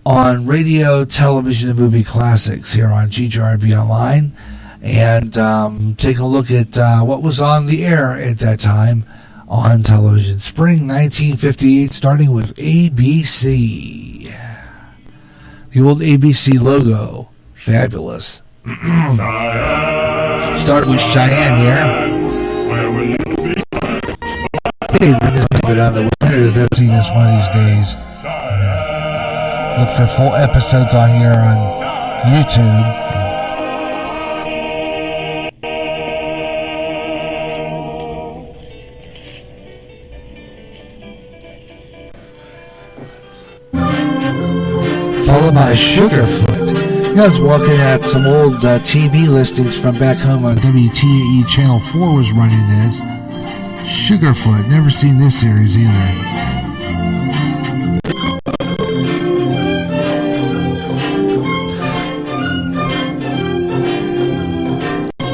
on Radio, Television, and Movie Classics here on GJRB Online. And take a look at what was on the air at that time on television. Spring 1958, starting with ABC. The old ABC logo. Fabulous. Start with Cheyenne here. Hey, we're just put on the winner. I've seen this one of these days. Look for full episodes on here on YouTube. Followed by Sugarfoot. I was walking at some old TV listings from back home on WTAE Channel 4 was running this. Sugarfoot. Never seen this series either.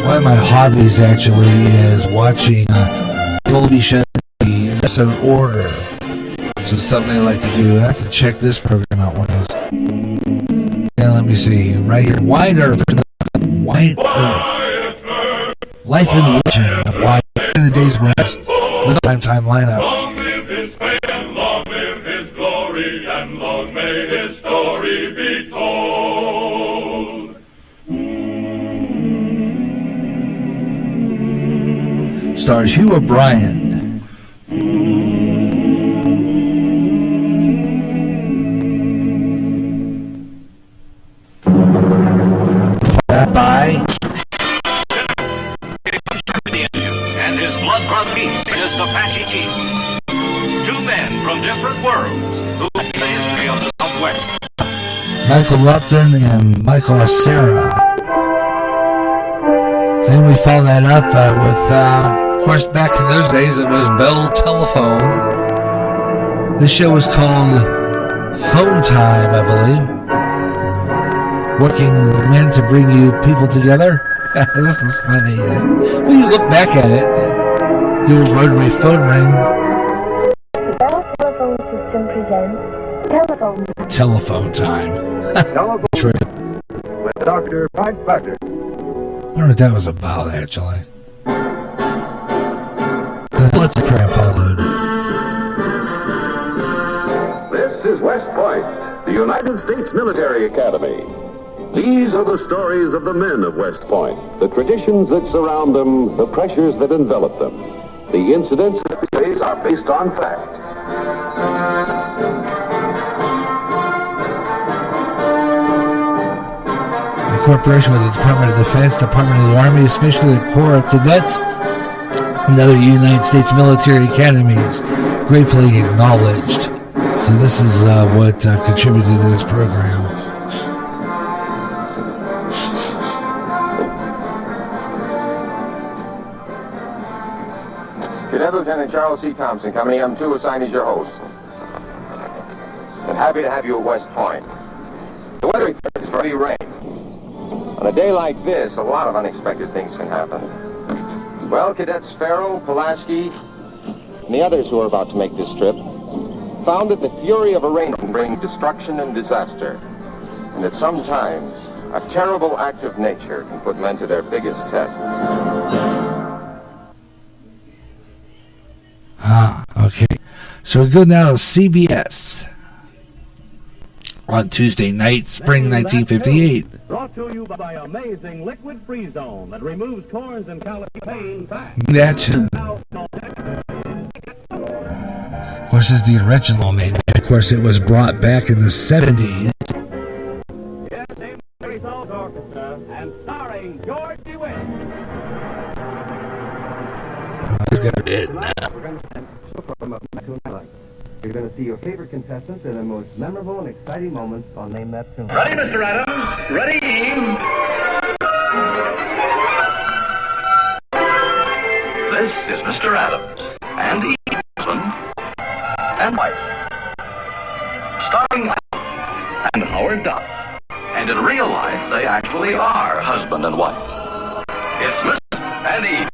One of my hobbies actually is watching television in episode order. So something I like to do. I have to check this program out one is. Yeah, let me see. Right here. White Earth. White Earth. Life and Legend of White Earth in the day's rest. With the primetime lineup. Long live his fame, long live his glory, and long may his story be told. Stars Hugh O'Brien. By and his blood-brother is Apache Chief. Two men from different worlds who have the history of the Southwest. Michael Lupton and Michael Acera. Then we followed that up with, of course, back in those days it was Bell Telephone. This show was called Phone Time, I believe. Working men to bring you people together. This is funny. When you look back at it, the old rotary phone ring. The Bell Telephone System presents Telephone Time. True. With Dr. Frank Sinatra. I wonder what that was about, actually. Let's pray followed. This is West Point, the United States Military Academy. These are the stories of the men of West Point, the traditions that surround them, the pressures that envelop them. The incidents that they face are based on fact. In cooperation with the Department of Defense, Department of the Army, especially the Corps of Cadets, and other United States military academies, gratefully acknowledged. So this is what contributed to this program. Cadet Lieutenant Charles C. Thompson, Company M2, assigned as your host. And happy to have you at West Point. The weather report is for heavy rain. On a day like this, a lot of unexpected things can happen. Well, Cadets Farrell, Pulaski, and the others who are about to make this trip found that the fury of a rain can bring destruction and disaster, and that sometimes a terrible act of nature can put men to their biggest test. Okay. So we go now to CBS on Tuesday night, spring 1958. Brought to you by Amazing Liquid Free Zone that removes corns and calorie pain fast. That's of course is the original name. Of course, it was brought back in the 70s. Yes, named Mary Salt Orchestra and starring George DeWitt. He's got it now. You're going to see your favorite contestants in the most memorable and exciting moments on Name That Tune. Ready, Mr. Adams? Ready? This is Mr. Adams and the husband and wife. Starring and or ducks. And in real life, they actually are husband and wife. It's Listen and Eve.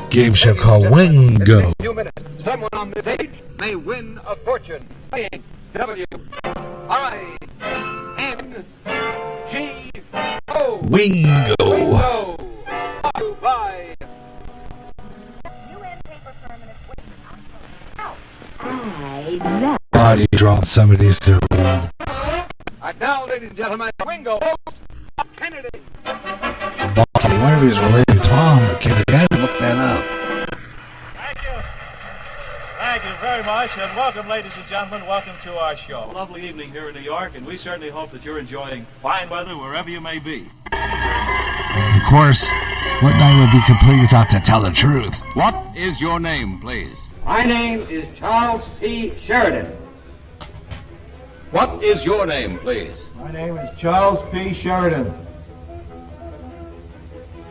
Game show called Wingo. In a few minutes, someone on this stage may win a fortune. Playing W-I-N-G-O. Wingo. Wingo. Bye. Body drop some of these to the world. And now, ladies and gentlemen, Wingo Kennedy. I wonder if he's related to Tom or Kennedy. I had to look that up. Thank you very much, and welcome, ladies and gentlemen. Welcome to our show. A lovely evening here in New York, and we certainly hope that you're enjoying fine weather wherever you may be. Of course, what night would be complete without To Tell the Truth? What is your name, please? My name is Charles P. Sheridan. What is your name, please? My name is Charles P. Sheridan.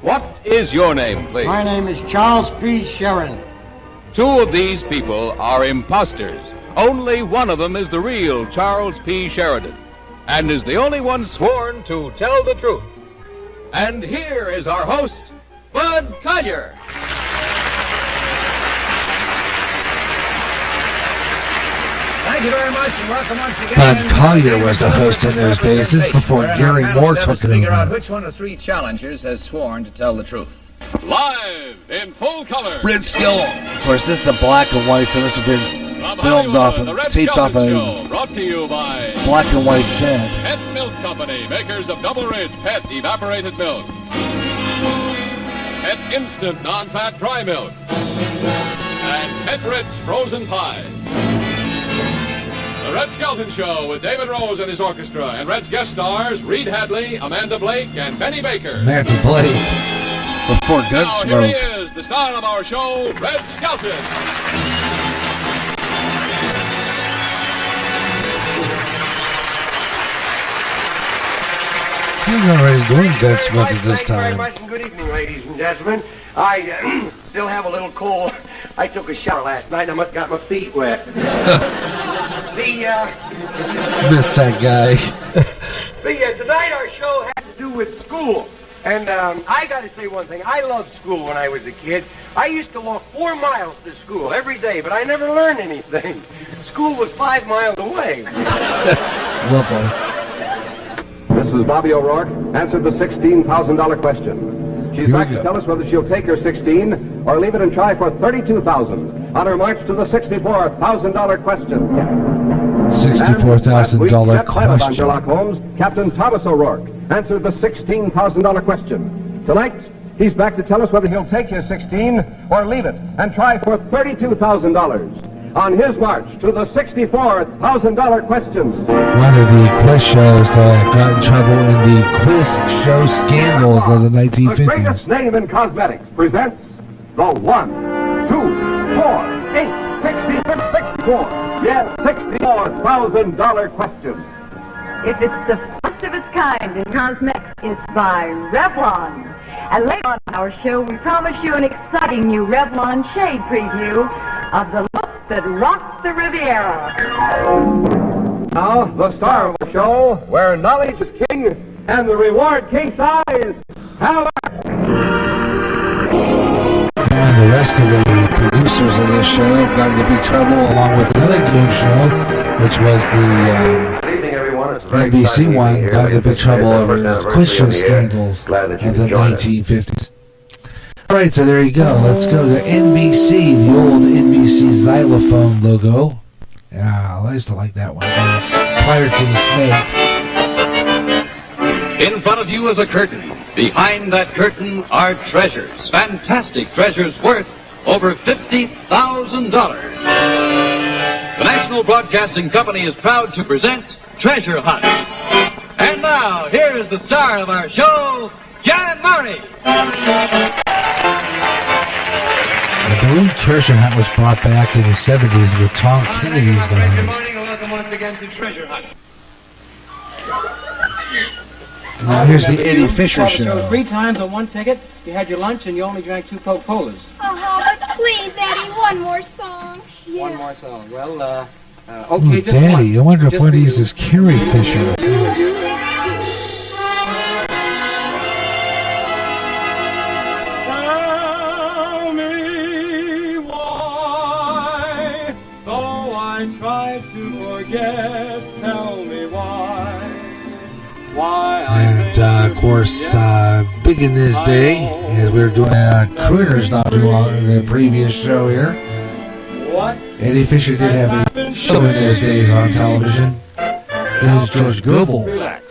What is your name, please? My name is Charles P. Sheridan. Two of these people are imposters. Only one of them is the real Charles P. Sheridan, and is the only one sworn to tell the truth. And here is our host, Bud Collier. Thank you very much, and welcome once again. Bud Collier was the host in those days. This is before Gary Moore took it over. Which one of three challengers has sworn to tell the truth? Live in full color. Red Skull. Of course, this is a black and white, so this has been filmed off and taped off a Brought to you by black and white set. Pet Milk Company, makers of Double Ridge Pet Evaporated Milk. Pet Instant Non-Fat Dry Milk. And Pet Ritz Frozen Pie. The Red Skelton Show with David Rose and his orchestra, and Red's guest stars Reed Hadley, Amanda Blake, and Benny Baker. Amanda Blake. Before Gunsmoke. Now, here he is, the star of our show, Red Skelton. He's already doing Gunsmoke at this time. Thank you very much, and good evening, ladies and gentlemen. I still have a little cold. I took a shower last night, and I must have got my feet wet. Missed that guy. Tonight our show has to do with school. And I got to say one thing. I loved school when I was a kid. I used to walk 4 miles to school every day, but I never learned anything. School was 5 miles away. Lovely. This is Bobby O'Rourke. Answered the $16,000 question. She's back to tell us whether she'll take her 16 or leave it and try for $32,000 on her march to the $64,000 question. $64,000 question. Sherlock Holmes, Captain Thomas O'Rourke answered the $16,000 question. Tonight, he's back to tell us whether he'll take his 16 or leave it and try for $32,000 on his march to the $64,000 question. One of the quiz shows that got in trouble in the quiz show scandals of the 1950s. The greatest name in cosmetics presents the 1, 2, 4, 8, 64. Yes, $64,000 question. If it's the first of its kind in cosmetics, it's by Revlon. And later on in our show, we promise you an exciting new Revlon shade preview of the look that rocks the Riviera. Now, the star of the show, where knowledge is king and the reward king size. How And the rest of the producers of this show got into big trouble, along with another game show, which was the NBC one, got into big trouble over the quiz show scandals of the 1950s. Alright, so there you go. Let's go to NBC, the old NBC xylophone logo. Yeah, I used to like that one. Pirates and Snake. In front of you is a curtain. Behind that curtain are treasures, fantastic treasures worth over $50,000. The National Broadcasting Company is proud to present Treasure Hunt. And now, here is the star of our show, Jan Murray. I believe Treasure Hunt was brought back in the 70s with Tom Kennedy's the host. Welcome once again to Treasure Hunt. Now here's the Eddie Fisher show. 3 times on 1 ticket, you had your lunch and you only drank 2 Coca-Colas. Oh, but please, Eddie, one more song. One more song. Well, Okay, just Daddy, I wonder if just one of for these you. is Carrie Fisher. Tell me why, though I try to forget, tell me why And, of course, big in this day, as we were doing Crooners not too long in the previous show here, Eddie Fisher did have a show in his days on television. This is George Goebel. Relax,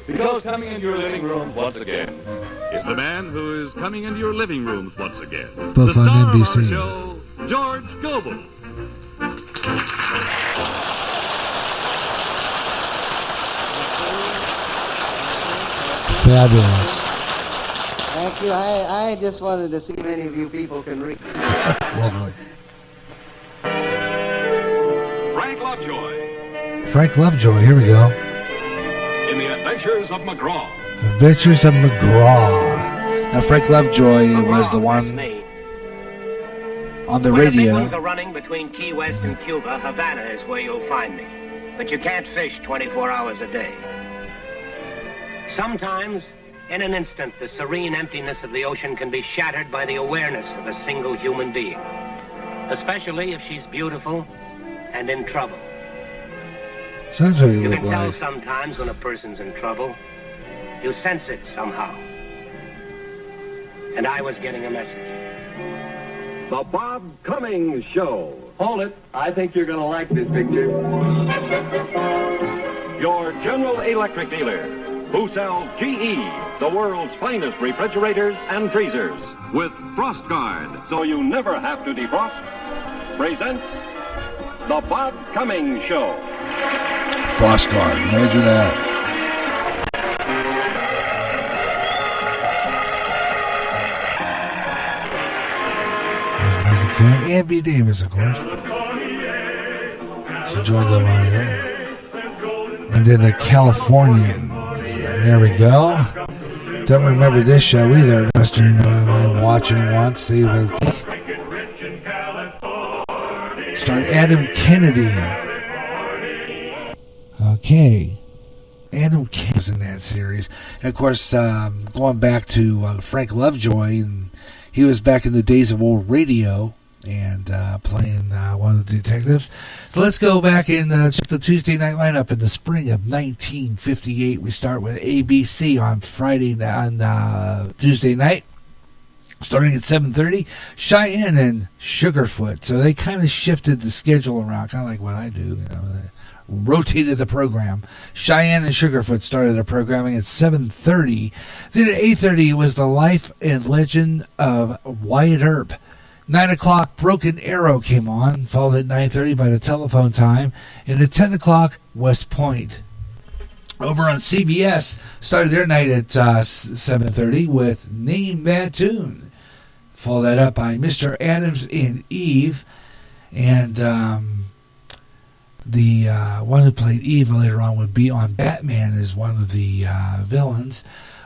because coming into your living room once again is the man who is coming into your living rooms once again. Both the on star NBC. Of our show, George Goebel. Fabulous. Thank you. I just wanted to see if any of you people can read. Lovely. Frank Lovejoy Frank Lovejoy, here we go. in The Adventures of McGraw. Adventures of McGraw. Now, Frank Lovejoy was the one on the When the big radio. ones are running between Key West and Cuba, Havana is where you'll find me. But you can't fish 24 hours a day. Sometimes, in an instant, the serene emptiness of the ocean can be shattered by the awareness of a single human being, especially if she's beautiful and in trouble. So that's what you You look can tell like. sometimes when a person's in trouble. You sense it somehow. And I was getting a message. The Bob Cummings Show. Hold it. I think you're going to like this picture. Your General Electric dealer, who sells GE, the world's finest refrigerators and freezers, with Frost Guard, so you never have to defrost, presents The Bob Cummings Show. Frost Guard, imagine that. And B. Davis, of course. She joined them on there. And then the Californians. There we go. Don't remember this show either. Western watching once. See if I think. Starred Adam Kennedy. Okay. Adam Kennedy was in that series. And of course, going back to Frank Lovejoy, and he was back in the days of old radio and playing one of the detectives. So let's go back and check the Tuesday night lineup in the spring of 1958. We start with ABC on Tuesday night, starting at 7:30. Cheyenne and Sugarfoot. So they kind of shifted the schedule around, kind of like what I do. You know, they rotated the program. Cheyenne and Sugarfoot started their programming at 7:30. Then at 8:30 was the life and legend of Wyatt Earp. 9 o'clock, Broken Arrow came on, followed at 9:30 by the telephone time. And at 10 o'clock, West Point. Over on CBS, started their night at 7:30 with Name That Tune. Followed that up by Mr. Adams and Eve. And the one who played Eve later on would be on Batman as one of the villains.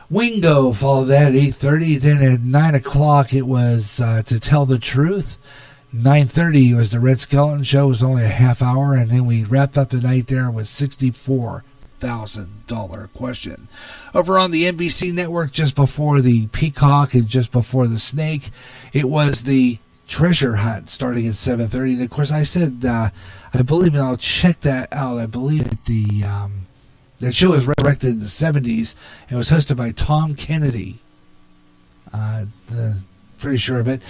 Wingo followed that at 8:30. Then at 9 o'clock, it was To Tell the Truth. 9:30 was the Red Skeleton Show. It was only a half hour. And then we wrapped up the night there with $64,000 question. Over on the NBC network, just before the Peacock and just before the Snake, it was the Treasure Hunt starting at 7:30. And of course, I said, I believe, and I'll check that out, I believe that that show was resurrected in the 70s and was hosted by Tom Kennedy. Pretty sure of it.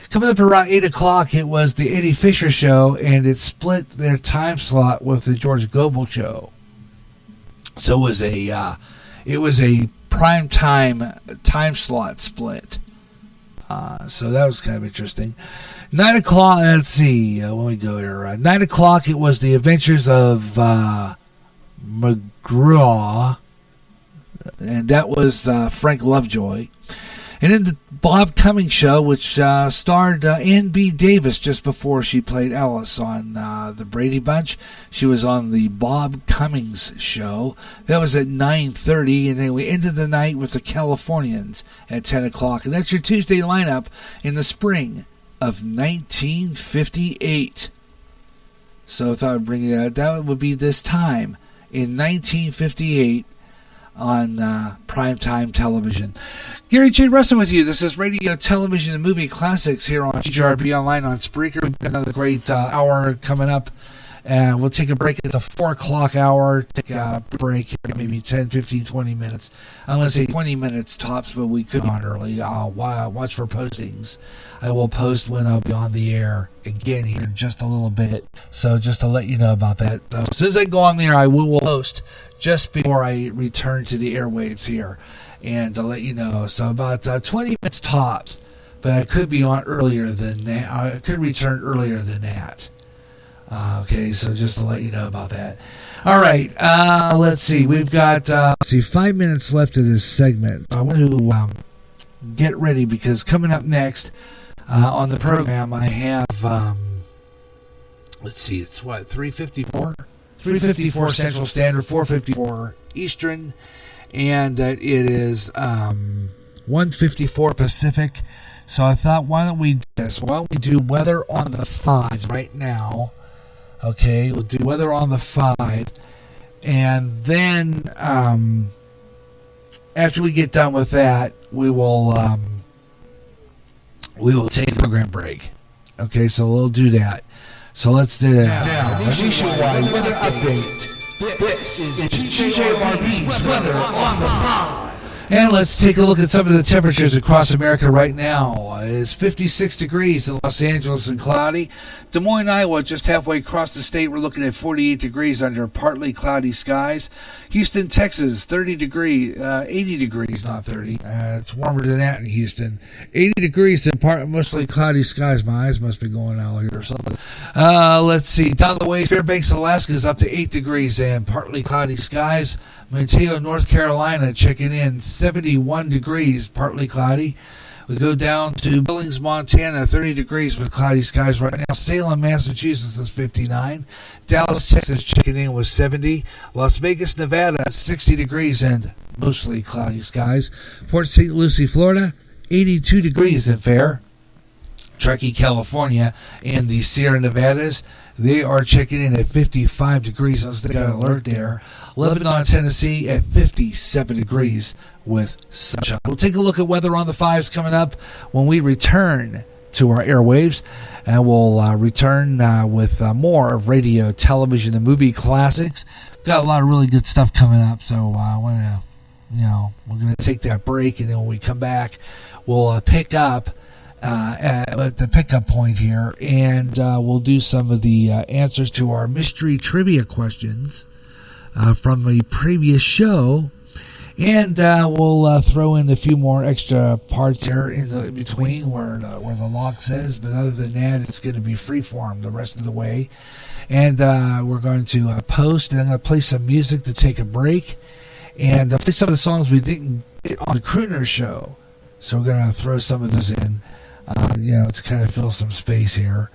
Coming up around 8 o'clock, it was the Eddie Fisher Show, and it split their time slot with the George Goebel Show. So it was a prime time slot split. So that was kind of interesting. 9 o'clock, let's see, when we go here. 9 o'clock, it was the Adventures of McGraw, and that was Frank Lovejoy. And then the Bob Cummings Show, which starred Ann B. Davis just before she played Alice on the Brady Bunch. She was on the Bob Cummings Show. That was at 9:30, and then we ended the night with the Californians at 10 o'clock. And that's your Tuesday lineup in the spring of 1958. So I thought I'd bring it out. That would be this time in 1958 on primetime television. Gary J. Russell with you. This is Radio, Television, and Movie Classics here on GJRB Online on Spreaker. We've got another great hour coming up. We'll take a break at the 4 o'clock hour. Take a break here, maybe 10, 15, 20 minutes. I'm going to say 20 minutes tops, but we could be on early. I'll watch for postings. I will post when I'll be on the air again here in just a little bit. So just to let you know about that. So as soon as I go on there, I will post just before I return to the airwaves here. And to let you know. So about 20 minutes tops. But I could be on earlier than that. I could return earlier than that. Okay, so just to let you know about that. All right, let's see. We've got 5 minutes left of this segment. I want to get ready because coming up next on the program, I have, let's see, it's what, 3:54? 3:54 Central Standard, 4:54 Eastern, and it is 1:54 Pacific. So I thought, why don't we do this? Why don't we do weather on the 5 right now? Okay, we'll do weather on the 5, and then after we get done with that, we will take a program break. Okay, so we'll do that. So let's do that. Now, nationwide weather update. This is GJRB's weather on the 5. And let's take a look at some of the temperatures across America right now. It's 56 degrees in Los Angeles and cloudy. Des Moines, Iowa, just halfway across the state, we're looking at 48 degrees under partly cloudy skies. Houston, Texas, 80 degrees, not 30. It's warmer than that in Houston. 80 degrees in mostly cloudy skies. My eyes must be going out here or something. Let's see. Down the way, Fairbanks, Alaska is up to 8 degrees and partly cloudy skies. Mateo, North Carolina, checking in 71 degrees, partly cloudy. We go down to Billings, Montana, 30 degrees with cloudy skies right now. Salem, Massachusetts is 59. Dallas, Texas, checking in with 70. Las Vegas, Nevada, 60 degrees and mostly cloudy skies. Port St. Lucie, Florida, 82 degrees and fair. Truckee, California, and the Sierra Nevadas, they are checking in at 55 degrees. Let's take an alert there. Lebanon, Tennessee at 57 degrees with sunshine. We'll take a look at weather on the 5s coming up when we return to our airwaves. And we'll return with more of radio, television, and movie classics. Got a lot of really good stuff coming up, so I want to, we're going to take that break, and then when we come back, we'll pick up at the pickup point here, and we'll do some of the answers to our mystery trivia questions from the previous show, and we'll throw in a few more extra parts here in between where the log says. But other than that, it's going to be freeform the rest of the way, and we're going to post, and I'm going to play some music to take a break, and play some of the songs we didn't get on the Crooners show. So we're going to throw some of those in. To kind of fill some space here,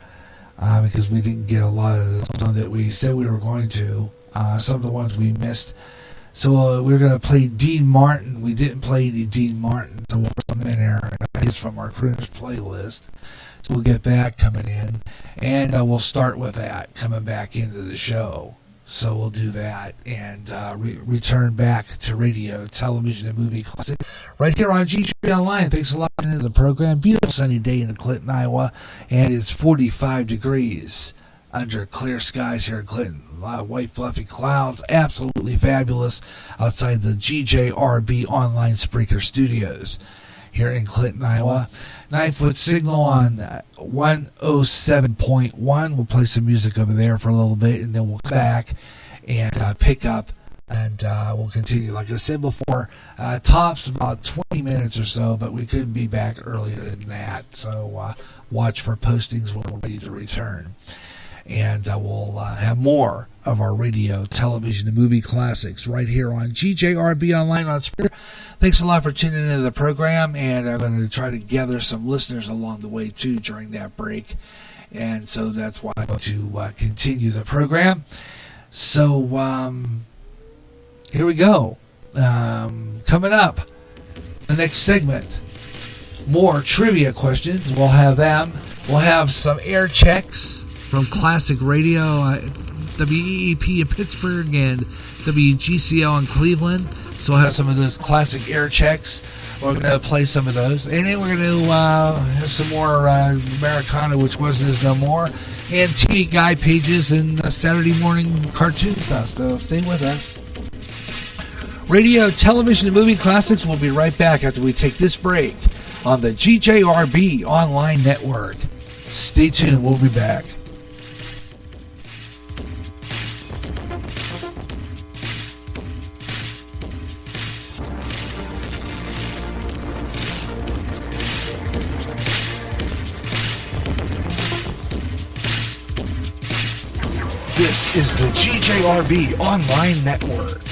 because we didn't get a lot of the songs that we said we were going to. Some of the ones we missed. So we're going to play Dean Martin. We didn't play the Dean Martin, so we'll put them in there. It's from our Crooners playlist. So we'll get that coming in, and we'll start with that coming back into the show. So we'll do that and return back to radio, television, and movie classic right here on GJRB Online. Thanks a lot for the program. Beautiful sunny day in Clinton, Iowa, and it's 45 degrees under clear skies here in Clinton. A lot of white fluffy clouds, absolutely fabulous outside the GJRB Online Spreaker Studios here in Clinton, Iowa. 9-foot signal on 107.1. We'll play some music over there for a little bit, and then we'll come back and pick up, and we'll continue. Like I said before, tops about 20 minutes or so, but we could be back earlier than that. So watch for postings when we're ready to return. And we'll have more of our radio, television, and movie classics right here on GJRB Online on Spreaker. Thanks a lot for tuning into the program, and I'm going to try to gather some listeners along the way, too, during that break. And so that's why I'm going to continue the program. So here we go. Coming up, the next segment, more trivia questions. We'll have them. We'll have some air checks. from classic radio, WEEP in Pittsburgh and WGCL in Cleveland. So we'll have some of those classic air checks. We're going to play some of those. And then we're going to have some more Americana, which wasn't as no more, and TV guide pages and Saturday morning cartoon stuff. So stay with us. Radio, television, and movie classics will be right back after we take this break on the GJRB Online Network. Stay tuned. We'll be back. This is the GJRB Online Network.